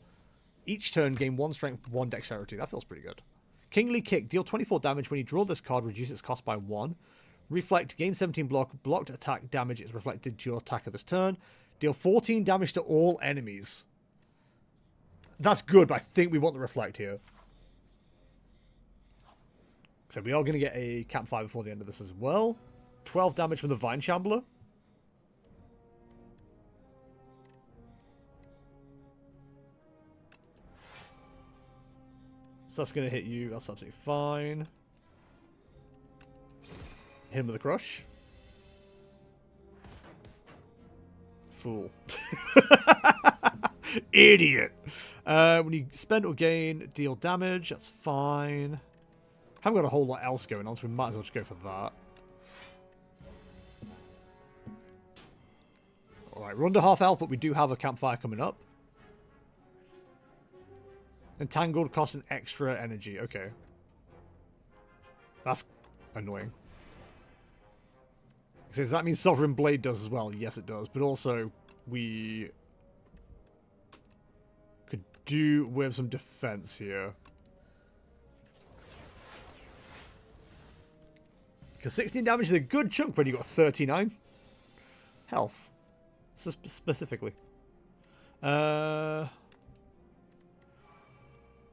Each turn, gain 1 strength, 1 dexterity. That feels pretty good. Kingly Kick. Deal 24 damage when you draw this card. Reduce its cost by 1. Reflect. Gain 17 block. Blocked attack damage is reflected to your attack of this turn. Deal 14 damage to all enemies. That's good, but I think we want the Reflect here. So we are going to get a campfire before the end of this as well. 12 damage from the Vine Shambler. So that's going to hit you. That's absolutely fine. Hit him with a crush. Fool. Idiot. When you spend or gain, deal damage. That's fine. Haven't got a whole lot else going on, so we might as well just go for that. Alright, we're under half health, but we do have a campfire coming up. Entangled costs an extra energy. Okay. That's annoying. Does that mean Sovereign Blade does as well? Yes, it does. But also, we could do with some defense here. Because 16 damage is a good chunk when you got 39 health. Specifically.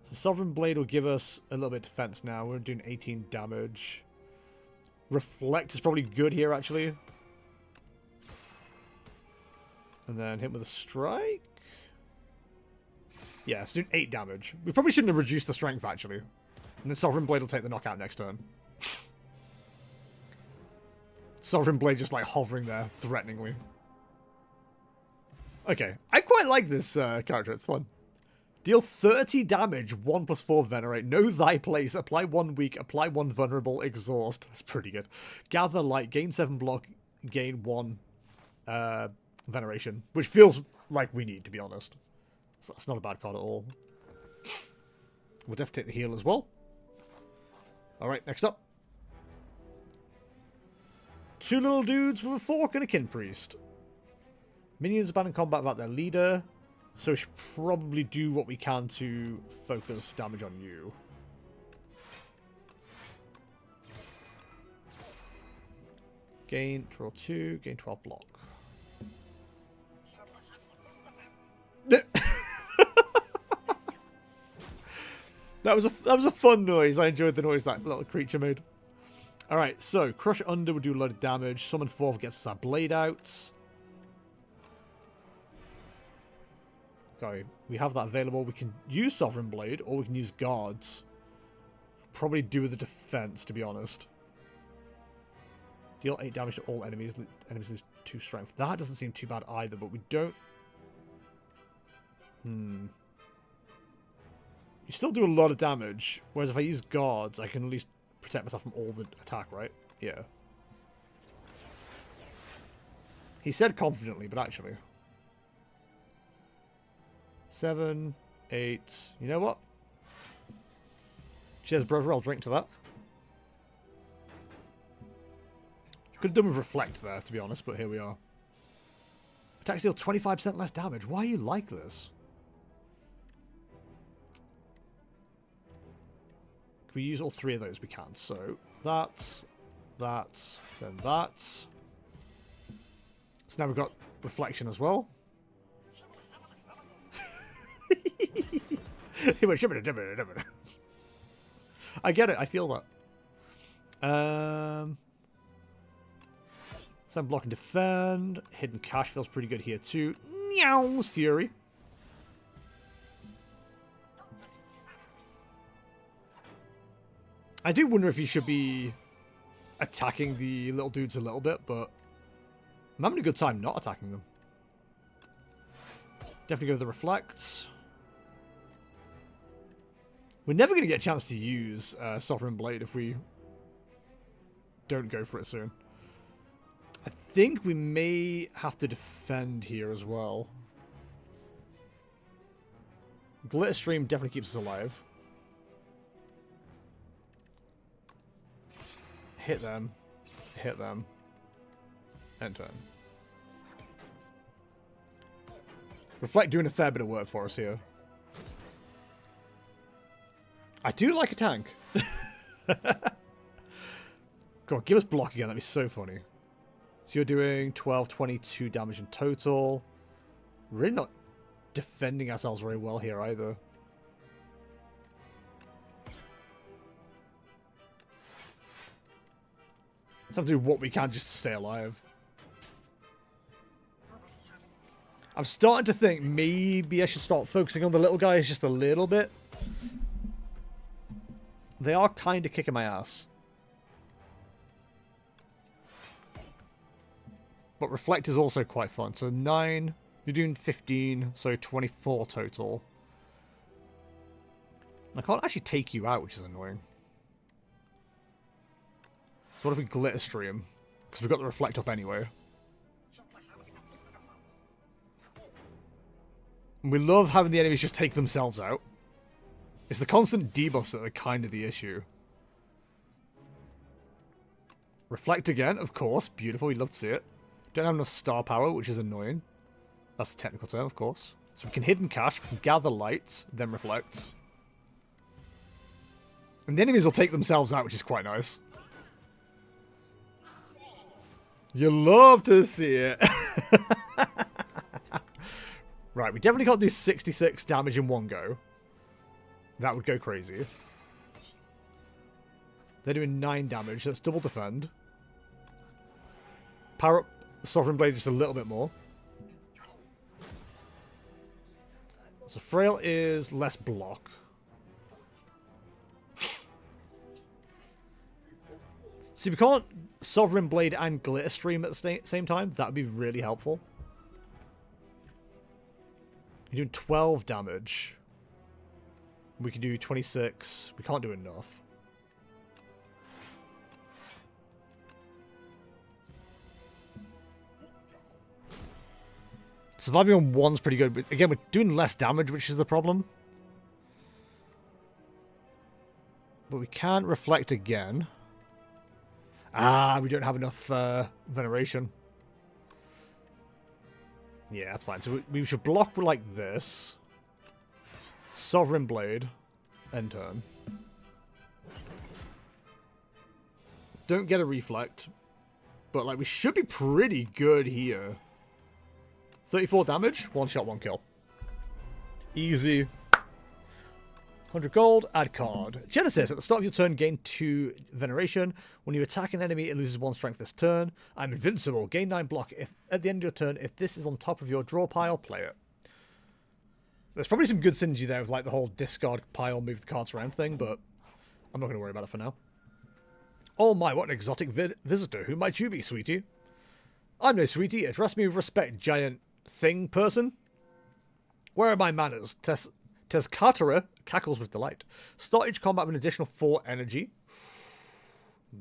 So Sovereign Blade will give us a little bit of defense now. We're doing 18 damage. Reflect is probably good here, actually. And then hit with a strike. Yeah, it's doing 8 damage. We probably shouldn't have reduced the strength, actually. And then Sovereign Blade will take the knockout next turn. Sovereign Blade just, like, hovering there, threateningly. Okay. I quite like this character. It's fun. Deal 30 damage, 1+4 Venerate. Know thy place. Apply 1 weak. Apply 1 vulnerable. Exhaust. That's pretty good. Gather Light. Gain 7 block. Gain 1 Veneration. Which feels like we need, to be honest. So that's not a bad card at all. We'll definitely take the heal as well. Alright, next up. 2 little dudes with a fork and a kin priest. Minions abandon combat without their leader. So we should probably do what we can to focus damage on you. Gain, draw 2, gain 12 block. That was a fun noise. I enjoyed the noise that little creature made. Alright, so Crush Under would do a lot of damage. Summon 4 gets our blade out. Okay, we have that available. We can use Sovereign Blade, or we can use Guards. Probably do with the defense, to be honest. Deal 8 damage to all enemies. Enemies lose 2 strength. That doesn't seem too bad either, but we don't... You still do a lot of damage, whereas if I use Guards, I can at least protect myself from all the attack, right? Yeah. He said confidently, but actually... 7, 8. You know what? Cheers, brother. I'll drink to that. Could have done with Reflect there, to be honest, but here we are. Attacks deal 25% less damage. Why are you like this? Can we use all 3 of those? We can. So, that, then that. So now we've got Reflection as well. I get it. I feel that. Send block and defend. Hidden cash feels pretty good here too. Meow's Fury. I do wonder if you should be attacking the little dudes a little bit, but I'm having a good time not attacking them. Definitely go to the Reflects. We're never going to get a chance to use Sovereign Blade if we don't go for it soon. I think we may have to defend here as well. Glitter Stream definitely keeps us alive. Hit them. Hit them. End turn. Reflect doing a fair bit of work for us here. I do like a tank. Go on, give us block again. That'd be so funny. So you're doing 12, 22 damage in total. We're really not defending ourselves very well here either. Let's have to do what we can just to stay alive. I'm starting to think maybe I should start focusing on the little guys just a little bit. They are kind of kicking my ass. But Reflect is also quite fun. So 9, you're doing 15, so 24 total. And I can't actually take you out, which is annoying. So what if we Glitter Stream? Because we've got the Reflect up anyway. And we love having the enemies just take themselves out. It's the constant debuffs that are kind of the issue. Reflect again, of course. Beautiful, you'd love to see it. Don't have enough star power, which is annoying. That's the technical term, of course. So we can hidden cash, we can gather light, then reflect. And the enemies will take themselves out, which is quite nice. You love to see it. Right, we definitely can't do 66 damage in one go. That would go crazy. They're doing 9 damage. Let's double defend. Power up Sovereign Blade just a little bit more. So Frail is less block. See, we can't Sovereign Blade and Glitter Stream at the same time. That would be really helpful. You're doing 12 damage. We can do 26. We can't do enough. Surviving on 1's pretty good. But again, we're doing less damage, which is the problem. But we can't reflect again. Ah, we don't have enough veneration. Yeah, that's fine. So we should block like this. Sovereign Blade. End turn. Don't get a reflect. But like we should be pretty good here. 34 damage. 1 shot, 1 kill. Easy. 100 gold. Add card. Genesis. At the start of your turn, gain 2 veneration. When you attack an enemy, it loses 1 strength this turn. I'm invincible. Gain 9 block. If at the end of your turn, if this is on top of your draw pile, play it. There's probably some good synergy there with like the whole discard pile, move the cards around thing, but I'm not going to worry about it for now. Oh my, what an exotic visitor. Who might you be, sweetie? I'm no sweetie. Address me with respect, giant thing person. Where are my manners? Tezcatara cackles with delight. Start each combat with an additional 4 energy.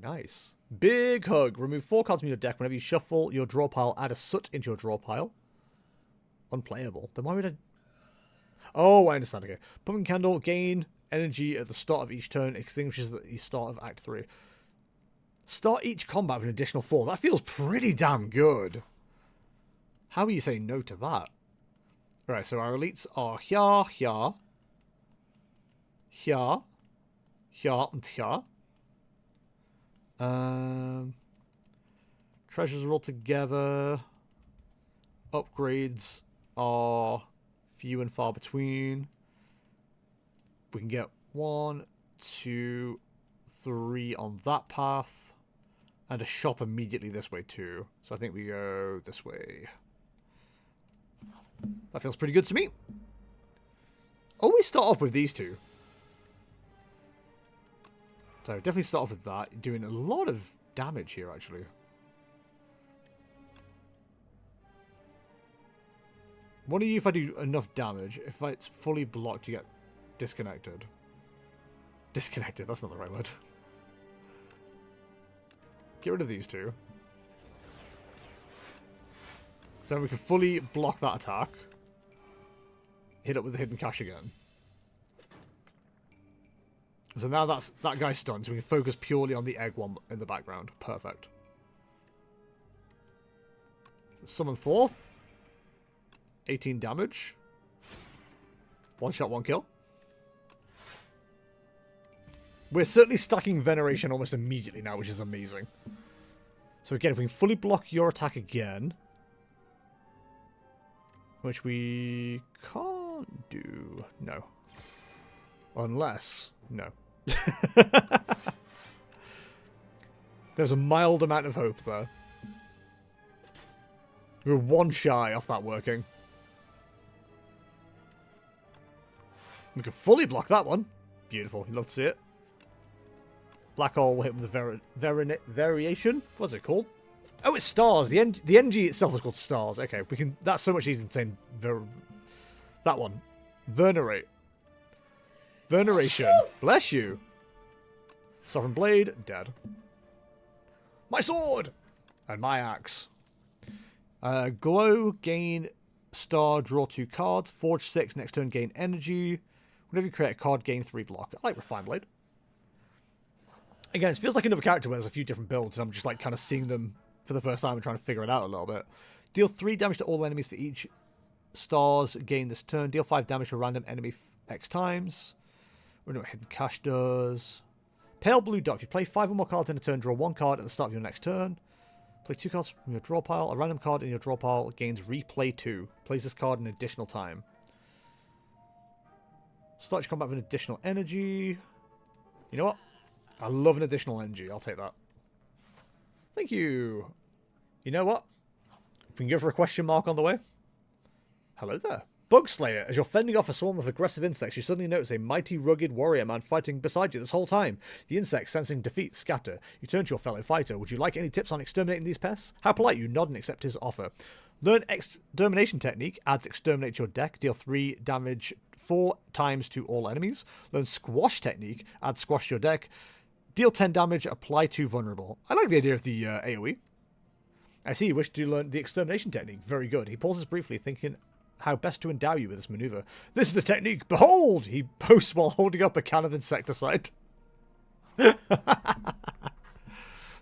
Nice. Big hug. Remove 4 cards from your deck. Whenever you shuffle your draw pile, add a soot into your draw pile. Unplayable. Then why would I... Oh, I understand. Okay. Pumpkin Candle, gain energy at the start of each turn, extinguishes at the start of Act 3. Start each combat with an additional 4. That feels pretty damn good. How are you saying no to that? Right, so our elites are here, here, here, here, and here. Treasures are all together. Upgrades are few and far between. We can get 1, 2, 3 on that path. And a shop immediately this way too. So I think we go this way. That feels pretty good to me. Always start off with these two. So definitely start off with that. Doing a lot of damage here actually. What are you if I do enough damage? If it's fully blocked, you get disconnected. Disconnected, that's not the right word. Get rid of these two. So we can fully block that attack. Hit up with the hidden cache again. So now that guy's stunned, so we can focus purely on the egg one in the background. Perfect. Summon forth. 18 damage. 1 shot, 1 kill. We're certainly stacking Veneration almost immediately now, which is amazing. So again, if we can fully block your attack again, which we can't do. No. Unless... No. There's a mild amount of hope there. We were 1 shy off that working. We can fully block that one. Beautiful. You'd love to see it. Black hole will hit with the variation. What's it called? Oh, it's stars. The NG itself is called stars. Okay, we can. That's so much easier than saying that one. Venerate. Veneration. Bless you. Sovereign blade dead. My sword and my axe. Glow, gain star, draw 2 cards. Forge 6, next turn gain energy. Whenever you create a card, gain 3 block. I like Refine Blade. Again, it feels like another character where there's a few different builds, and I'm just like kind of seeing them for the first time and trying to figure it out a little bit. Deal 3 damage to all enemies for each stars gain this turn. Deal 5 damage to a random enemy X times. We know what hidden cache does. Pale blue dot. If you play 5 or more cards in a turn, draw 1 card at the start of your next turn. Play 2 cards from your draw pile. A random card in your draw pile gains replay 2. Plays this card an additional time. Start your combat with an additional energy. You know what? I love an additional energy. I'll take that. Thank you. You know what? If we can go for a question mark on the way. Hello there. Bug Slayer. As you're fending off a swarm of aggressive insects, you suddenly notice a mighty, rugged warrior man fighting beside you this whole time. The insects, sensing defeat, scatter. You turn to your fellow fighter. Would you like any tips on exterminating these pests? How polite. You nod and accept his offer. Learn Extermination Technique. Adds Exterminate to your deck. Deal 3 damage 4 times to all enemies. Learn Squash Technique. Add Squash to your deck. Deal 10 damage. Apply to vulnerable. I like the idea of the AoE. I see you wish to learn the Extermination Technique. Very good. He pauses briefly, thinking how best to endow you with this maneuver. This is the technique. Behold! He boasts while holding up a can of insecticide.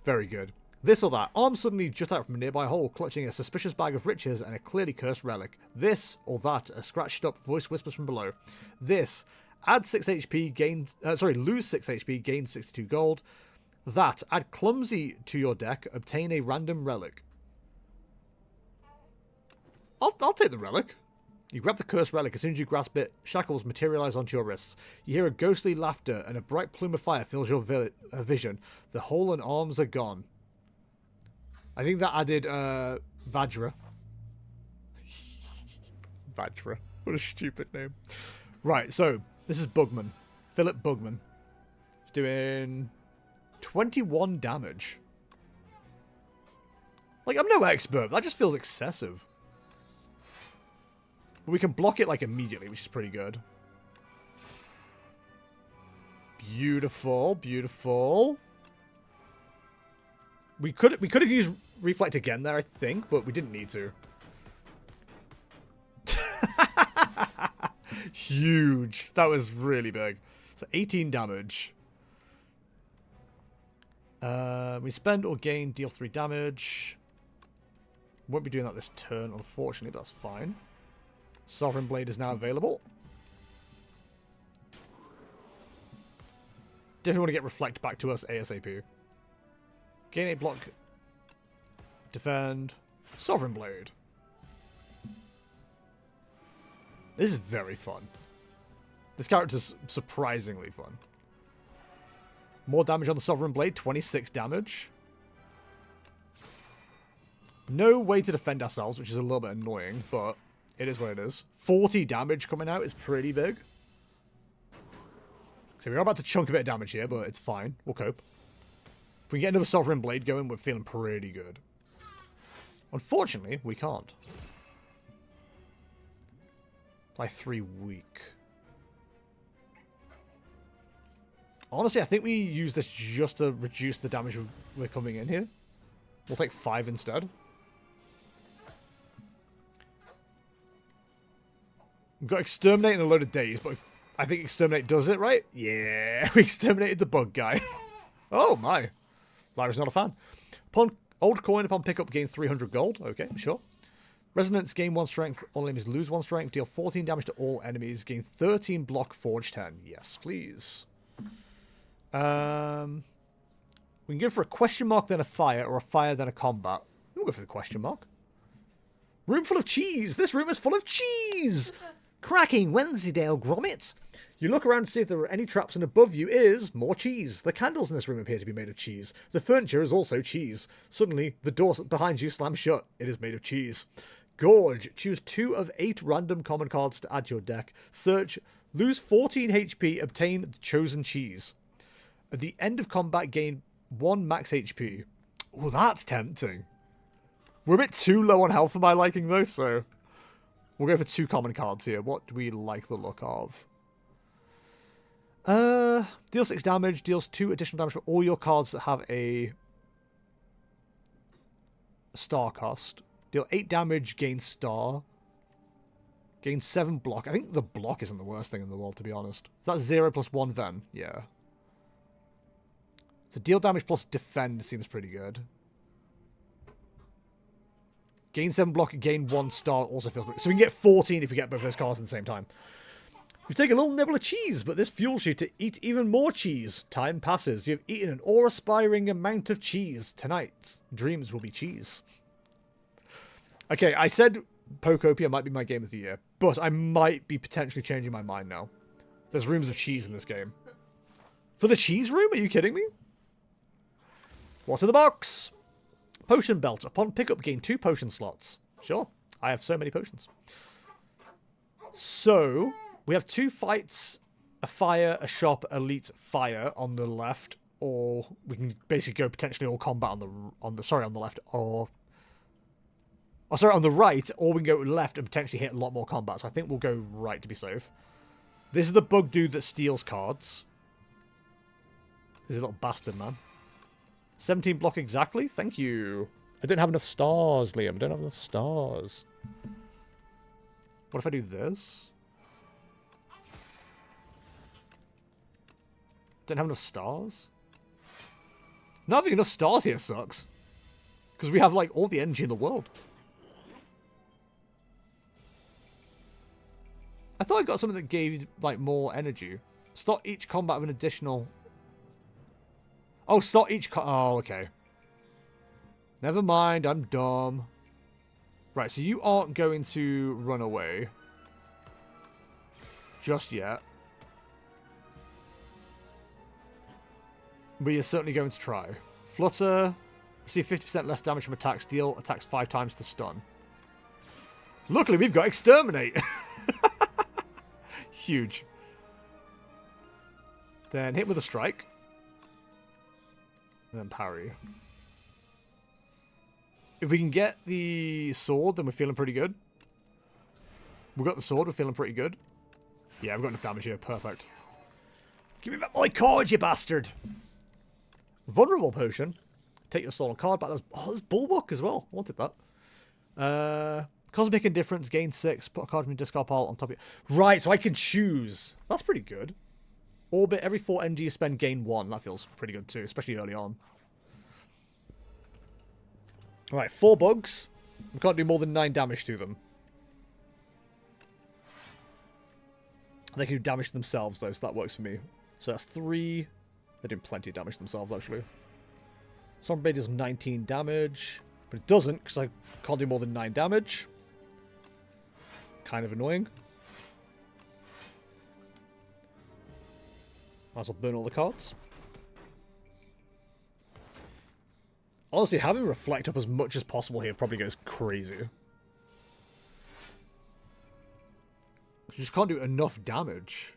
Very good. This or that. Arm suddenly jut out from a nearby hole, clutching a suspicious bag of riches and a clearly cursed relic. This or that. A scratched up voice whispers from below. This. Add 6 HP, gain... lose 6 HP, gain 62 gold. That. Add Clumsy to your deck. Obtain a random relic. I'll take the relic. You grab the cursed relic. As soon as you grasp it, shackles materialize onto your wrists. You hear a ghostly laughter, and a bright plume of fire fills your vision. The hole and arms are gone. I think that added Vajra. Vajra. What a stupid name. Right, so this is Bugman. Philip Bugman. He's doing 21 damage. Like, I'm no expert. That just feels excessive. But we can block it, like, immediately, which is pretty good. Beautiful, beautiful. We could have used Reflect again there, I think, but we didn't need to. Huge. That was really big. So 18 damage. We spend or gain, deal 3 damage. Won't be doing that this turn, unfortunately, but that's fine. Sovereign Blade is now available. Definitely want to get Reflect back to us ASAP. Gain 8 block. Defend. Sovereign Blade. This is very fun. This character's surprisingly fun. More damage on the Sovereign Blade, 26 damage. No way to defend ourselves, which is a little bit annoying, but it is what it is. 40 damage coming out is pretty big. So we're about to chunk a bit of damage here, but it's fine. We'll cope. If we can get another Sovereign Blade going, we're feeling pretty good. Unfortunately, we can't. By 3 weak. Honestly, I think we use this just to reduce the damage we're coming in here. We'll take 5 instead. We've got Exterminate and a load of days, but I think Exterminate does it, right? Yeah, we exterminated the bug guy. Oh my. Lyra's not a fan. Upon old coin, upon pickup, gain 300 gold. Okay, sure. Resonance, gain 1 strength. All enemies lose 1 strength. Deal 14 damage to all enemies. Gain 13 block, forge 10. Yes, please. We can go for a question mark, then a fire, or a fire, then a combat. We'll go for the question mark. Room full of cheese. This room is full of cheese. Cracking Wensleydale grommet. You look around to see if there are any traps, and above you is more cheese. The candles in this room appear to be made of cheese. The furniture is also cheese. Suddenly, the door behind you slams shut. It is made of cheese. Gorge. Choose 2 of 8 random common cards to add to your deck. Search. Lose 14 HP. Obtain the chosen cheese. At the end of combat, gain 1 max HP. Oh, that's tempting. We're a bit too low on health for my liking, though, so we'll go for 2 common cards here. What do we like the look of? Deals 6 damage, deals 2 additional damage for all your cards that have a star cost. Deal 8 damage, gain star. Gain 7 block. I think the block isn't the worst thing in the world, to be honest. Is that 0 plus 1 then? Yeah. So deal damage plus defend seems pretty good. Gain 7 block, gain 1 star also feels pretty good. So we can get 14 if we get both those cards at the same time. You take a little nibble of cheese, but this fuels you to eat even more cheese. Time passes. You have eaten an awe-inspiring amount of cheese. Tonight's dreams will be cheese. Okay, I said Pokopia might be my game of the year, but I might be potentially changing my mind now. There's rooms of cheese in this game. For the cheese room? Are you kidding me? What's in the box? Potion belt. Upon pickup, gain 2 potion slots. Sure. I have so many potions. So, we have 2 fights, a fire, a shop, elite, fire on the left, or we can basically go potentially all combat on the left, or on the right, or we can go left and potentially hit a lot more combat. So I think we'll go right to be safe. This is the bug dude that steals cards. This is a little bastard, man. 17 block exactly? Thank you. I don't have enough stars, Liam. I don't have enough stars. What if I do this? Don't have enough stars? Not having enough stars here sucks. Because we have, like, all the energy in the world. I thought I got something that gave, like, more energy. Start each combat with an additional... Oh, start each oh, okay. Never mind, I'm dumb. Right, so you aren't going to run away. Just yet. But you're certainly going to try. Flutter. Receive 50% less damage from attacks. Deal attacks 5 times to stun. Luckily, we've got Exterminate. Huge. Then hit with a strike. And then parry. If we can get the sword, then we're feeling pretty good. We've got the sword, we're feeling pretty good. Yeah, we've got enough damage here. Perfect. Give me back my card, you bastard! Vulnerable potion. Take your stolen card back. There's Bulwark as well. I wanted that. Cosmic Indifference, gain 6, put a card from your discard pile on top of it. Right, so I can choose. That's pretty good. Orbit, every 4 NG you spend, gain 1. That feels pretty good too, especially early on. Alright, 4 bugs. We can't do more than 9 damage to them. They can do damage to themselves though, so that works for me. So that's 3. They're doing plenty of damage to themselves actually. Somber Bay does 19 damage, but it doesn't because I can't do more than 9 damage. Kind of annoying. Might as well burn all the cards. Honestly, having Reflect up as much as possible here probably goes crazy. You just can't do enough damage.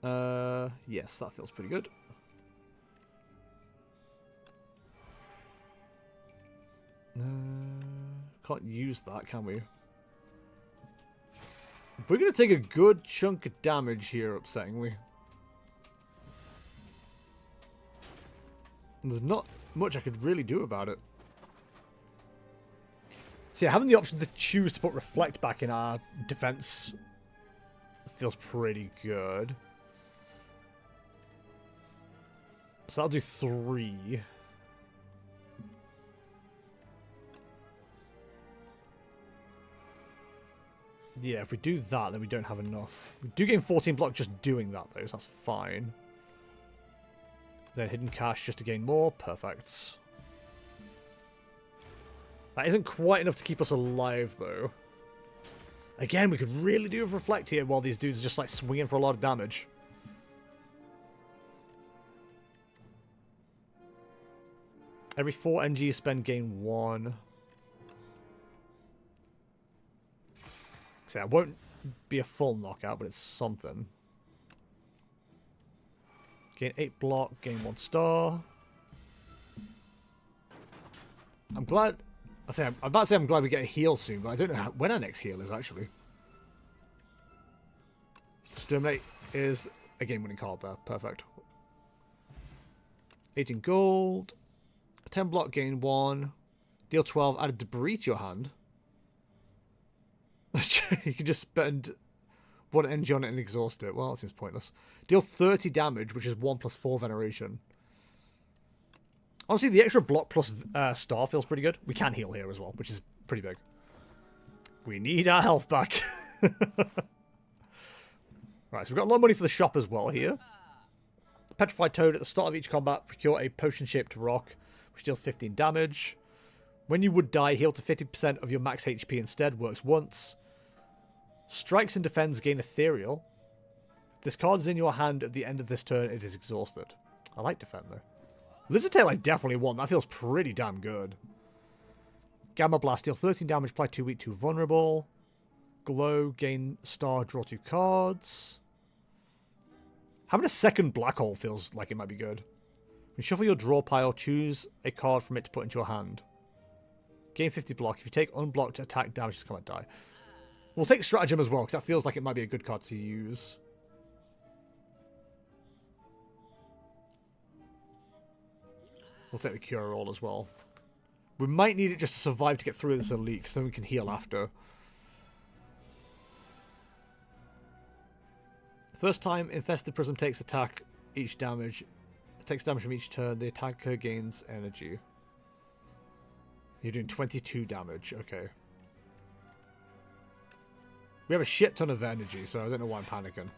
Yes, that feels pretty good. Can't use that, can we? We're going to take a good chunk of damage here, upsettingly. There's not much I could really do about it. So yeah, having the option to choose to put Reflect back in our defense feels pretty good. So that'll do 3. Yeah, if we do that, then we don't have enough. We do gain 14 block just doing that, though, so that's fine. Then Hidden Cache just to gain more. Perfect. That isn't quite enough to keep us alive, though. Again, we could really do with Reflect here while these dudes are just, like, swinging for a lot of damage. Every 4 NG you spend, gain 1. So it won't be a full knockout, but it's something. Gain 8 block, gain 1 star. I'm glad... I'm about to say I'm glad we get a heal soon, but I don't know when our next heal is, actually. Exterminate is a game-winning card there. Perfect. 18 gold. 10 block, gain 1. Deal 12, add a debris to your hand. You can just spend 1 energy on it and exhaust it. Well, that seems pointless. Deal 30 damage, which is 1 plus 4 veneration. Honestly, the extra block plus star feels pretty good. We can heal here as well, which is pretty big. We need our health back. Right, so we've got a lot of money for the shop as well here. Petrified Toad, at the start of each combat, procure a potion-shaped rock, which deals 15 damage. When you would die, heal to 50% of your max HP instead. Works once. Strikes and defends gain ethereal. If this card is in your hand at the end of this turn, it is exhausted. I like defend though. Lizard Tail I definitely want. That feels pretty damn good. Gamma Blast, deal 13 damage, apply 2 weak, 2 vulnerable. Glow, gain star, draw 2 cards. Having a second black hole feels like it might be good. When you shuffle your draw pile, choose a card from it to put into your hand. Gain 50 block. If you take unblocked attack damage, just come and die. We'll take Stratagem as well, because that feels like it might be a good card to use. We'll take the Cure All as well. We might need it just to survive to get through this elite, so then we can heal after. First time Infested Prism takes attack, each damage. It takes damage from each turn. The attacker gains energy. You're doing 22 damage. Okay. We have a shit ton of energy, so I don't know why I'm panicking.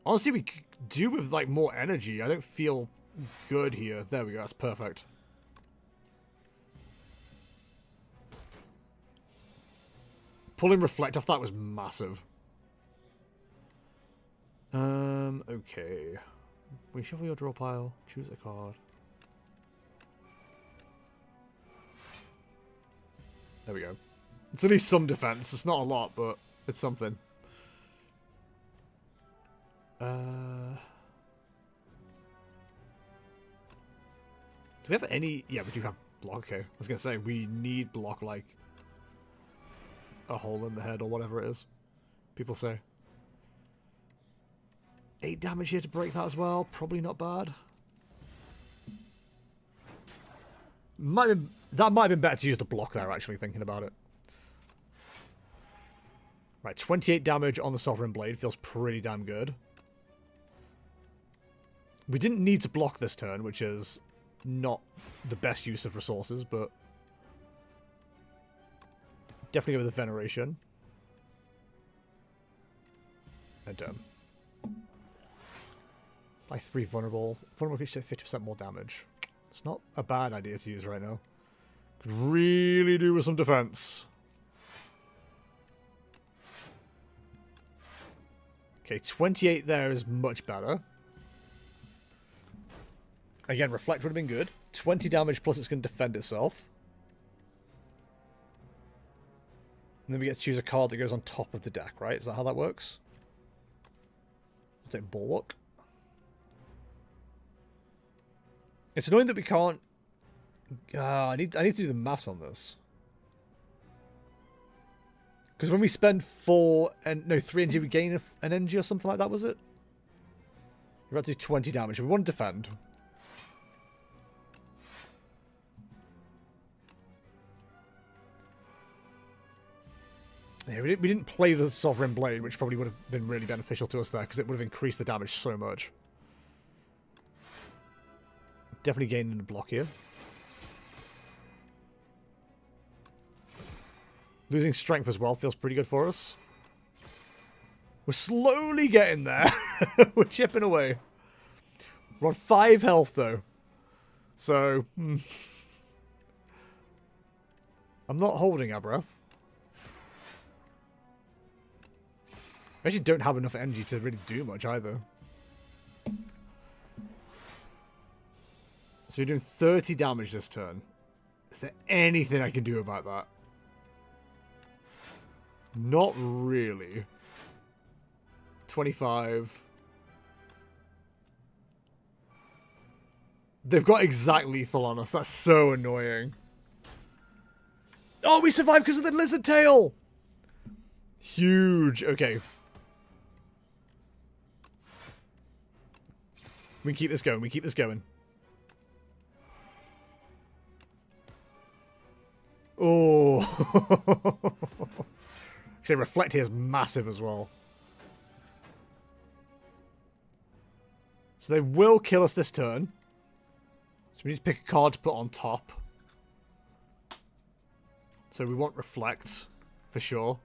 Honestly, we could do with, like, more energy. I don't feel good here. There we go. That's perfect. Pulling Reflect off that was massive. Okay. We shuffle your draw pile. Choose a card. There we go. It's at least some defense. It's not a lot, but it's something. Do we have any... Yeah, we do have block. Okay. I was going to say, we need block like a hole in the head or whatever it is. People say. 8 damage here to break that as well. Probably not bad. That might have been better to use the block there, actually, thinking about it. Right, 28 damage on the Sovereign Blade. Feels pretty damn good. We didn't need to block this turn, which is not the best use of resources, but definitely go with the Veneration. And by 3 vulnerable. Vulnerable creature 50% more damage. It's not a bad idea to use right now. Could really do with some defense. Okay, 28 there is much better. Again, Reflect would have been good. 20 damage plus it's going to defend itself. And then we get to choose a card that goes on top of the deck, right? Is that how that works? I'll take Bulwark. It's annoying that we can't... I need to do the maths on this. Because when we spend 3 energy, we gain an energy or something like that, was it? We're about to do 20 damage. We want to defend. Yeah, we didn't play the Sovereign Blade, which probably would have been really beneficial to us there, because it would have increased the damage so much. Definitely gaining a block here. Losing strength as well feels pretty good for us. We're slowly getting there. We're chipping away. We're on 5 health, though. So, I'm not holding our breath. I actually don't have enough energy to really do much either. So you're doing 30 damage this turn. Is there anything I can do about that? Not really. 25. They've got exact lethal on us. That's so annoying. Oh, we survived because of the lizard tail! Huge. Okay. We can keep this going. We keep this going. Oh. Because Reflect here is massive as well. So they will kill us this turn. So we need to pick a card to put on top. So we want Reflect, for sure.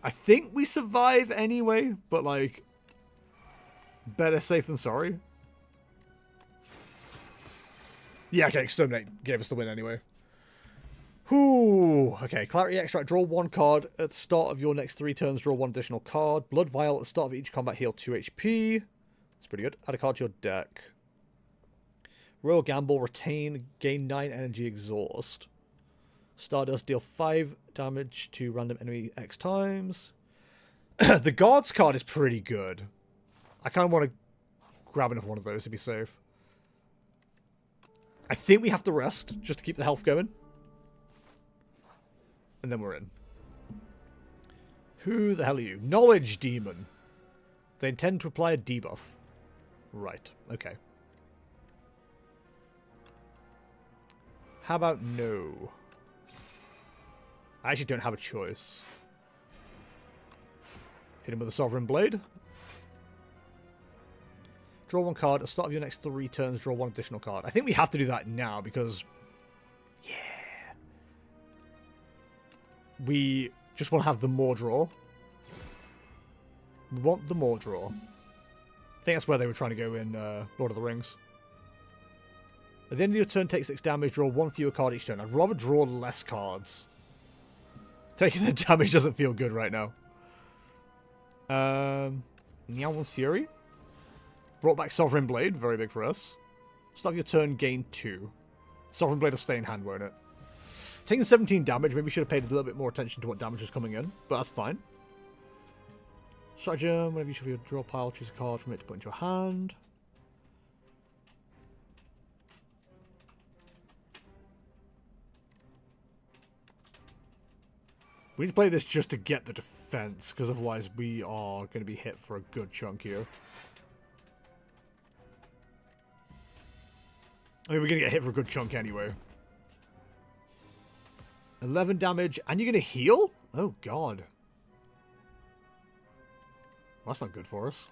I think we survive anyway, but like, better safe than sorry. Yeah, okay, Exterminate gave us the win anyway. Whew. Okay, Clarity Extract. Draw 1 card at the start of your next 3 turns. Draw 1 additional card. Blood Vial at the start of each combat. Heal 2 HP. That's pretty good. Add a card to your deck. Royal Gamble. Retain. Gain 9 energy. Exhaust. Stardust. Deal 5 damage to random enemy X times. The Guards card is pretty good. I kind of want to grab enough one of those to be safe. I think we have to rest just to keep the health going. And then we're in. Who the hell are you? Knowledge Demon. They intend to apply a debuff. Right. Okay. How about no? I actually don't have a choice. Hit him with a Sovereign Blade. Draw 1 card. At the start of your next 3 turns, draw 1 additional card. I think we have to do that now because... yeah. We just want to have the more draw. We want the more draw. I think that's where they were trying to go in Lord of the Rings. At the end of your turn, take 6 damage. Draw 1 fewer card each turn. I'd rather draw less cards. Taking the damage doesn't feel good right now. Meowl's Fury. Brought back Sovereign Blade. Very big for us. Start of your turn, gain 2. Sovereign Blade will stay in hand, won't it? Taking 17 damage. Maybe we should have paid a little bit more attention to what damage was coming in. But that's fine. Stratagem. Whenever you shuffle your draw pile, choose a card from it to put into your hand. We need to play this just to get the defense, because otherwise we are going to be hit for a good chunk here. I mean, we're going to get hit for a good chunk anyway. 11 damage, and you're going to heal? Oh, God. Well, that's not good for us.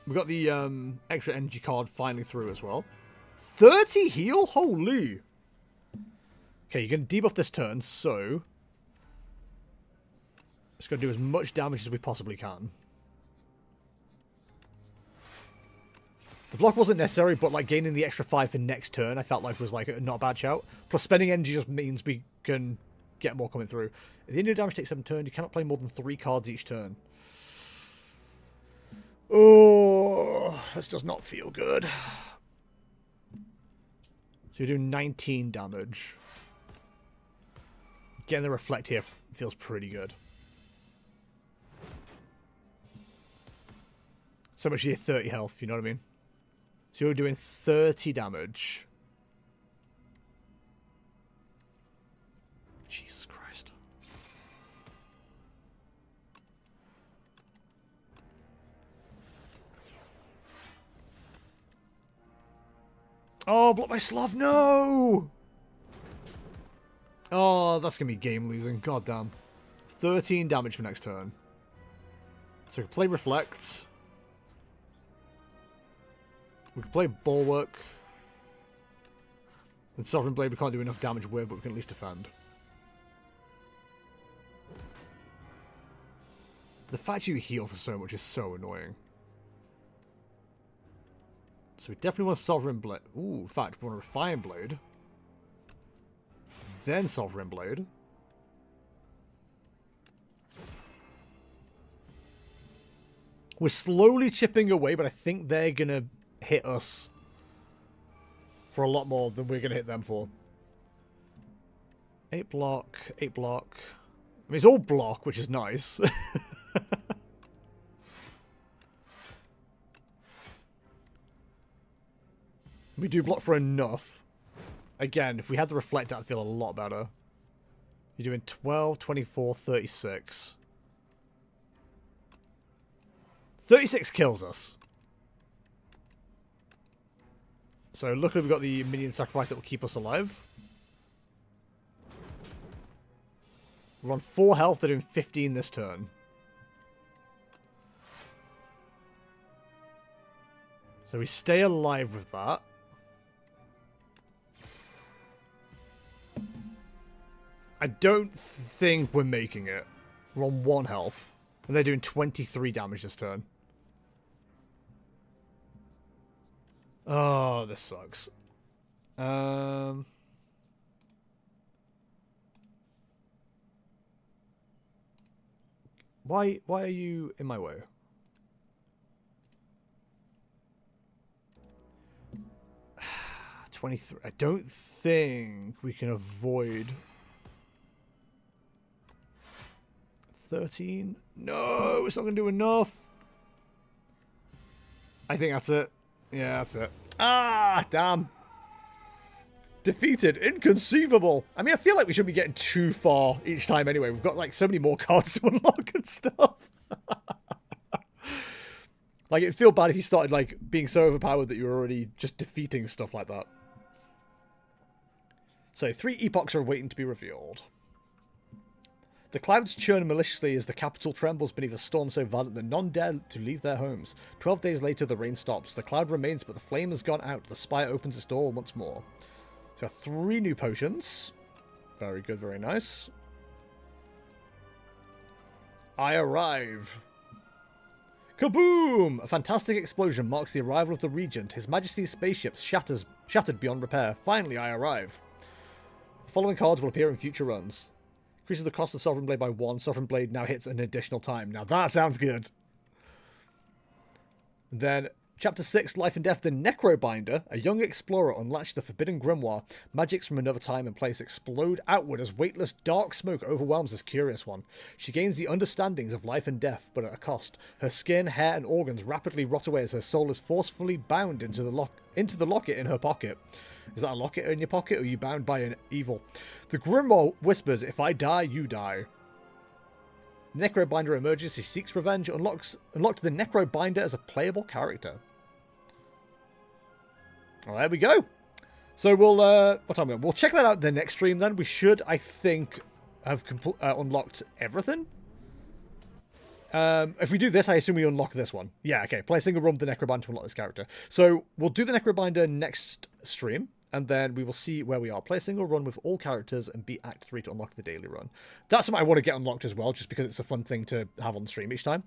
We got the extra energy card finally through as well. 30 heal? Holy. Okay, you're going to debuff this turn, so... Just going to do as much damage as we possibly can. The block wasn't necessary, but like gaining the extra 5 for next turn, I felt like was like not a bad shout. Plus spending energy just means we can get more coming through. If the end of damage takes 7 turns, you cannot play more than 3 cards each turn. Oh, this does not feel good. So you're doing 19 damage. Getting the reflect here feels pretty good. So much here, 30 health, you know what I mean? So you're doing 30 damage. Jesus Christ. Oh, block my Slav, no! Oh, that's going to be game losing, god damn. 13 damage for next turn. So we can play Reflect. We can play Bulwark. And Sovereign Blade we can't do enough damage with, but we can at least defend. The fact you heal for so much is so annoying. So we definitely want Sovereign Blade. Ooh, in fact, we want a Refine Blade. Then Sovereign Blade. We're slowly chipping away, but I think they're going to hit us for a lot more than we're going to hit them for. 8 block, 8 block. I mean, it's all block, which is nice. We do block for enough. Again, if we had the Reflect, I'd feel a lot better. You're doing 12, 24, 36. 36 kills us. So luckily we've got the minion sacrifice that will keep us alive. We're on 4 health, they're doing 15 this turn. So we stay alive with that. I don't think we're making it. We're on 1 health. And they're doing 23 damage this turn. Oh, this sucks. Why are you in my way? $23. I don't think we can avoid 13. No, it's not going to do enough. I think that's it. Yeah, that's it. Ah, damn. Defeated. Inconceivable. I mean, I feel like we shouldn't be getting too far each time anyway. We've got like so many more cards to unlock and stuff. Like, it'd feel bad if you started like being so overpowered that you were already just defeating stuff like that. So, 3 epochs are waiting to be revealed. The clouds churn maliciously as the capital trembles beneath a storm so violent that none dare to leave their homes. 12 days later, the rain stops. The cloud remains, but the flame has gone out. The spire opens its door once more. So 3 new potions. Very good, very nice. I arrive. Kaboom! A fantastic explosion marks the arrival of the Regent. His Majesty's spaceship shattered beyond repair. Finally, I arrive. The following cards will appear in future runs. Increases the cost of Sovereign Blade by 1. Sovereign Blade now hits an additional time. Now that sounds good. Then, Chapter 6, Life and Death, the Necrobinder. A young explorer unlatched the forbidden grimoire. Magics from another time and place explode outward as weightless dark smoke overwhelms this curious one. She gains the understandings of life and death, but at a cost. Her skin, hair, and organs rapidly rot away as her soul is forcefully bound into into the locket in her pocket. Is that a locket in your pocket, or are you bound by an evil? The Grimoire whispers, if I die, you die. Necrobinder emerges, he seeks revenge, unlocked the Necrobinder as a playable character. Well, there we go. So we'll, what time are we on? We'll check that out the next stream then. We should, I think, have unlocked everything. If we do this, I assume we unlock this one. Yeah, okay. Play a single run with the Necrobinder to unlock this character. So we'll do the Necrobinder next stream, and then we will see where we are. Play a single run with all characters and beat Act 3 to unlock the daily run. That's something I want to get unlocked as well, just because it's a fun thing to have on stream each time.